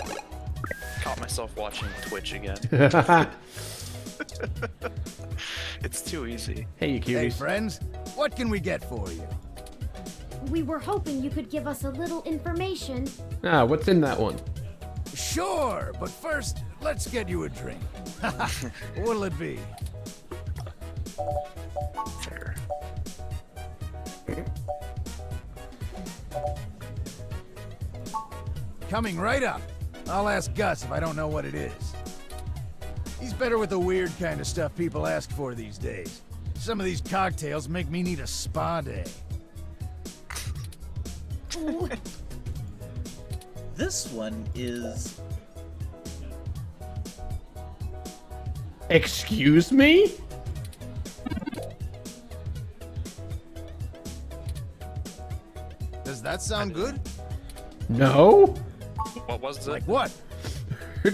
Caught myself watching Twitch again. It's too easy. Hey, you cuties. Hey, friends. What can we get for you? We were hoping you could give us a little information. What's in that one? Sure, but first, let's get you a drink. What'll it be? Fair. Coming right up. I'll ask Gus if I don't know what it is. He's better with the weird kind of stuff people ask for these days. Some of these cocktails make me need a spa day. This one is... Excuse me? Does that sound good? No? What was it? Like what?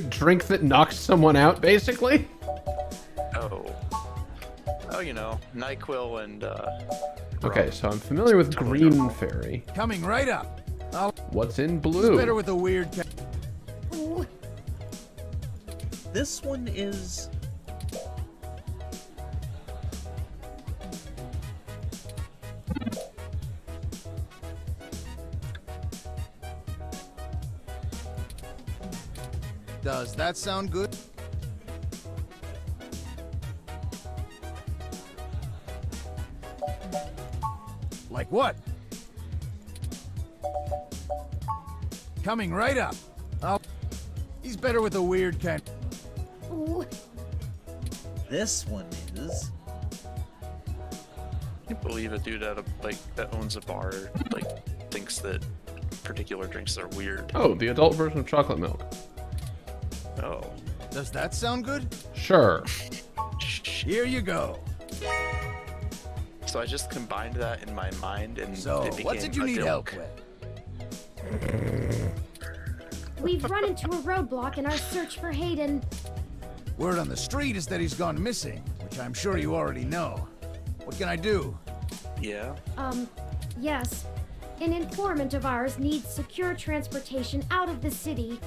Drink that knocks someone out, basically? Oh. Oh, you know, NyQuil and, Okay, so I'm familiar with Green Fairy. Coming right up. What's in He's blue? better with a weird. This one is. Does that sound good? Like what? Coming right up. He's better with a weird kind. Ooh. This one is. I can't believe a dude at a, that owns a bar, thinks that particular drinks are weird. Oh, the adult version of chocolate milk. Oh. Does that sound good? Sure. Here you go. So I just combined that in my mind, and So, it became what did you a need help joke. with? We've run into a roadblock in our search for Hayden. Word on the street is that he's gone missing, which I'm sure you already know. What can I do? Yeah? Yes. An informant of ours needs secure transportation out of the city,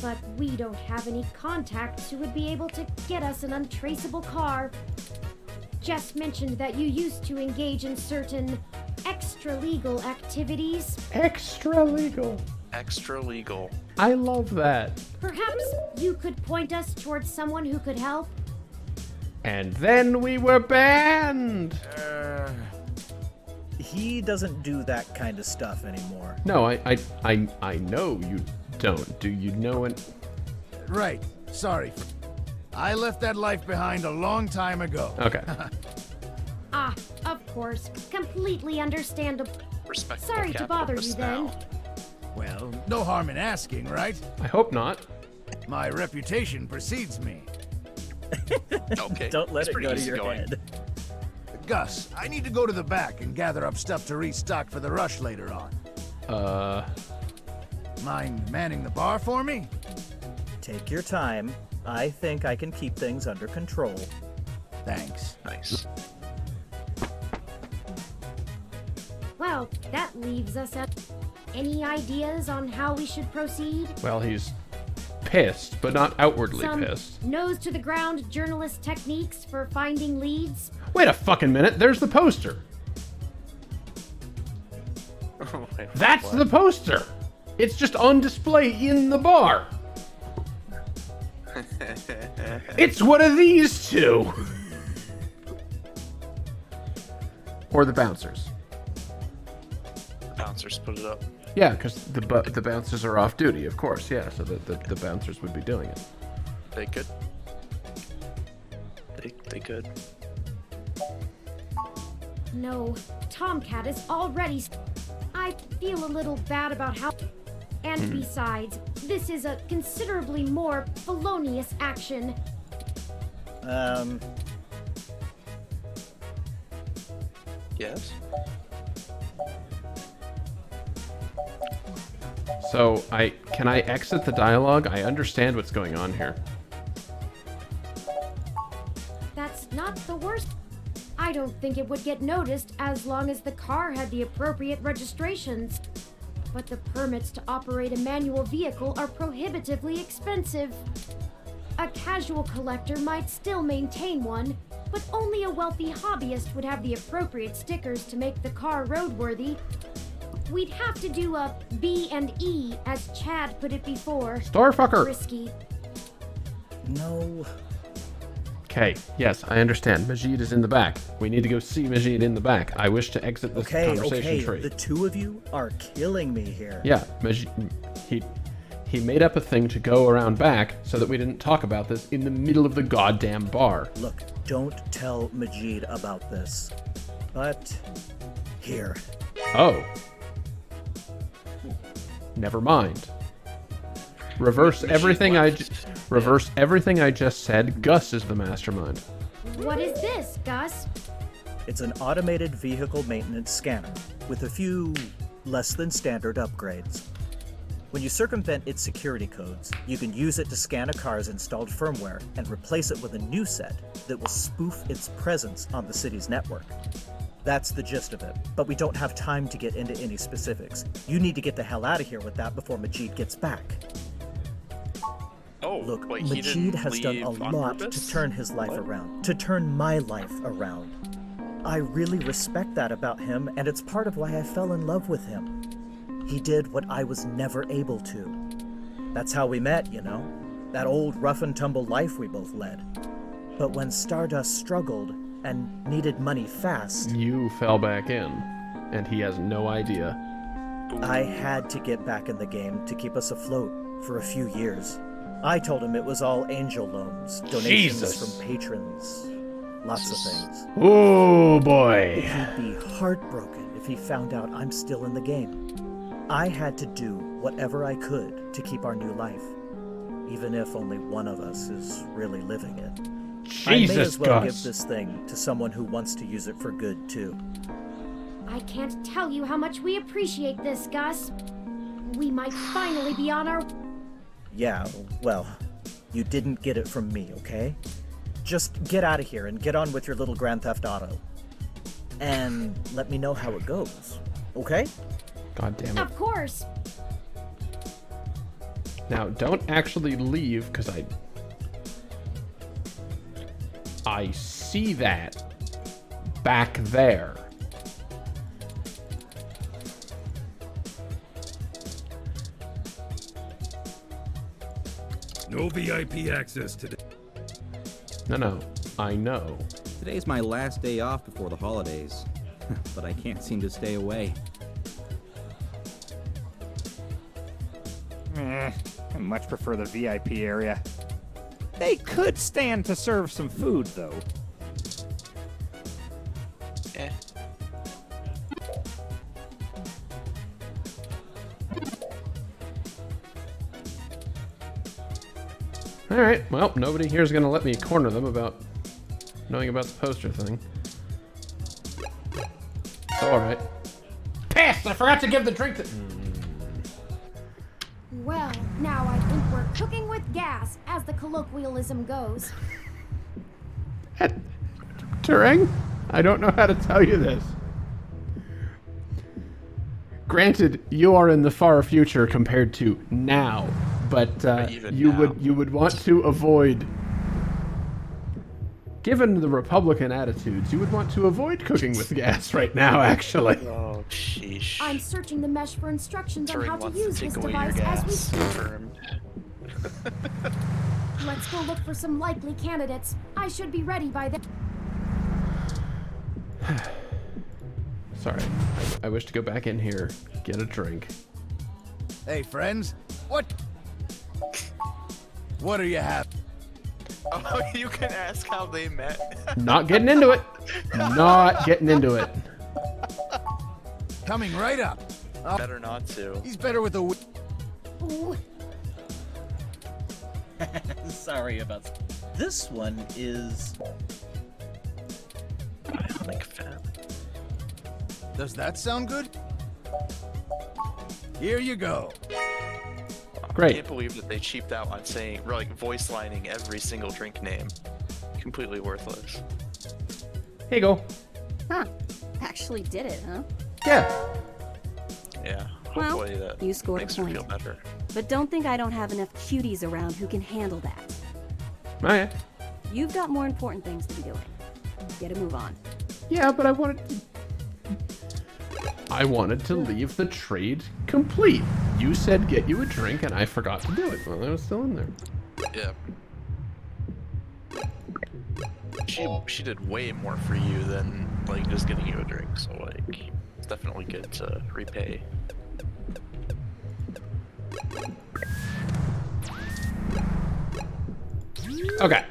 but we don't have any contacts who would be able to get us an untraceable car. Jess mentioned that you used to engage in certain extra-legal activities. Extra-legal. Extra legal. I love that. Perhaps you could point us towards someone who could help? And then we were banned. He doesn't do that kind of stuff anymore. No, I know you don't. Do you know it? Right. Sorry. I left that life behind a long time ago. Okay. Ah, of course. Completely understandable. Respectable Sorry to bother you then. Well, no harm in asking, right? I hope not. My reputation precedes me. Okay. Don't let it's it pretty go to easy your going. head. Gus, I need to go to the back and gather up stuff to restock for the rush later on. Mind manning the bar for me? Take your time. I think I can keep things under control. Thanks. Nice. Well, that leaves us at any ideas on how we should proceed? Well, he's pissed, but not outwardly Some pissed. nose-to-the-ground journalist techniques for finding leads? Wait a fucking minute, there's the poster. Wait, That's what? the poster. It's just on display in the bar. It's one of these two. Or the bouncers. Bouncers put it up. Yeah, because the bouncers are off duty, of course. Yeah, so the bouncers would be doing it. They could. They could. No, Tomcat is already... I feel a little bad about how... And besides, this is a considerably more felonious action. Yes? So, can I exit the dialogue? I understand what's going on here. That's not the worst. I don't think it would get noticed as long as the car had the appropriate registrations. But the permits to operate a manual vehicle are prohibitively expensive. A casual collector might still maintain one, but only a wealthy hobbyist would have the appropriate stickers to make the car roadworthy. We'd have to do a B&E, as Chad put it before. Starfucker. Risky. No. Okay, yes, I understand. Majid is in the back. We need to go see Majid in the back. I wish to exit this conversation tree. The two of you are killing me here. Yeah, Majid, he made up a thing to go around back so that we didn't talk about this in the middle of the goddamn bar. Look, don't tell Majid about this. But here. Oh. Never mind. Reverse everything I Reverse everything I just said. Gus is the mastermind. What is this, Gus? It's an automated vehicle maintenance scanner with a few less than standard upgrades. When you circumvent its security codes, you can use it to scan a car's installed firmware and replace it with a new set that will spoof its presence on the city's network. That's the gist of it, but we don't have time to get into any specifics. You need to get the hell out of here with that before Majid gets back. Oh, look, wait, he Majid didn't has done a leave on lot purpose? to turn his life around, to turn my life around. I really respect that about him, and it's part of why I fell in love with him. He did what I was never able to. That's how we met, you know? That old rough and tumble life we both led. But when Stardust struggled and needed money fast... You fell back in, and he has no idea. I had to get back in the game to keep us afloat for a few years. I told him it was all angel loans, donations Jesus. from patrons, lots of things. Oh boy. He'd be heartbroken if he found out I'm still in the game. I had to do whatever I could to keep our new life, even if only one of us is really living it. I may Jesus, as well Gus. give this thing to someone who wants to use it for good, too. I can't tell you how much we appreciate this, Gus. We might finally be on our... Yeah, well, you didn't get it from me, okay? Just get out of here and get on with your little Grand Theft Auto. And let me know how it goes, okay? God damn it. Of course. Now, don't actually leave, because I see that back there. No VIP access today. No, I know. Today's my last day off before the holidays, but I can't seem to stay away. I much prefer the VIP area. They could stand to serve some food, though. Eh. Alright, well, nobody here is going to let me corner them about knowing about the poster thing. So, alright. Pass! I forgot to give the drink to... Well, now I think we're cooking with gas, as the colloquialism goes. Turing? I don't know how to tell you this. Granted, you are in the far future compared to now, but you would want to avoid, given the Republican attitudes, you would want to avoid cooking with gas right now, actually. Oh, sheesh. I'm searching the mesh for instructions on Turing how to wants use to this take away your device as we gas. speak. Confirmed. Let's go look for some likely candidates. I should be ready by then. Sorry, I wish to go back in here, get a drink. Hey, friends. What are you having? Oh, you can ask how they met. Not getting into it. Not getting into it. Coming right up. Better not to. He's better with a... Ooh. Sorry about that. This one is... Like fat. Does that sound good? Here you go. Great. I can't believe that they cheaped out on saying, like, voice lining every single drink name. Completely worthless. Here you go. Huh. Actually did it, huh? Yeah. Yeah. Well, Hopefully that you scored a makes her point. feel better. But don't think I don't have enough cuties around who can handle that. Oh, yeah. You've got more important things to be doing. Get a move on. Yeah, but I wanted to leave the trade complete. You said get you a drink, and I forgot to do it while I was still in there. Yeah. She did way more for you than, like, just getting you a drink, so, like, it's definitely good to repay. Okay.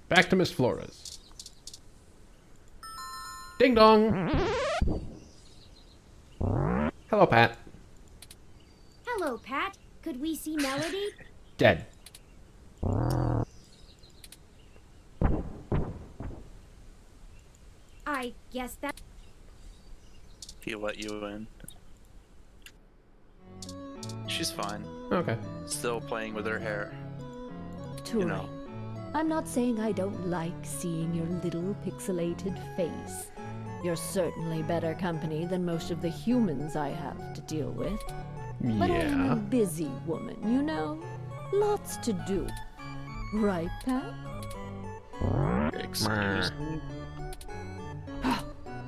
Back to Miss Flores. Ding dong. Hello, Pat. Hello, Pat. Could we see Melody? Dead. I guess that. He let you in. She's fine. Okay. Still playing with her hair. Turing, You know. I'm not saying I don't like seeing your little pixelated face. You're certainly better company than most of the humans I have to deal with. But I'm Yeah. a busy woman, you know? Lots to do. Right, Pat? Excuse me.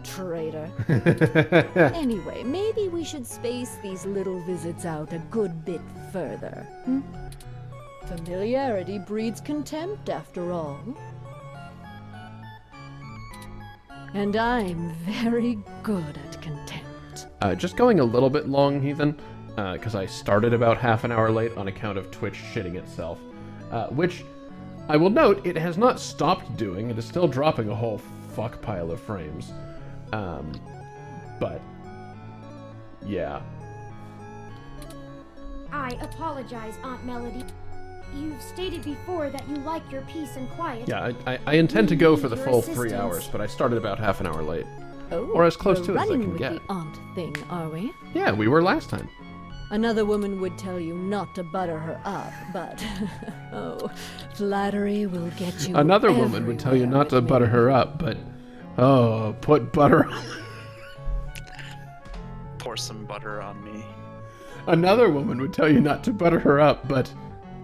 Traitor. Anyway, maybe we should space these little visits out a good bit further. Hmm? Familiarity breeds contempt, after all. And I'm very good at contempt. Just going a little bit long, Heathen, because I started about half an hour late on account of Twitch shitting itself. Which, I will note, it has not stopped doing. It is still dropping a whole fuck pile of frames. But, yeah. I apologize, Aunt Melody. You've stated before that you like your peace and quiet. Yeah, I intend to go for the Your full 3 assistance. hours, but I started about half an hour late. Oh, Or as close we're to it as I running can with get. the aunt thing, are we? Yeah, we were last time. Another woman would tell you not to butter her up, but oh, flattery will get you. Another woman would tell you not to butter her up, but oh, put butter on. Pour some butter on me. Another woman would tell you not to butter her up, but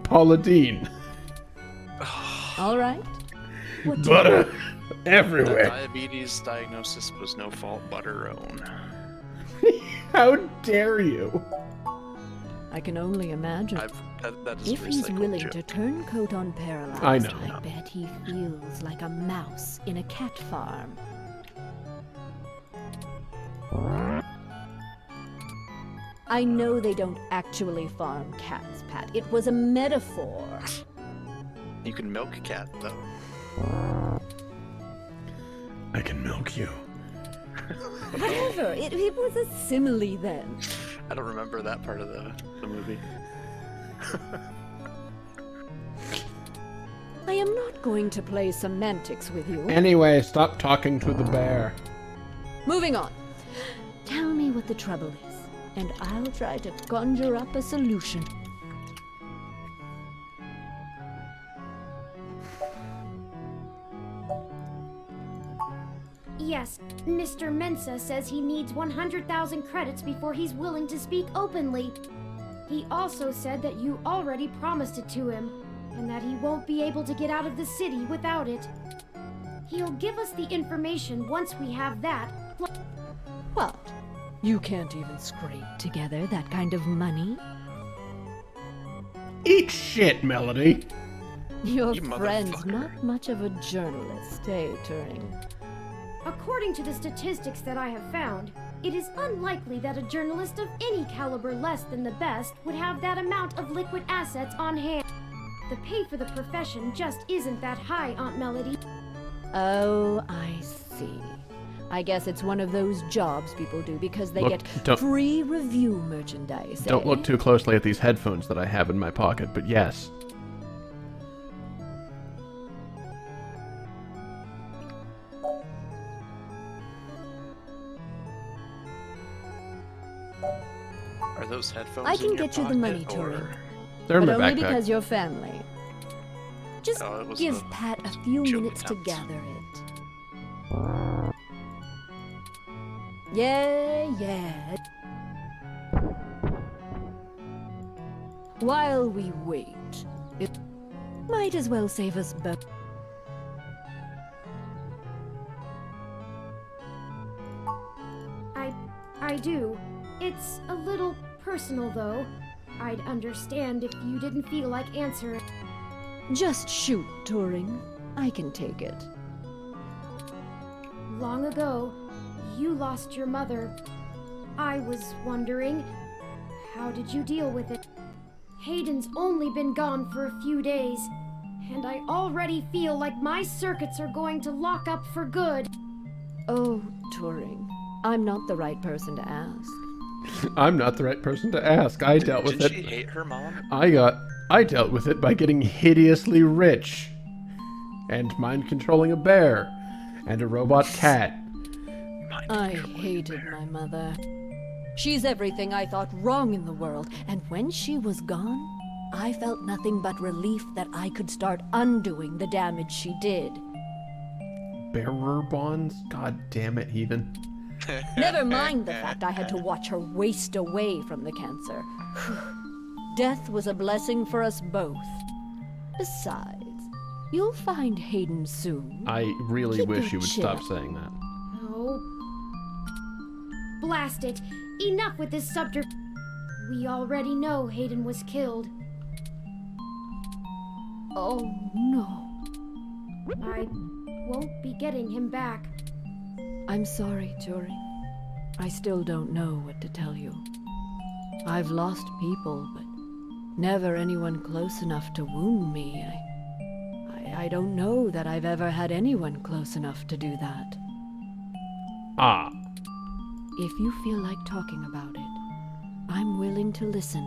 Paula Deen. All right. What do Butter The everywhere. diabetes diagnosis was no fault but her own. How dare you? I can only imagine. That is If a he's recycled willing joke. to turn coat on paralyzed, I know. I bet he feels like a mouse in a cat farm. I know they don't actually farm cats, Pat. It was a metaphor. You can milk a cat, though. I can milk you. Whatever. It was a simile then. I don't remember that part of the movie. I am not going to play semantics with you. Anyway, stop talking to the bear. Moving on. Tell me what the trouble is, and I'll try to conjure up a solution. Yes, Mr. Mensa says he needs 100,000 credits before he's willing to speak openly. He also said that you already promised it to him, and that he won't be able to get out of the city without it. He'll give us the information once we have that. What? You can't even scrape together that kind of money? Eat shit, Melody. Your You friend's motherfucker. not much of a journalist, eh, Turing? According to the statistics that I have found, it is unlikely that a journalist of any caliber less than the best would have that amount of liquid assets on hand. The pay for the profession just isn't that high, Aunt Melody. Oh, I see. I guess it's one of those jobs people do because they Look, get don't- free review merchandise. Don't eh? look too closely at these headphones that I have in my pocket, but yes. Are those headphones I in can your get you the pocket, money, or- Turing. They're in but my only backpack. because you're family. Just Oh, it was give the Pat a few joke minutes to attempt. gather it. Yeah. While we wait, it might as well save us both. I do. It's a little personal, though. I'd understand if you didn't feel like answering. Just shoot, Turing. I can take it. Long ago, you lost your mother. I was wondering, how did you deal with it? Hayden's only been gone for a few days, and I already feel like my circuits are going to lock up for good. Oh, Turing, I'm not the right person to ask. I'm not the right person to ask. I dealt with Did it. she hate her mom? I dealt with it by getting hideously rich. And mind controlling a bear. And a robot cat. I hated my mother. She's everything I thought wrong in the world, and when she was gone, I felt nothing but relief that I could start undoing the damage she did. Bearer bonds? God damn it, heathen. Never mind the fact I had to watch her waste away from the cancer. Death was a blessing for us both. Besides, you'll find Hayden soon. I really Keep wish your you would chin stop up. saying that. Oh. Blast it! Enough with this subject. We already know Hayden was killed. Oh, no. I won't be getting him back. I'm sorry, Turing. I still don't know what to tell you. I've lost people, but never anyone close enough to wound me. I don't know that I've ever had anyone close enough to do that. Ah. If you feel like talking about it, I'm willing to listen.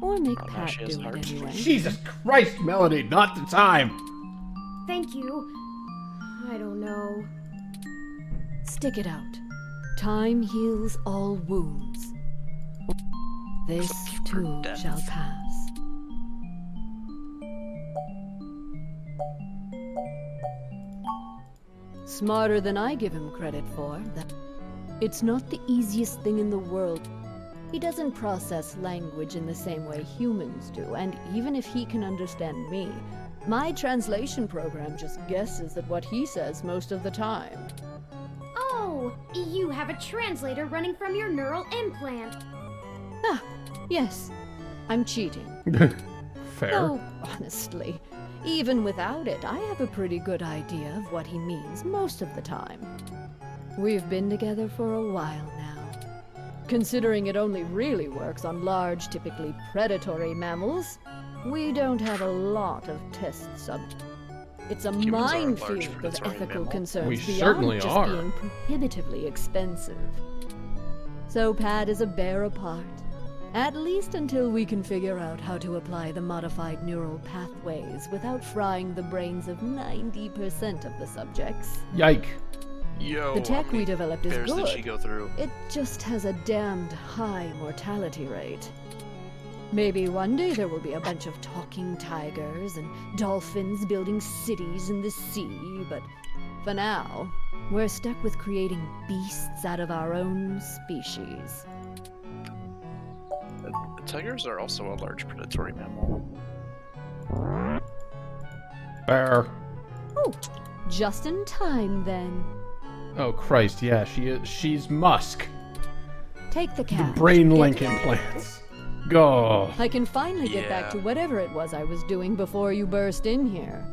Or make Pat do it anyway. Jesus Christ, Melody, not the time! Thank you. I don't know. Stick it out. Time heals all wounds. This too shall pass. Smarter than I give him credit for. It's not the easiest thing in the world. He doesn't process language in the same way humans do, and even if he can understand me, my translation program just guesses at what he says most of the time. Oh, you have a translator running from your neural implant. Ah, yes. I'm cheating. Fair. Though, honestly, even without it, I have a pretty good idea of what he means most of the time. We've been together for a while now. Considering it only really works on large, typically predatory mammals, we don't have a lot of test subjects. It's a Humans are a large minefield of predatory ethical mammal. concerns We beyond certainly just are. being prohibitively expensive. So Pat is a bear apart. At least until we can figure out how to apply the modified neural pathways without frying the brains of 90% of the subjects. Yike. Yo, The tech how we many developed is bears good. did she go through? It just has a damned high mortality rate. Maybe one day there will be a bunch of talking tigers and dolphins building cities in the sea, but for now, we're stuck with creating beasts out of our own species. Tigers are also a large predatory mammal. Bear. Oh, just in time then. Oh Christ, yeah, she's Musk. Take the The cat. brain Get- link implants. Go. I can finally get back Yeah. to whatever it was I was doing before you burst in here.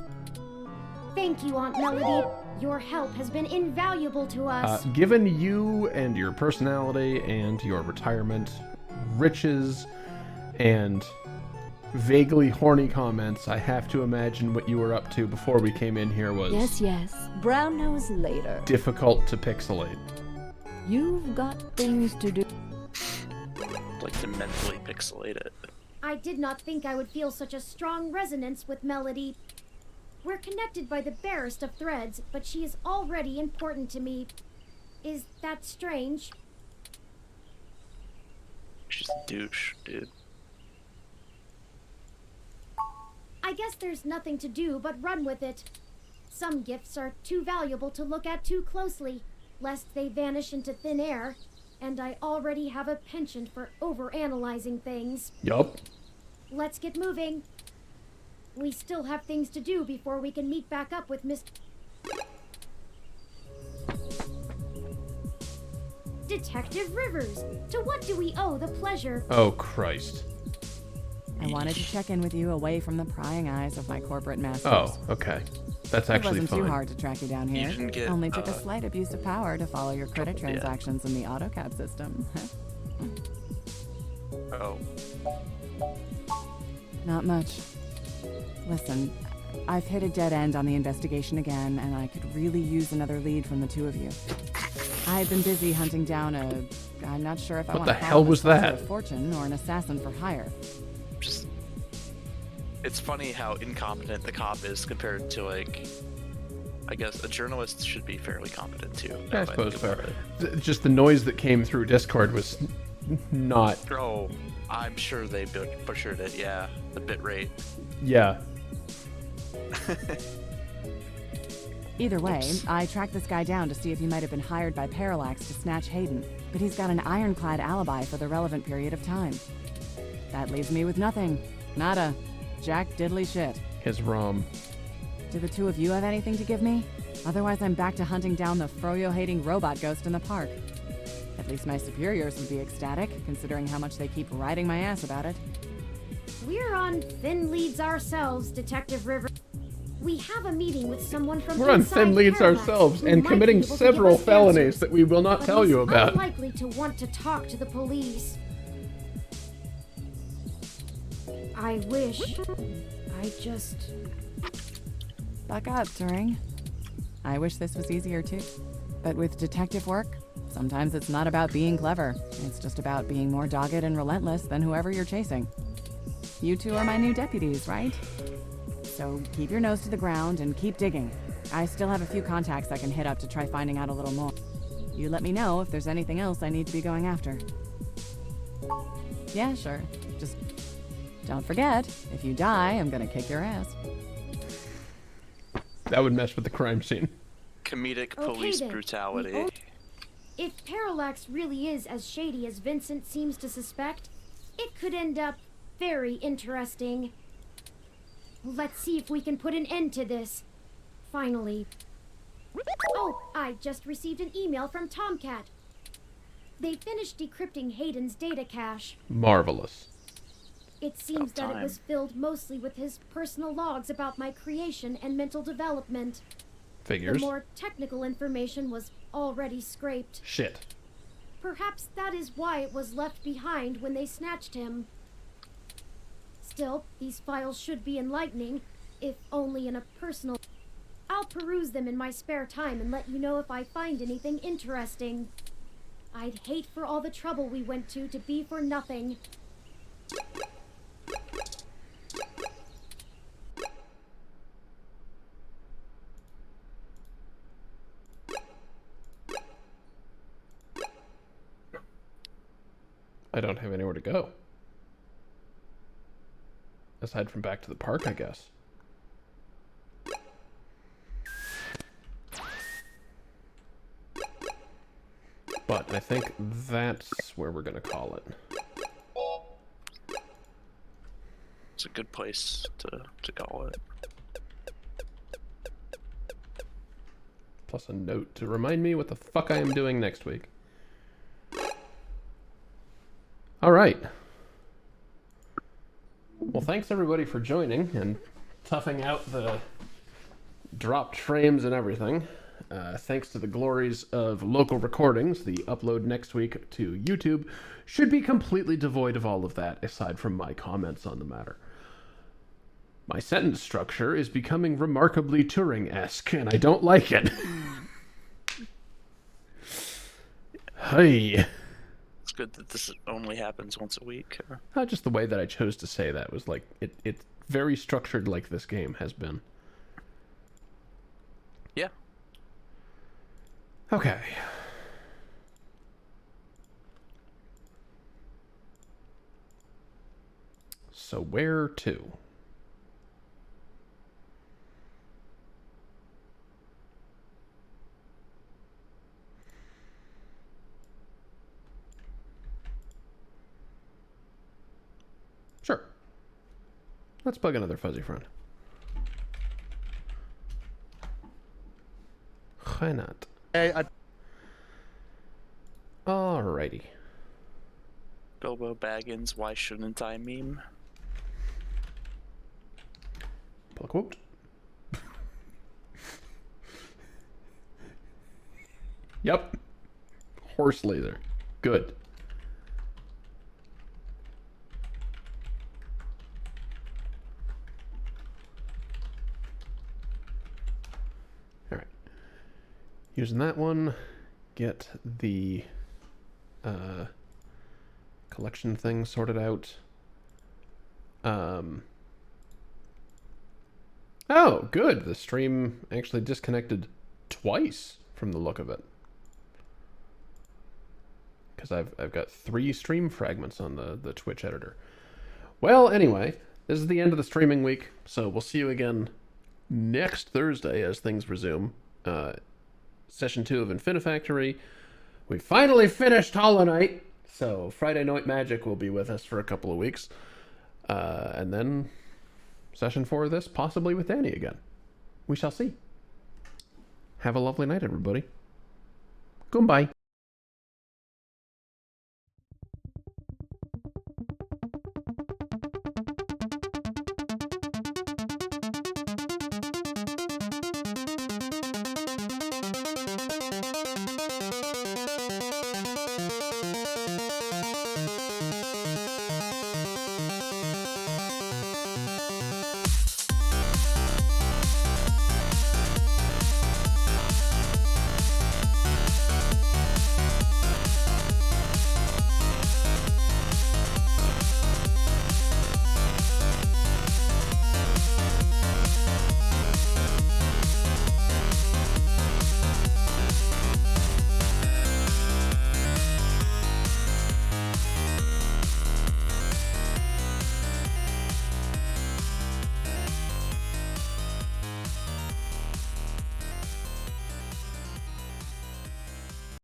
Thank you, Aunt Melody. Your help has been invaluable to us. Given you and your personality and your retirement, riches, and vaguely horny comments, I have to imagine what you were up to before we came in here was Yes. Brown nose later. difficult to pixelate. You've got things to do. Like to mentally pixelate it. I did not think I would feel such a strong resonance with Melody. We're connected by the barest of threads, but she is already important to me. Is that strange? She's a douche, dude. I guess there's nothing to do but run with it. Some gifts are too valuable to look at too closely, lest they vanish into thin air, and I already have a penchant for overanalyzing things. Yup. Let's get moving. We still have things to do before we can meet back up with Miss... Detective Rivers, to what do we owe the pleasure? Oh Christ. I wanted to check in with you away from the prying eyes of my corporate masters. Oh, okay. That's actually It wasn't fine. too hard to track you down here. didn't get, Only took a slight abuse of power to follow your credit yeah. transactions in the AutoCAD system. Oh. Not much. Listen, I've hit a dead end on the investigation again, and I could really use another lead from the two of you. I've been busy hunting down I'm not sure if I What want the to hell call was him a that? fortune or an assassin for hire. It's funny how incompetent the cop is compared to, like, I guess a journalist should be fairly competent too. I suppose fair. Just the noise that came through Discord was not. Oh, I'm sure they butchered it. Yeah, the bit rate. Yeah. Either way, I tracked this guy down to see if he might have been hired by Parallax to snatch Hayden, but he's got an ironclad alibi for the relevant period of time. That leaves me with nothing. Nada. Jack diddly shit. His ROM. Do the two of you have anything to give me? Otherwise, I'm back to hunting down the froyo-hating robot ghost in the park. At least my superiors would be ecstatic, considering how much they keep riding my ass about it. We're on thin leads ourselves, Detective River. We have a meeting with someone from We're on inside thin leads Parallax ourselves who and might committing be able to several give us felonies answers, that we will not but tell he's you about. unlikely to want to talk to the police. I wish. I just... Buck up, Turing. I wish this was easier too. But with detective work, sometimes it's not about being clever. It's just about being more dogged and relentless than whoever you're chasing. You two are my new deputies, right? So keep your nose to the ground and keep digging. I still have a few contacts I can hit up to try finding out a little more. You let me know if there's anything else I need to be going after. Yeah, sure. Just don't forget, if you die, I'm gonna kick your ass. That would mess with the crime scene. Comedic Okay, police then. brutality. If Parallax really is as shady as Vincent seems to suspect, it could end up very interesting. Let's see if we can put an end to this. Finally. Oh, I just received an email from Tomcat. They finished decrypting Hayden's data cache. Marvelous. It seems that it was filled mostly with his personal logs about my creation and mental development. Figures. The more technical information was already scraped. Shit. Perhaps that is why it was left behind when they snatched him. Still, these files should be enlightening, if only in a personal... I'll peruse them in my spare time and let you know if I find anything interesting. I'd hate for all the trouble we went to be for nothing. I don't have anywhere to go. Aside from back to the park, I guess. But I think that's where we're gonna call it. It's a good place to call it. Plus a note to remind me what the fuck I am doing next week. Alright. Well, thanks everybody for joining and toughing out the dropped frames and everything. Thanks to the glories of local recordings, the upload next week to YouTube should be completely devoid of all of that, aside from my comments on the matter. My sentence structure is becoming remarkably Turing-esque, and I don't like it. Hey. It's good that this only happens once a week. Just the way that I chose to say that was like, it's very structured like this game has been. Yeah. Okay. So where to? Sure. Let's bug another fuzzy friend. Why not? Alrighty. Bilbo Baggins, why shouldn't I meme? Pull a quote. Yep. Horse laser. Good. Using that one, get the collection thing sorted out. Oh, good. The stream actually disconnected twice from the look of it. Because I've got 3 stream fragments on the Twitch editor. Well, anyway, this is the end of the streaming week, so we'll see you again next Thursday as things resume. Session 2 of Infinifactory. We finally finished Hollow Knight, so Friday Night Magic will be with us for a couple of weeks. And then Session 4 of this, possibly with Danny again. We shall see. Have a lovely night, everybody. Goodbye.